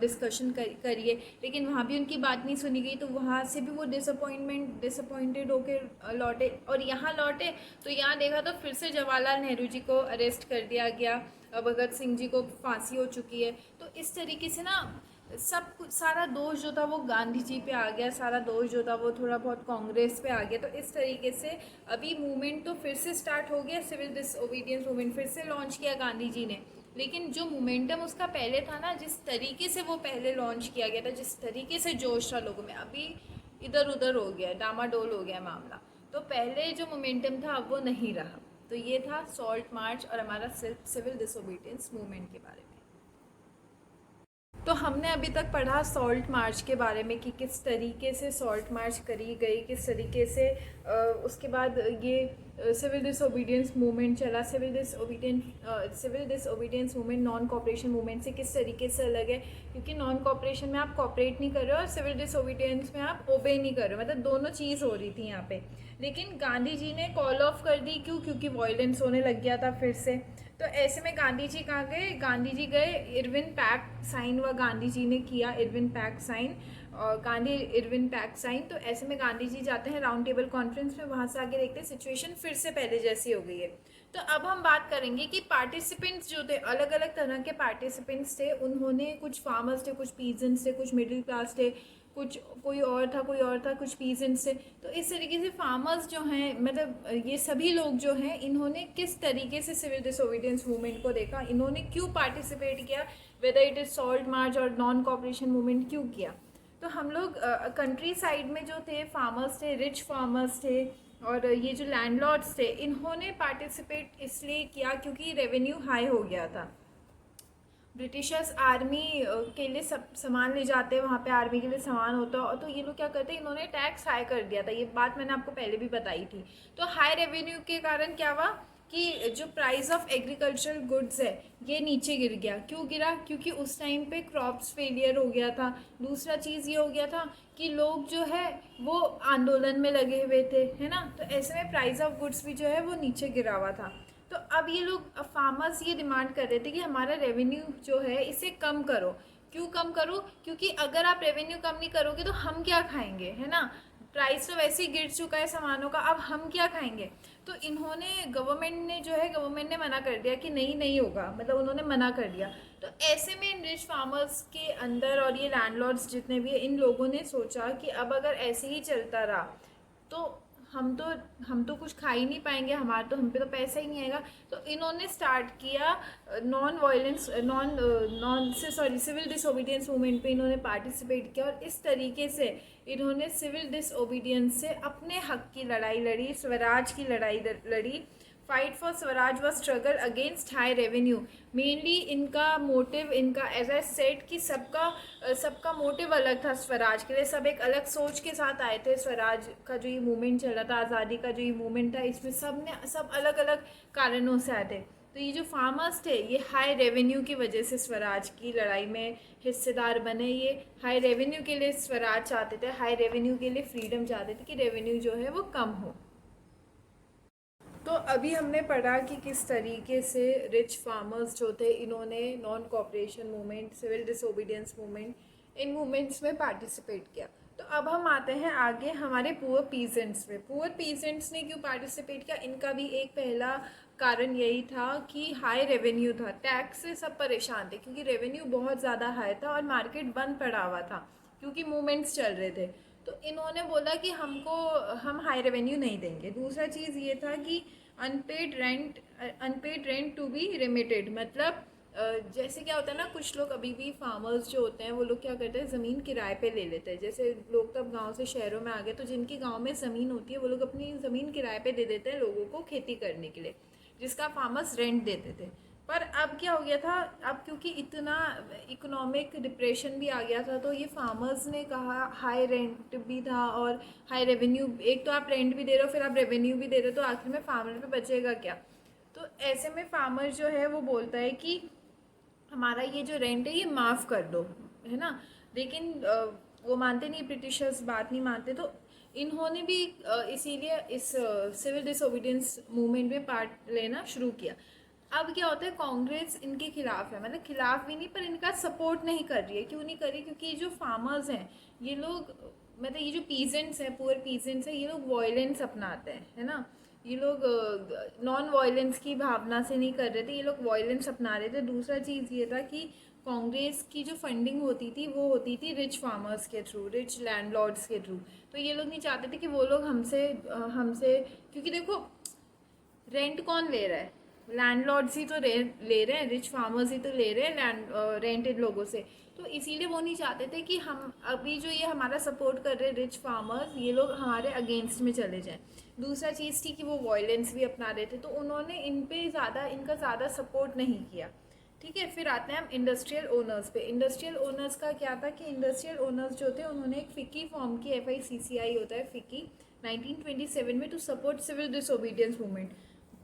डिस्कशन करिए, लेकिन वहाँ भी उनकी बात नहीं सुनी गई, तो वहाँ से भी वो डिसअपॉइंटेड होकर लौटे, और यहाँ लौटे तो यहाँ देखा तो फिर से जवाहरलाल नेहरू जी को अरेस्ट कर दिया गया, भगत सिंह जी को फांसी हो चुकी है। तो इस तरीके से ना सब कुछ, सारा दोष जो था वो गांधी जी पे आ गया, सारा दोष जो था वो थोड़ा बहुत कांग्रेस पे आ गया। तो इस तरीके से अभी मूवमेंट तो फिर से स्टार्ट हो गया, सिविल डिसओबीडियंस मूवमेंट फिर से लॉन्च किया गांधी जी ने, लेकिन जो मोमेंटम उसका पहले था ना, जिस तरीके से वो पहले लॉन्च किया गया था, जिस तरीके से जोश था लोगों में, अभी इधर उधर हो गया, डामाडोल हो गया मामला। तो पहले जो मोमेंटम था अब वो नहीं रहा। तो ये था सॉल्ट मार्च और हमारा सिविल डिसोबीडियंस मूवमेंट के बारे में। तो हमने अभी तक पढ़ा सॉल्ट मार्च के बारे में कि किस तरीके से सॉल्ट मार्च करी गई, किस तरीके से उसके बाद ये सिविल डिसोबीडियंस मूवमेंट चला। Civil disobedience movement non cooperation movement से किस तरीके से अलग है, क्योंकि नॉन कॉपरेशन में आप कॉपरेट नहीं कर रहे हो और सिविल डिसोबीडियंस में आप ओबे नहीं कर रहे हो, मतलब दोनों चीज़ हो रही थी यहाँ पे। लेकिन गांधी जी ने कॉल ऑफ कर दी, क्यों? क्योंकि वॉयलेंस होने लग गया था फिर से। तो ऐसे में गांधी जी कहाँ गए? गांधी जी गए, इरविन पैक्ट साइन हुआ, गांधी जी ने किया इरविन पैक्ट साइन, और गांधी इरविन पैक्ट साइन। तो ऐसे में गांधी जी जाते हैं राउंड टेबल कॉन्फ्रेंस में, वहाँ से आगे देखते हैं सिचुएशन फिर से पहले जैसी हो गई है। तो अब हम बात करेंगे कि पार्टिसिपेंट्स जो थे, अलग अलग तरह के पार्टिसिपेंट्स थे, उन्होंने, कुछ फार्मर्स थे, कुछ पीजेंट्स थे, कुछ मिडिल क्लास थे, कुछ कोई और था, कुछ पीजेंट्स थे। तो इस तरीके से फार्मर्स जो हैं, मतलब ये सभी लोग जो हैं, इन्होंने किस तरीके से सिविल डिसोबीडियंस मूवमेंट को देखा, इन्होंने क्यों पार्टिसिपेट किया, whether it is salt march और नॉन कॉपरेशन मूवमेंट क्यों किया। तो हम लोग कंट्री साइड में जो थे, फार्मर्स थे, रिच फार्मर्स थे, और ये जो लैंडलॉर्ड्स थे, इन्होंने पार्टिसिपेट इसलिए किया क्योंकि रेवेन्यू हाई हो गया था। ब्रिटिशर्स आर्मी के लिए सब सामान ले जाते हैं, वहाँ पे आर्मी के लिए सामान होता है, और तो ये लोग क्या करते हैं, इन्होंने टैक्स हाई कर दिया था। ये बात मैंने आपको पहले भी बताई थी। तो हाई रेवेन्यू के कारण क्या हुआ कि जो प्राइस ऑफ एग्रीकल्चरल गुड्स है ये नीचे गिर गया। क्यों गिरा? क्योंकि उस टाइम पे क्रॉप्स फेलियर हो गया था। दूसरा चीज़ ये हो गया था कि लोग जो है वो आंदोलन में लगे हुए थे, है ना। तो ऐसे में प्राइस ऑफ गुड्स भी जो है वो नीचे गिरा हुआ था। तो अब ये लोग फार्मर्स ये डिमांड कर रहे थे कि हमारा रेवेन्यू जो है इसे कम करो। क्यों कम करो? क्योंकि अगर आप रेवेन्यू कम नहीं करोगे तो हम क्या खाएंगे, है ना। प्राइस तो वैसे ही गिर चुका है सामानों का, अब हम क्या खाएंगे। तो इन्होंने, गवर्नमेंट ने मना कर दिया कि नहीं होगा, मतलब उन्होंने मना कर दिया। तो ऐसे में रिच फार्मर्स के अंदर और ये लैंडलॉर्ड्स जितने भी, इन लोगों ने सोचा कि अब अगर ऐसे ही चलता रहा तो हम तो कुछ खा ही नहीं पाएंगे, हम पे तो पैसा ही नहीं आएगा। तो इन्होंने स्टार्ट किया सिविल डिसोबीडियंस मूवमेंट पे इन्होंने पार्टिसिपेट किया, और इस तरीके से इन्होंने सिविल डिसओबीडियंस से अपने हक की लड़ाई लड़ी, स्वराज की लड़ाई लड़ी। फाइट फॉर स्वराज व struggle against high revenue. Mainly इनका मोटिव, इनका एज आई सेड कि सबका मोटिव अलग था स्वराज के लिए, सब एक अलग सोच के साथ आए थे। स्वराज का जो ये मूवमेंट चल रहा था, आज़ादी का जो ये मूवमेंट था, इसमें सब अलग अलग कारणों से आए थे। तो ये जो फार्मर्स थे, ये हाई रेवेन्यू की वजह से स्वराज की लड़ाई में हिस्सेदार बने। ये हाई रेवेन्यू के लिए स्वराज चाहते थे, हाई रेवेन्यू के लिए फ्रीडम चाहते थे कि रेवेन्यू जो है वो कम हो। तो अभी हमने पढ़ा कि किस तरीके से रिच फार्मर्स जो थे, इन्होंने non cooperation movement, civil disobedience movement, इन मूवमेंट्स में पार्टिसिपेट किया। तो अब हम आते हैं आगे हमारे पुअर पीजेंट्स में। पुअर पीजेंट्स ने क्यों पार्टिसिपेट किया? इनका भी एक पहला कारण यही था कि हाई रेवेन्यू था, टैक्स से सब परेशान थे, क्योंकि रेवेन्यू बहुत ज़्यादा हाई था और मार्केट बंद पड़ा हुआ था क्योंकि मूवमेंट्स चल रहे थे। तो इन्होंने बोला कि हम हाई रेवेन्यू नहीं देंगे। दूसरा चीज़ ये था कि unpaid rent to be remitted, मतलब जैसे क्या होता है ना, कुछ लोग अभी भी फार्मर्स जो होते हैं वो लोग क्या करते हैं, ज़मीन किराए पे ले लेते हैं। जैसे लोग तब गांव से शहरों में आ गए, तो जिनकी गांव में ज़मीन होती है वो लोग अपनी ज़मीन किराए पे दे देते हैं लोगों को खेती करने के लिए, जिसका फार्मर्स रेंट देते थे। पर अब क्या हो गया था, अब क्योंकि इतना इकोनॉमिक डिप्रेशन भी आ गया था, तो ये फार्मर्स ने कहा, हाई रेंट भी था और हाई रेवेन्यू, एक तो आप रेंट भी दे रहे हो फिर आप रेवेन्यू भी दे रहे हो, तो आखिर में फार्मर पे बचेगा क्या। तो ऐसे में फार्मर जो है वो बोलता है कि हमारा ये जो रेंट है ये माफ़ कर दो, है ना। लेकिन वो मानते नहीं, ब्रिटिशर्स बात नहीं मानते। तो इन्होंने भी इसीलिए इस सिविल डिसोबीडियंस मूवमेंट में पार्ट लेना शुरू किया। अब क्या होता है, कांग्रेस इनके खिलाफ है, मतलब खिलाफ भी नहीं पर इनका सपोर्ट नहीं कर रही है। क्यों नहीं कर रही, क्योंकि ये जो फार्मर्स हैं ये लोग, मतलब ये जो पीजेंट्स हैं, पुअर पीजेंट्स हैं, ये लोग वॉयलेंस अपनाते हैं, है ना। ये लोग नॉन वायलेंस की भावना से नहीं कर रहे थे, ये लोग वायलेंस अपना रहे थे। दूसरा चीज़ ये था कि कांग्रेस की जो फंडिंग होती थी वो होती थी रिच फार्मर्स के थ्रू, रिच लैंडलॉर्ड्स के थ्रू। तो ये लोग नहीं चाहते थे कि वो लोग हमसे हमसे क्योंकि देखो रेंट कौन ले रहा है, लैंडलॉर्ड्स ही तो ले रहे हैं, रिच फार्मर्स ही तो ले रहे हैं लैंड रेंट इन लोगों से। तो इसीलिए वो नहीं चाहते थे कि हम अभी जो ये हमारा सपोर्ट कर रहे हैं रिच फार्मर्स, ये लोग हमारे अगेंस्ट में चले जाएं। दूसरा चीज़ थी कि वो वायलेंस भी अपना रहे थे, तो उन्होंने इनका ज़्यादा सपोर्ट नहीं किया। ठीक है, फिर आते हैं हम इंडस्ट्रियल ओनर्स पे। इंडस्ट्रियल ओनर्स का क्या था कि इंडस्ट्रियल ओनर्स जो थे उन्होंने एक फिक्की फॉर्म की, FICCI होता है फिक्की, 1927 में, to support civil disobedience movement.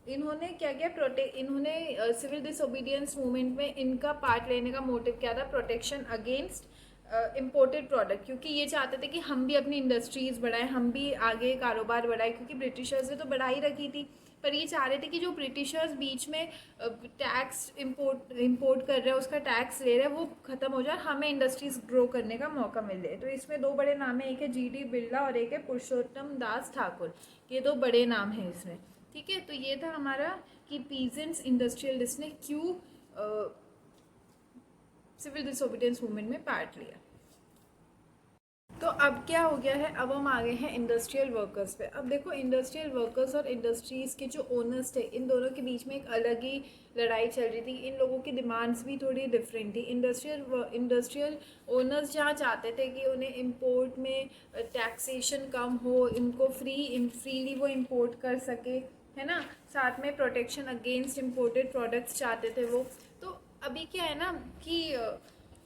इन्होंने क्या किया, इन्होंने सिविल डिसोबीडियंस मूवमेंट में इनका पार्ट लेने का मोटिव क्या था, प्रोटेक्शन अगेंस्ट इम्पोर्टेड प्रोडक्ट। क्योंकि ये चाहते थे कि हम भी अपनी इंडस्ट्रीज़ बढ़ाएं, हम भी आगे कारोबार बढ़ाएं, क्योंकि ब्रिटिशर्स ने तो बढ़ाई रखी थी। पर ये चाह रहे थे कि जो ब्रिटिशर्स बीच में टैक्स इंपोर्ट कर रहे हैं, उसका टैक्स ले रहे हैं, वो ख़त्म हो जाए, हमें इंडस्ट्रीज़ ग्रो करने का मौका मिले। तो इसमें दो बड़े नाम हैं, एक है GD बिरला और एक है पुरुषोत्तम दास ठाकुर। ये दो बड़े नाम हैं इसमें। ठीक है, तो ये था हमारा कि पीजेंट्स इंडस्ट्रियलिस्ट ने क्यों सिविल डिसोबीडियंस मूवमेंट में पार्ट लिया। तो अब क्या हो गया है, अब हम आ गए हैं इंडस्ट्रियल वर्कर्स पे। अब देखो, इंडस्ट्रियल वर्कर्स और इंडस्ट्रीज़ के जो ओनर्स थे, इन दोनों के बीच में एक अलग ही लड़ाई चल रही थी। इन लोगों की डिमांड्स भी थोड़ी डिफरेंट थी। इंडस्ट्रियल ओनर्स जहाँ चाहते थे कि उन्हें इंपोर्ट में टैक्सेशन कम हो, इनको फ्रीली वो इंपोर्ट कर सके, है ना। साथ में प्रोटेक्शन अगेंस्ट इम्पोर्टेड प्रोडक्ट्स चाहते थे वो। तो अभी क्या है ना कि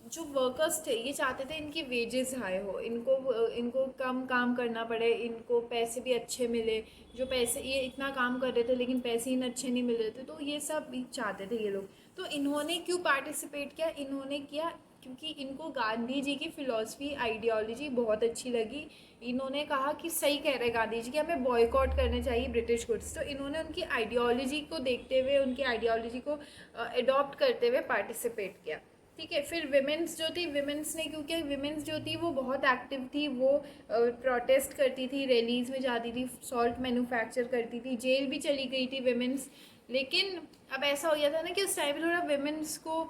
जो वर्कर्स थे ये चाहते थे इनकी वेजेस हाई हो, इनको कम काम करना पड़े, इनको पैसे भी अच्छे मिले। जो पैसे, ये इतना काम कर रहे थे लेकिन पैसे इन अच्छे नहीं मिल रहे थे, तो ये सब भी चाहते थे ये लोग। तो इन्होंने क्यों पार्टिसिपेट किया, इन्होंने किया क्योंकि इनको गांधी जी की फ़िलॉसफी, आइडियोलॉजी बहुत अच्छी लगी। इन्होंने कहा कि सही कह रहे गांधी जी कि हमें बॉयकॉट करने चाहिए ब्रिटिश गुड्स। तो इन्होंने उनकी आइडियोलॉजी को देखते हुए, उनकी आइडियोलॉजी को अडॉप्ट करते हुए पार्टिसिपेट किया। ठीक है, फिर विमेंस जो थी, विमेंस ने, क्योंकि विमेंस जो थी वो बहुत एक्टिव थी, वो प्रोटेस्ट करती थी, रैलीज़ में जाती थी, सॉल्ट मैन्युफैक्चर करती थी, जेल भी चली गई थी विमेंस। लेकिन अब ऐसा हो गया था ना कि उस टाइम थोड़ा विमेंस को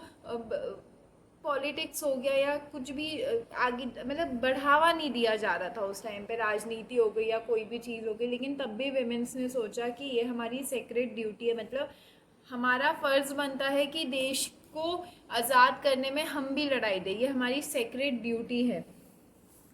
पॉलिटिक्स हो गया या कुछ भी आगे, मतलब बढ़ावा नहीं दिया जा रहा था उस टाइम पे, राजनीति हो गई या कोई भी चीज़ हो गई। लेकिन तब भी विमेंस ने सोचा कि ये हमारी सेक्रेट ड्यूटी है, मतलब हमारा फ़र्ज़ बनता है कि देश को आज़ाद करने में हम भी लड़ाई दें, ये हमारी सेक्रेट ड्यूटी है।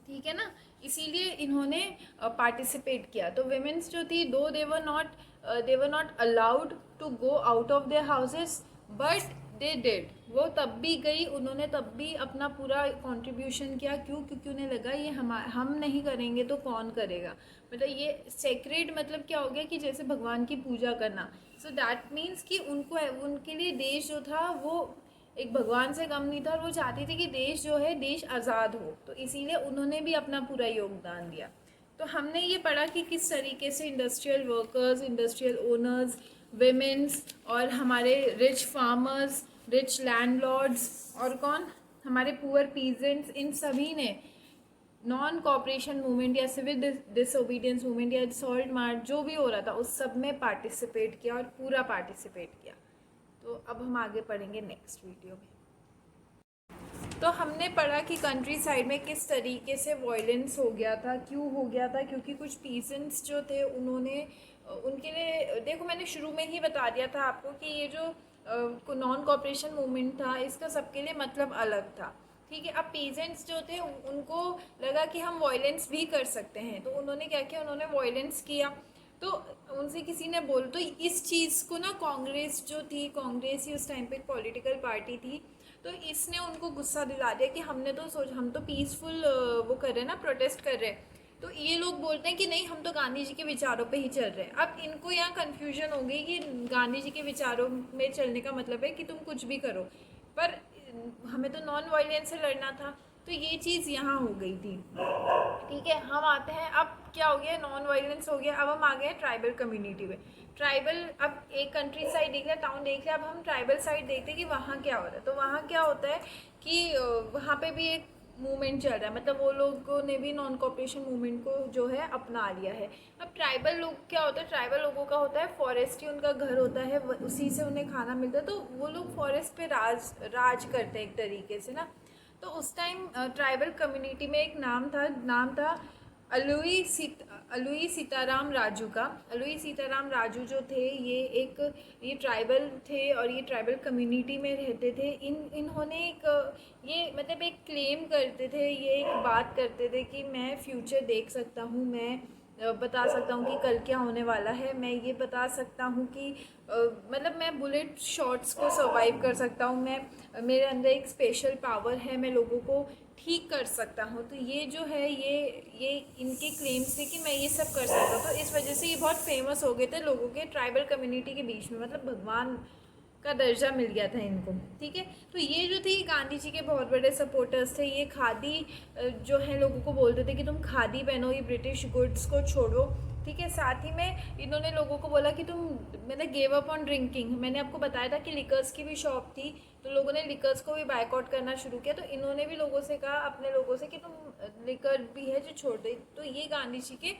ठीक है ना, इसीलिए इन्होंने पार्टिसिपेट किया। तो विमेंस जो थी, though they were not allowed to go out of their houses, but they did, वो तब भी गई, उन्होंने तब भी अपना पूरा कंट्रीब्यूशन किया। क्यों, क्योंकि उन्हें लगा ये हम नहीं करेंगे तो कौन करेगा। मतलब ये सेक्रेट मतलब क्या हो गया कि जैसे भगवान की पूजा करना। सो दैट मीन्स कि उनके लिए देश जो था वो एक भगवान से कम नहीं था, और वो चाहती थी कि देश जो है, देश आज़ाद हो। तो इसीलिए उन्होंने भी अपना पूरा योगदान दिया। तो हमने ये पढ़ा कि किस तरीके से industrial workers, industrial owners, women's और हमारे रिच फार्मर्स, रिच लैंडलॉर्ड्स और कौन, हमारे पुअर पीजेंट्स, इन सभी ने नॉन कॉपरेशन मूवमेंट या सिविल डिसोबीडियंस मूवमेंट या सॉल्ट मार्च जो भी हो रहा था उस सब में पार्टिसिपेट किया और पूरा पार्टिसिपेट किया। तो अब हम आगे पढ़ेंगे नेक्स्ट वीडियो में। तो हमने पढ़ा कि कंट्री साइड में किस तरीके से वॉयलेंस हो गया था, क्यों हो गया था, क्योंकि कुछ पीसेंट्स जो थे उन्होंने उनके लिए, देखो मैंने शुरू में ही बता दिया था आपको कि ये जो नॉन कॉपरेशन मूवमेंट था इसका सबके लिए मतलब अलग था। ठीक है, अब पीजेंट्स जो थे उनको लगा कि हम वॉयलेंस भी कर सकते हैं, तो उन्होंने क्या किया, उन्होंने वॉयलेंस किया। तो उनसे किसी ने बोल, तो इस चीज़ को ना कांग्रेस जो थी, कांग्रेस ही उस टाइम पे पॉलिटिकल पार्टी थी, तो इसने उनको गुस्सा दिला दिया कि हमने तो सोच, हम तो पीसफुल वो कर रहे हैं ना, प्रोटेस्ट कर रहे हैं, तो ये लोग बोलते हैं कि नहीं हम तो गांधी जी के विचारों पे ही चल रहे हैं। अब इनको यहाँ कन्फ्यूजन हो गई कि गांधी जी के विचारों में चलने का मतलब है कि तुम कुछ भी करो, पर हमें तो नॉन वायलेंस से लड़ना था, तो ये चीज़ यहाँ हो गई थी। ठीक है, हम आते हैं, अब क्या हो गया, नॉन वायलेंस हो गया, अब हम आ गए ट्राइबल कम्युनिटी में। ट्राइबल, अब एक कंट्री साइड देख लिया, टाउन देख लिया, अब हम ट्राइबल साइड देखते हैं कि वहाँ क्या हो रहा है। तो वहाँ क्या होता है कि वहाँ पे भी एक मूवमेंट चल रहा है, मतलब वो लोगों ने भी नॉन कॉपरेशन मूवमेंट को जो है अपना लिया है। अब ट्राइबल लोग क्या होता है, ट्राइबल लोगों का होता है फॉरेस्ट ही उनका घर होता है, उसी से उन्हें खाना मिलता है, तो वो लोग फॉरेस्ट पे राज करते हैं एक तरीके से ना। तो उस टाइम ट्राइबल कम्युनिटी में एक नाम था अलुई सीताराम राजू का। अलुई सीताराम राजू जो थे, ये ट्राइबल थे और ये ट्राइबल कम्युनिटी में रहते थे। इन्होंने ये मतलब एक क्लेम करते थे, ये एक बात करते थे कि मैं फ्यूचर देख सकता हूँ, मैं बता सकता हूँ कि कल क्या होने वाला है, मैं ये बता सकता हूँ कि मतलब मैं बुलेट शॉट्स को सर्वाइव कर सकता हूँ, मैं मेरे अंदर एक स्पेशल पावर है, मैं लोगों को ठीक कर सकता हूँ। तो ये जो है ये इनके क्लेम्स थे कि मैं ये सब कर सकता हूँ, तो इस वजह से ये बहुत फेमस हो गए थे लोगों के ट्राइबल कम्युनिटी के बीच में, मतलब भगवान का दर्जा मिल गया था इनको। ठीक है, तो ये जो थी गांधी जी के बहुत बड़े सपोर्टर्स थे। ये खादी जो है लोगों को बोलते थे कि तुम खादी पहनो, ये ब्रिटिश गुड्स को छोड़ो। ठीक है, साथ ही में इन्होंने लोगों को बोला कि तुम, मैंने गेव अप ऑन ड्रिंकिंग, मैंने आपको बताया था कि लिकर्स की भी शॉप थी, तो लोगों ने लिकर्स को भी बायकॉट करना शुरू किया, तो इन्होंने भी लोगों से कहा, अपने लोगों से, कि तुम लिकर भी है जो छोड़ दे। तो ये गांधी जी के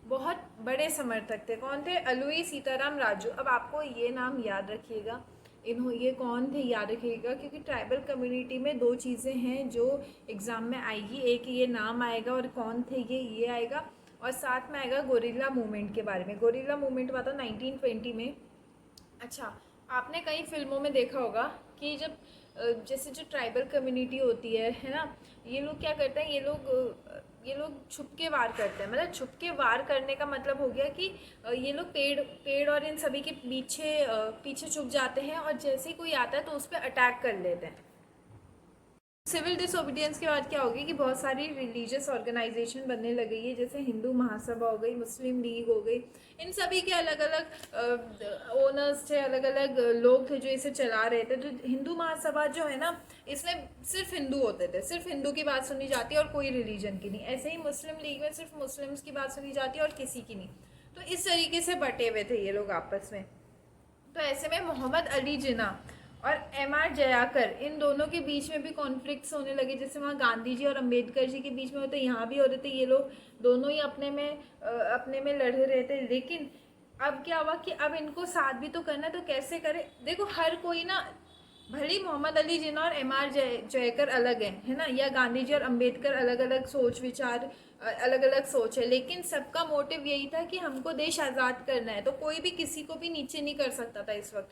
बहुत बड़े समर्थक थे। कौन थे? अलुई सीताराम राजू। अब आपको ये नाम याद रखिएगा, ये कौन थे याद रखिएगा, क्योंकि ट्राइबल कम्युनिटी में दो चीज़ें हैं जो एग्ज़ाम में आएगी, एक ये नाम आएगा और कौन थे ये आएगा, और साथ में आएगा गोरिल्ला मूवमेंट के बारे में। गोरिल्ला मूवमेंट हुआ था 1920 में। अच्छा, आपने कई फिल्मों में देखा होगा कि जब जैसे जो ट्राइबल कम्युनिटी होती है ना, ये लोग क्या करते हैं, ये लोग छुप के वार करते हैं। मतलब छुप के वार करने का मतलब हो गया कि ये लोग पेड़ और इन सभी के पीछे छुप जाते हैं, और जैसे ही कोई आता है तो उस पर अटैक कर लेते हैं। सिविल डिसोबीडियंस के बाद क्या होगी कि बहुत सारी रिलीजियस ऑर्गेनाइजेशन बनने लगी है, जैसे हिंदू महासभा हो गई, मुस्लिम लीग हो गई। इन सभी के अलग अलग ओनर्स थे, अलग अलग लोग थे जो इसे चला रहे थे। तो हिंदू महासभा जो है ना, इसमें सिर्फ हिंदू होते थे, सिर्फ हिंदू की बात सुनी जाती है और कोई रिलीजन की नहीं। ऐसे ही मुस्लिम लीग में सिर्फ मुस्लिम्स की बात सुनी जाती है और किसी की नहीं। तो इस तरीके से बटे हुए थे ये लोग आपस में। तो ऐसे में मोहम्मद अली जिन्ना और एम.आर. जयाकर, इन दोनों के बीच में भी कॉन्फ्लिक्ट्स होने लगे। जैसे वहाँ गांधी जी और अंबेडकर जी के बीच में होते, यहाँ भी हो रहे थे। ये लोग दोनों ही अपने में लड़ रहे थे। लेकिन अब क्या हुआ कि अब इनको साथ भी तो करना है, तो कैसे करे। देखो हर कोई ना, भले ही मोहम्मद अली जिन्ना और एम.आर. जयकर अलग है ना, या गांधी जी और अंबेडकर अलग अलग सोच विचार, अलग अलग सोच है, लेकिन सबका मोटिव यही था कि हमको देश आज़ाद करना है। तो कोई भी किसी को भी नीचे नहीं कर सकता था इस वक्त।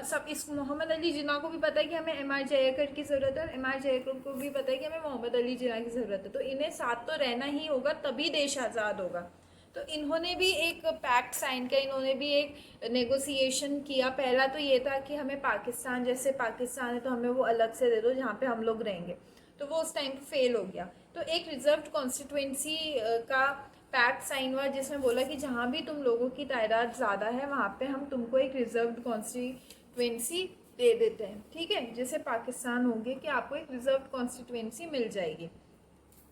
सब इस मोहम्मद अली जिन्ना को भी पता है कि हमें एम.आर. जयकर की ज़रूरत है, और एम.आर. जयकर को भी पता है कि हमें मोहम्मद अली जिन्ना की ज़रूरत है। तो इन्हें साथ तो रहना ही होगा, तभी देश आज़ाद होगा। तो इन्होंने भी एक पैक्ट साइन किया, इन्होंने भी एक नेगोशिएशन किया। पहला तो ये था कि हमें पाकिस्तान, जैसे पाकिस्तान है तो हमें वो अलग से दे दो जहाँ पे हम लोग रहेंगे, तो वो उस टाइम पे फेल हो गया। तो एक रिजर्व्ड कॉन्स्टिट्यूंसी का पैक्ट साइन हुआ, जिसमें बोला कि जहाँ भी तुम लोगों की तादाद ज़्यादा है वहाँ पे हम तुमको एक रिजर्व्ड कॉन्स्टिट्यूंसी दे देते हैं। ठीक है, जैसे पाकिस्तान होंगे कि आपको एक रिजर्व्ड कॉन्स्टिट्यूंसी मिल जाएगी।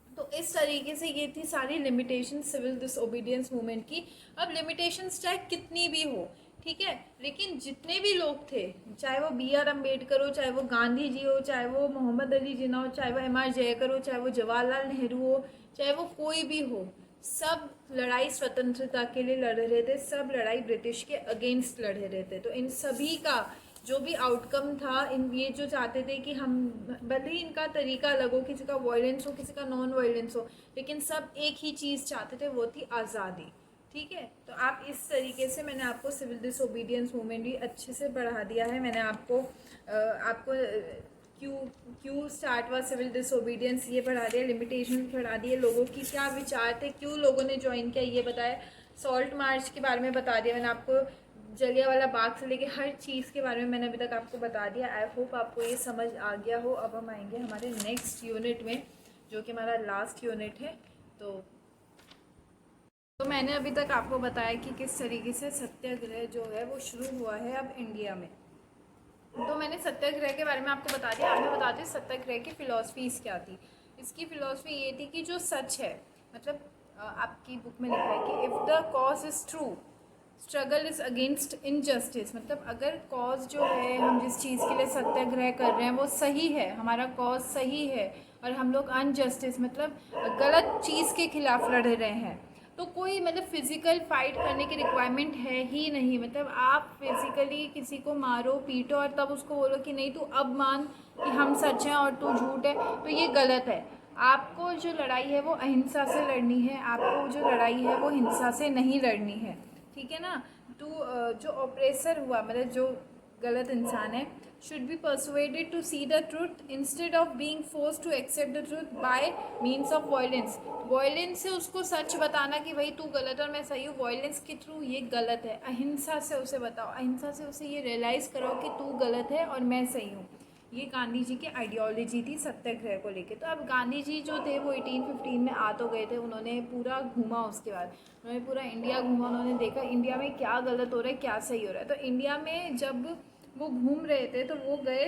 तो इस तरीके से ये थी सारी लिमिटेशन सिविल डिसोबीडियंस मूवमेंट की। अब लिमिटेशंस चाहे कितनी भी हो, ठीक है, लेकिन जितने भी लोग थे, चाहे वो B.R. अम्बेडकर हो, चाहे वो गांधी जी हो, चाहे वो मोहम्मद अली जिन्ना हो, चाहे वो एम.आर. जयकर हो, चाहे वो जवाहरलाल नेहरू हो, चाहे वो कोई भी हो, सब लड़ाई स्वतंत्रता के लिए लड़ रहे थे, सब लड़ाई ब्रिटिश के अगेंस्ट लड़ रहे थे। तो इन सभी का जो भी आउटकम था, इन ये जो चाहते थे कि हम, भले ही इनका तरीका अलग हो, किसी का वायलेंस हो किसी का नॉन वायलेंस हो, लेकिन सब एक ही चीज़ चाहते थे, वो थी आज़ादी। ठीक है, तो आप इस तरीके से, मैंने आपको सिविल डिसोबीडियंस मूवमेंट भी अच्छे से पढ़ा दिया है। मैंने आपको क्यों क्यों स्टार्ट हुआ सिविल डिसोबीडियंस ये पढ़ा दिया, लिमिटेशन पढ़ा दिए, लोगों की क्या विचार थे, क्यों लोगों ने ज्वाइन किया ये बताया, सॉल्ट मार्च के बारे में बता दिया मैंने आपको, जलियांवाला बाग से लेके हर चीज़ के बारे में मैंने अभी तक आपको बता दिया। आई होप आपको ये समझ आ गया हो। अब हम आएंगे हमारे नेक्स्ट यूनिट में, जो कि हमारा लास्ट यूनिट है। तो मैंने अभी तक आपको बताया कि किस तरीके से सत्याग्रह जो है वो शुरू हुआ है अब इंडिया में। तो मैंने सत्याग्रह के बारे में आपको बता दिया। अब मैं बता दी सत्याग्रह की फ़िलॉसफीज़ क्या थी। इसकी फ़िलॉसफी ये थी कि जो सच है, मतलब आपकी बुक में लिखा है कि if the cause is true struggle is against injustice, मतलब अगर कॉज जो है, हम जिस चीज़ के लिए सत्याग्रह कर रहे हैं वो सही है, हमारा कॉज सही है, और हम लोग अनजस्टिस मतलब गलत चीज़ के खिलाफ लड़ रहे हैं, तो कोई मतलब फ़िज़िकल फाइट करने की रिक्वायरमेंट है ही नहीं। मतलब आप फिज़िकली किसी को मारो पीटो और तब उसको बोलो कि नहीं तू अब मान कि हम सच हैं और तू झूठ है, तो ये गलत है। आपको जो लड़ाई है वो अहिंसा से लड़नी है, आपको जो लड़ाई है वो हिंसा से नहीं लड़नी है। ठीक है ना। तो जो ऑपरेसर हुआ, मतलब जो गलत इंसान है, should be persuaded to see the truth instead of being forced to accept the truth by means of violence. Violence से उसको सच बताना कि भाई तू गलत और मैं सही हूँ, वायलेंस के थ्रू ये गलत है। अहिंसा से उसे बताओ, अहिंसा से उसे ये रियलाइज़ कराओ कि तू गलत है और मैं सही हूँ। ये गांधी जी की आइडियोलॉजी थी सत्याग्रह को लेके। तो अब गांधी जी जो थे वो 1815 में आ तो गए थे, उन्होंने पूरा घूमा, उसके बाद उन्होंने पूरा इंडिया घूमा, उन्होंने देखा इंडिया में क्या गलत हो रहा है क्या सही हो रहा है। तो इंडिया में जब वो घूम रहे थे तो वो गए,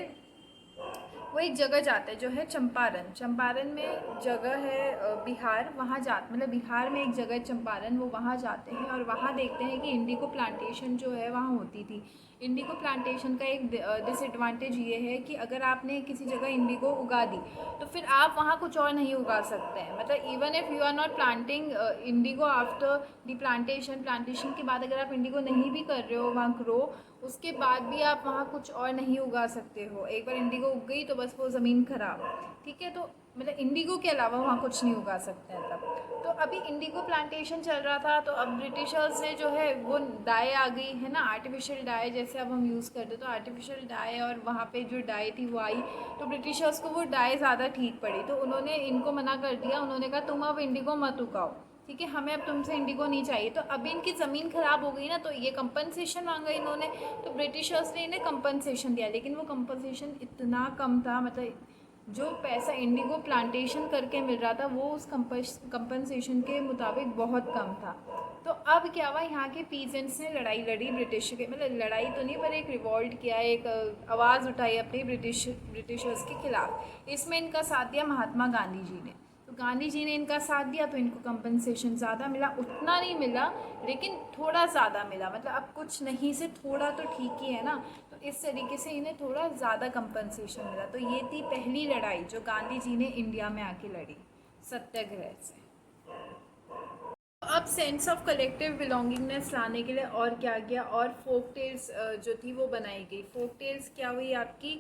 वो एक जगह जाते हैं जो है चंपारण। चंपारण में जगह है बिहार, वहाँ जा मतलब बिहार में एक जगह है चंपारण, वो वहाँ जाते हैं और वहाँ देखते हैं कि इंडिगो प्लांटेशन जो है वहाँ होती थी। इंडिगो प्लांटेशन का एक डिसएडवांटेज ये है कि अगर आपने किसी जगह इंडिगो उगा दी तो फिर आप वहाँ कुछ और नहीं उगा सकते हैं। मतलब even if you are not planting indigo after the plantation के बाद अगर आप इंडिगो नहीं भी कर रहे हो वहाँ ग्रो, उसके बाद भी आप वहाँ कुछ और नहीं उगा सकते हो। एक बार इंडिगो उग गई तो बस वो ज़मीन खराब। ठीक है, तो मतलब इंडिगो के अलावा वहाँ कुछ नहीं उगा सकते हैं तब। तो अभी इंडिगो प्लांटेशन चल रहा था, तो अब ब्रिटिशर्स ने जो है वो डाई आ गई है ना, आर्टिफिशियल डाई जैसे अब हम यूज़ करते, तो आर्टिफिशियल डाई और वहाँ पे जो डाई थी वो आई, तो ब्रिटिशर्स को वो डाई ज़्यादा ठीक पड़ी, तो उन्होंने इनको मना कर दिया। उन्होंने कहा तुम अब इंडिगो मत उगाओ, ठीक है, हमें अब तुमसे इंडिगो नहीं चाहिए। तो अभी इनकी ज़मीन ख़राब हो गई ना, तो ये कंपनसेशन मांगा इन्होंने, तो ब्रिटिशर्स ने इन्हें कंपनसेशन दिया, लेकिन वो कंपनसेशन इतना कम था, मतलब जो पैसा इंडिगो प्लांटेशन करके मिल रहा था वो उस कंपनसेशन के मुताबिक बहुत कम था। तो अब क्या हुआ, यहाँ के पीजेंट्स ने लड़ाई लड़ी ब्रिटिश के, मतलब लड़ाई तो नहीं पर एक रिवॉल्ट किया, एक आवाज़ उठाई अपनी ब्रिटिशर्स के खिलाफ। इसमें इनका साथ दिया महात्मा गांधी जी ने। तो गांधी जी ने इनका साथ दिया तो इनको कंपनसेशन ज़्यादा मिला, उतना नहीं मिला लेकिन थोड़ा ज़्यादा मिला। मतलब अब कुछ नहीं से थोड़ा तो ठीक ही है ना, तो इस तरीके से इन्हें थोड़ा ज़्यादा कंपनसेशन मिला। तो ये थी पहली लड़ाई जो गांधी जी ने इंडिया में आके लड़ी, सत्याग्रह से। अब सेंस ऑफ कलेक्टिव बिलोंगिंगनेस लाने के लिए और क्या किया, और फोक टेल्स जो थी वो बनाई गई। फोक टेल्स क्या हुई आपकी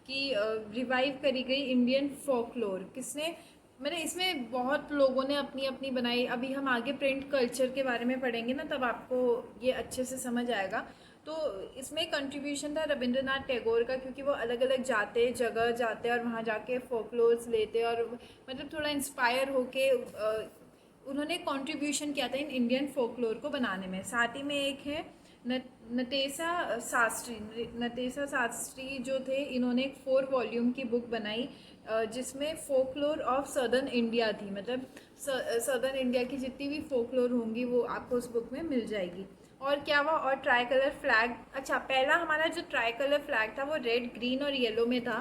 कि रिवाइव करी गई इंडियन फोकलोर। किसने, मैंने इसमें बहुत लोगों ने अपनी अपनी बनाई। अभी हम आगे प्रिंट कल्चर के बारे में पढ़ेंगे ना, तब आपको ये अच्छे से समझ आएगा। तो इसमें कंट्रीब्यूशन था रविंद्रनाथ टैगोर का, क्योंकि वो अलग अलग जगह जाते और वहाँ जाके फोकलोर्स लेते और मतलब थोड़ा इंस्पायर होके उन्होंने कंट्रीब्यूशन किया था इन इंडियन फोकलोर को बनाने में। साथ ही में एक है नटेशा शास्त्री जो थे, इन्होंने एक 4 वॉल्यूम की बुक बनाई जिसमें फोकलोर ऑफ सदर्न इंडिया थी। मतलब सदर्न इंडिया की जितनी भी फोकलोर होंगी वो आपको उस बुक में मिल जाएगी। और क्या हुआ, और ट्राई कलर फ्लैग, अच्छा पहला हमारा जो ट्राई कलर फ्लैग था वो रेड ग्रीन और येलो में था।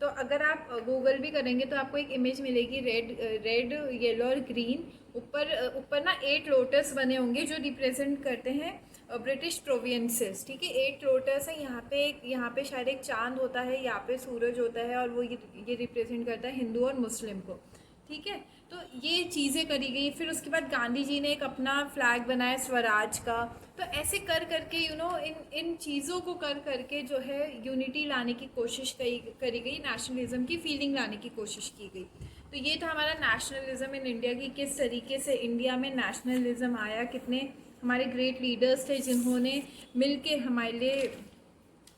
तो अगर आप गूगल भी करेंगे तो आपको एक इमेज मिलेगी रेड येलो और ग्रीन। ऊपर ना 8 लोटस बने होंगे जो रिप्रेजेंट करते हैं ब्रिटिश प्रोविंसेस। ठीक है, 8 लोटस है, यहाँ पे शायद एक चांद होता है, यहाँ पे सूरज होता है, और वो ये रिप्रेजेंट करता है हिंदू और मुस्लिम को। ठीक है। तो ये चीज़ें करी गई। फिर उसके बाद गांधी जी ने एक अपना फ्लैग बनाया स्वराज का। तो ऐसे कर करके इन इन चीज़ों को कर करके जो है यूनिटी लाने की कोशिश करी गई, नेशनलिज्म की फीलिंग लाने की कोशिश की गई। तो ये था हमारा नेशनलिज्म इन इंडिया की, किस तरीके से इंडिया में नेशनलिज्म आया, कितने हमारे ग्रेट लीडर्स थे जिन्होंने मिल के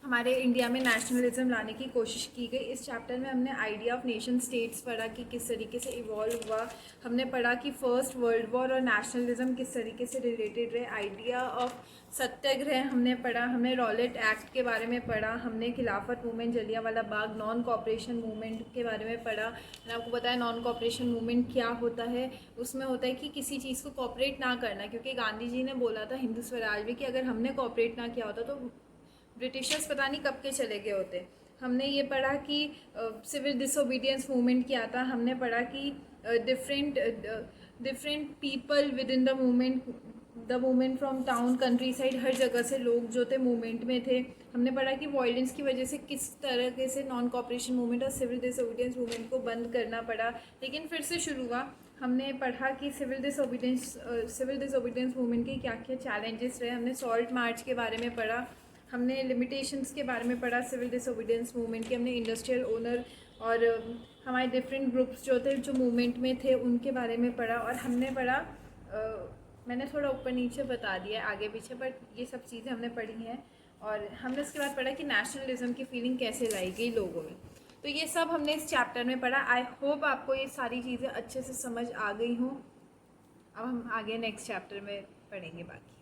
हमारे इंडिया में नेशनलिज्म लाने की कोशिश की गई। इस चैप्टर में हमने आइडिया ऑफ नेशन स्टेट्स पढ़ा कि किस तरीके से इवॉल्व हुआ। हमने पढ़ा कि फर्स्ट वर्ल्ड वॉर और नेशनलिज्म किस तरीके से रिलेटेड रहे। आइडिया ऑफ सत्याग्रह हमने पढ़ा। हमने रॉलेट एक्ट के बारे में पढ़ा। हमने खिलाफत movement, Jallianwala Bagh, non cooperation movement के बारे में पढ़ा। मैंने आपको बताया नॉन कॉपरेशन मूवमेंट क्या होता है। उसमें होता है कि किसी चीज़ को कॉपरेट ना करना, क्योंकि गांधी जी ने बोला था हिंदू स्वराज में कि अगर हमने कॉपरेट ना किया होता तो ब्रिटिशर्स पता नहीं कब के चले गए होते। हमने ये पढ़ा कि सिविल डिसोबीडियंस मूवमेंट क्या था। हमने पढ़ा कि different people within the movement from town, countryside, हर जगह से लोग जो थे मूवमेंट में थे। हमने पढ़ा कि वायलेंस की वजह से किस तरह से नॉन कॉपरेशन मूवमेंट और सिविल डिसोबीडियंस मूवमेंट को बंद करना पड़ा, लेकिन फिर से शुरू हुआ। हमने पढ़ा कि सिविल डिसोबीडियंस मूवमेंट के क्या क्या चैलेंजेस रहे। हमने सॉल्ट मार्च के बारे में पढ़ा। हमने लिमिटेशंस के बारे में पढ़ा सिविल डिसोबीडियंस मूवमेंट के। हमने इंडस्ट्रियल ओनर और हमारे डिफरेंट ग्रुप्स जो थे जो मूवमेंट में थे उनके बारे में पढ़ा। और हमने पढ़ा मैंने थोड़ा ऊपर नीचे बता दिया आगे पीछे, बट ये सब चीज़ें हमने पढ़ी हैं। और हमने उसके बाद पढ़ा कि नेशनलिज्म की फीलिंग कैसे लाई गई लोगों में। तो ये सब हमने इस चैप्टर में पढ़ा। आई होप आपको ये सारी चीज़ें अच्छे से समझ आ गई हों। अब हम आगे नेक्स्ट चैप्टर में पढ़ेंगे बाकी।